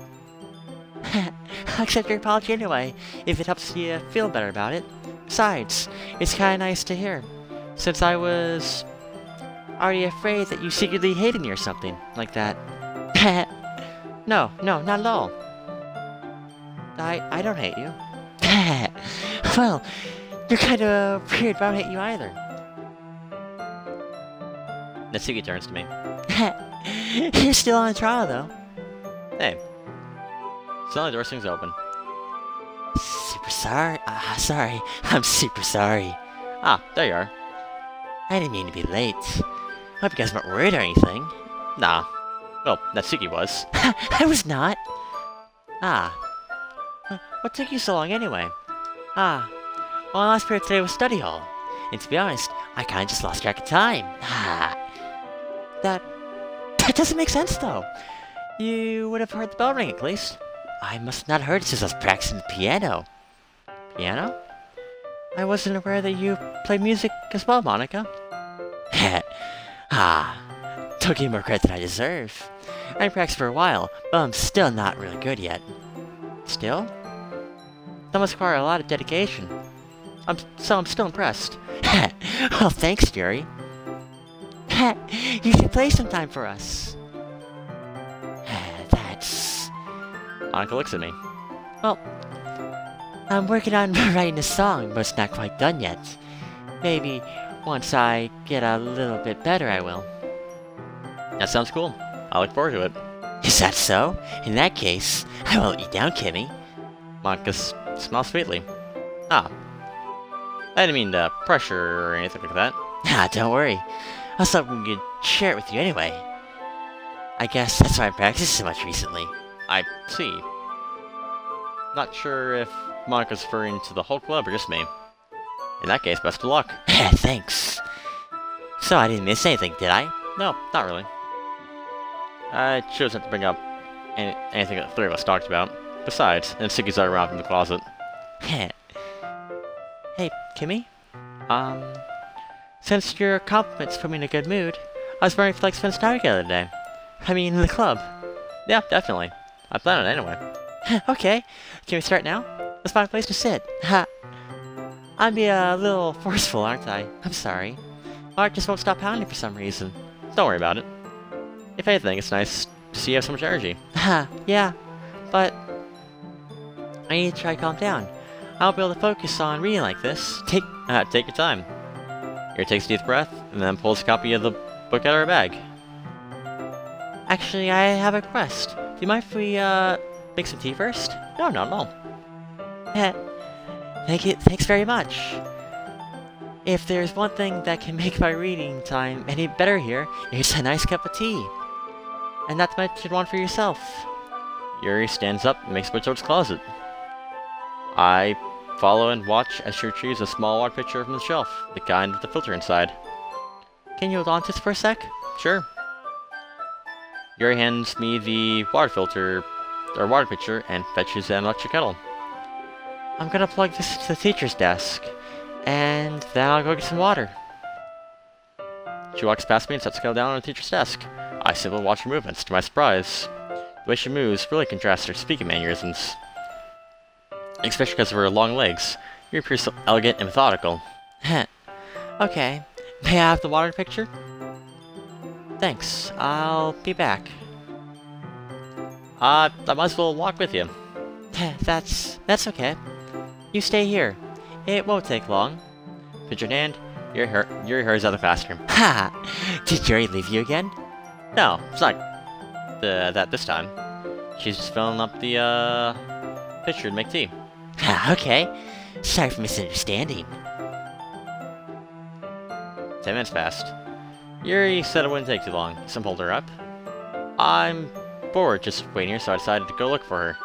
I'll accept your apology anyway, if it helps you feel better about it. Besides, it's kinda nice to hear, since I was already afraid that you secretly hated me or something like that. No, not at all. I don't hate you. Well, you're kinda weird, but I don't hate you either. Natsuki turns to me. You're still on trial, though. Hey. Suddenly the door swings open. Super sorry. Sorry. I'm super sorry. Ah, there you are. I didn't mean to be late. Hope you guys weren't worried or anything. Nah. Well, Natsuki was. I was not. Ah. What took you so long anyway? Ah. Well, my last period today was study hall. And to be honest, I kinda just lost track of time. Ah. That doesn't make sense, though. You would have heard the bell ring, at least. I must not have heard it since I was practicing the piano. Piano? I wasn't aware that you played music as well, Monica. Don't give me more credit than I deserve. I practiced for a while, but I'm still not really good yet. Still? That must require a lot of dedication. I'm still impressed. Well, thanks, Jerry. You should play sometime for us. That's... Monica looks at me. Well, I'm working on writing a song, but it's not quite done yet. Maybe once I get a little bit better, I will. That sounds cool. I look forward to it. Is that so? In that case, I won't let you down, Kimmy. Monica smiles sweetly. Ah. I didn't mean to pressure or anything like that. Don't worry. I was hoping we could share it with you anyway. I guess that's why I practiced so much recently. I see. Not sure if Monica's referring to the whole club or just me. In that case, best of luck. Thanks. So I didn't miss anything, did I? No, not really. I chose not to bring up anything that the three of us talked about. Besides, Natsuki's already around in the closet. Hey, Kimmy? Since your compliments put me in a good mood, I was wondering if you'd like to spend some time together today. I mean, in the club. Yeah, definitely. I plan on it anyway. Okay, can we start now? Let's find a place to sit. I'm being a little forceful, aren't I? I'm sorry. My heart just won't stop pounding for some reason. Don't worry about it. If anything, it's nice to see you have so much energy. Yeah, but I need to try to calm down. I won't be able to focus on reading like this. Take your time. Here, takes a deep breath, and then pulls a copy of the book out of her bag. Actually, I have a request. Do you mind if we, make some tea first? No, not at all. Thanks very much. If there's one thing that can make my reading time any better here, it's a nice cup of tea. And not to mention one for yourself. Yuri stands up and makes her way towards the closet. I follow and watch as she retrieves a small water pitcher from the shelf, the kind with the filter inside. Can you hold on to this for a sec? Sure. Yuri hands me the water pitcher, and fetches an electric kettle. I'm gonna plug this into the teacher's desk, and then I'll go get some water. She walks past me and sets the kettle down on the teacher's desk. I simply watch her movements, to my surprise. The way she moves really contrasts her speaking mannerisms. Especially because of her long legs. Yuri appears so elegant and methodical. Okay. May I have the water picture? Thanks. I'll be back. I might as well walk with you. That's okay. You stay here. It won't take long. Picture in hand, Yuri hurries out of the classroom. Ha! Did Yuri leave you again? No, it's not that this time. She's just filling up the pitcher to make tea. Okay. Sorry for misunderstanding. 10 minutes passed. Yuri said it wouldn't take too long, so I pulled her up. I'm bored just waiting here, so I decided to go look for her.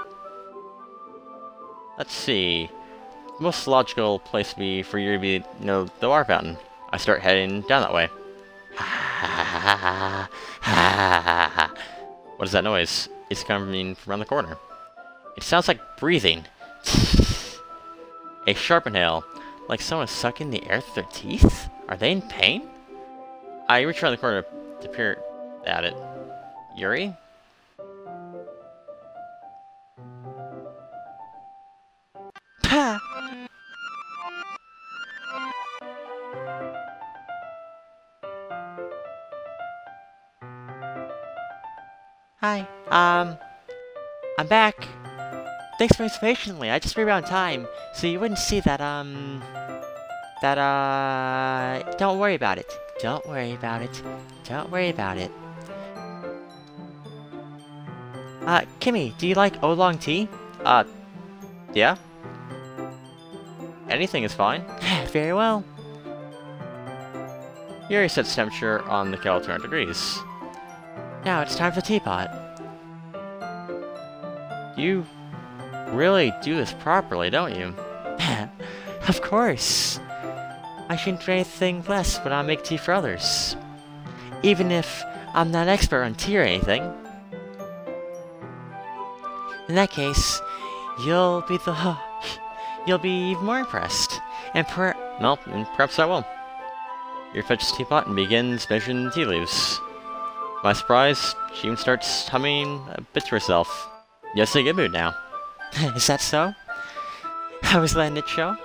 Let's see. The most logical place to be for Yuri to be, the water fountain. I start heading down that way. What is that noise? It's coming from around the corner. It sounds like breathing. A sharp inhale, like someone sucking the air through their teeth? Are they in pain? I reach around the corner to peer at it. Yuri? Ha! Hi, I'm back. Thanks for waiting patiently. I just waited around time, so you wouldn't see that, don't worry about it. Don't worry about it. Don't worry about it. Kimmy, do you like oolong tea? Yeah? Anything is fine. Very well. Yuri sets temperature on the kettle to 200 degrees. Now it's time for the teapot. You really do this properly, don't you? Of course. I shouldn't do anything less when I make tea for others. Even if I'm not an expert on tea or anything. In that case, you'll be even more impressed. And perhaps I will. Yuri fetches the teapot and begins measuring the tea leaves. To my surprise, she even starts humming a bit to herself. Yes, in a good mood now. Is that so? I was letting it show.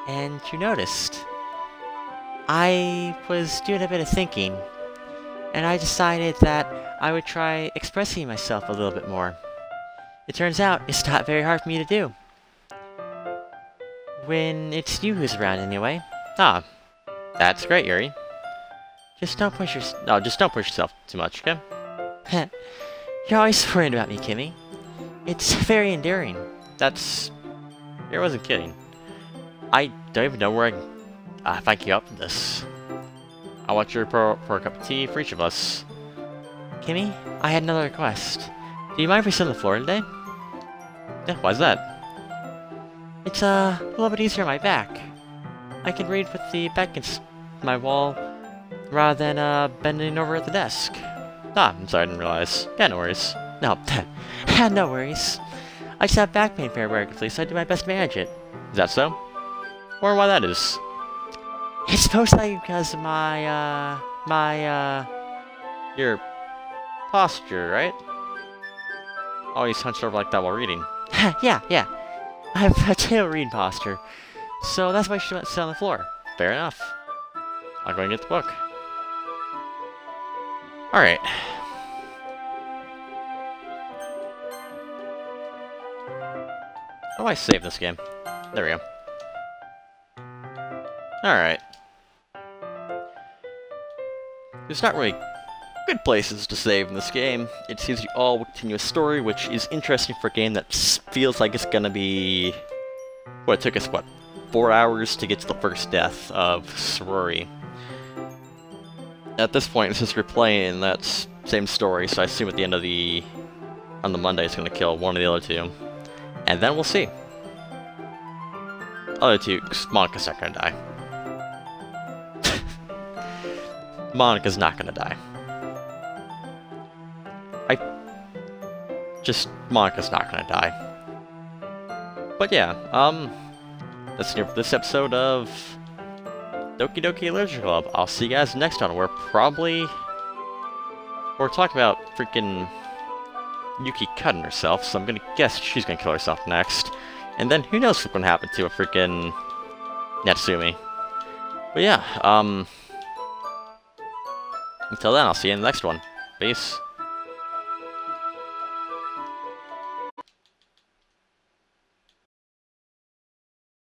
And you noticed. I was doing a bit of thinking. And I decided that I would try expressing myself a little bit more. It turns out it's not very hard for me to do. When it's you who's around anyway. Ah, that's great, Yuri. Just don't push yourself too much, okay? You're always worried about me, Kimmy. It's very endearing. I wasn't kidding. I don't even know where I thank you up for this. I want you to pour a cup of tea for each of us. Kimmy, I had another request. Do you mind if we sit on the floor today? Yeah, why's that? It's a little bit easier on my back. I can read with the back against my wall rather than bending over at the desk. Ah, I'm sorry, I didn't realize. Yeah, no worries. No, no worries. I just have back pain periodically, so I do my best to manage it. Is that so? Or why that is? It's mostly because of your posture, right? Always hunched over like that while reading. yeah. I have a tail reading posture. So that's why she went to sit on the floor. Fair enough. I'll go and get the book. Alright. How do I save this game? There we go. Alright. There's not really good places to save in this game. It seems you all continuous story, which is interesting for a game that feels like it's gonna be... What, it took us, 4 hours to get to the first death of Sorori. At this point, it's just replaying that same story, so I assume at the end of on the Monday, it's gonna kill one of the other two. And then we'll see. Other two, 'cause Monika's not gonna die. Monika's not gonna die. Monika's not gonna die. But yeah, that's it for this episode of Doki Doki Literature Club. I'll see you guys next time, where we're talking about freaking Yuki cutting herself, so I'm gonna guess she's gonna kill herself next. And then who knows what's gonna happen to a freaking Natsumi. But yeah, until then, I'll see you in the next one. Peace.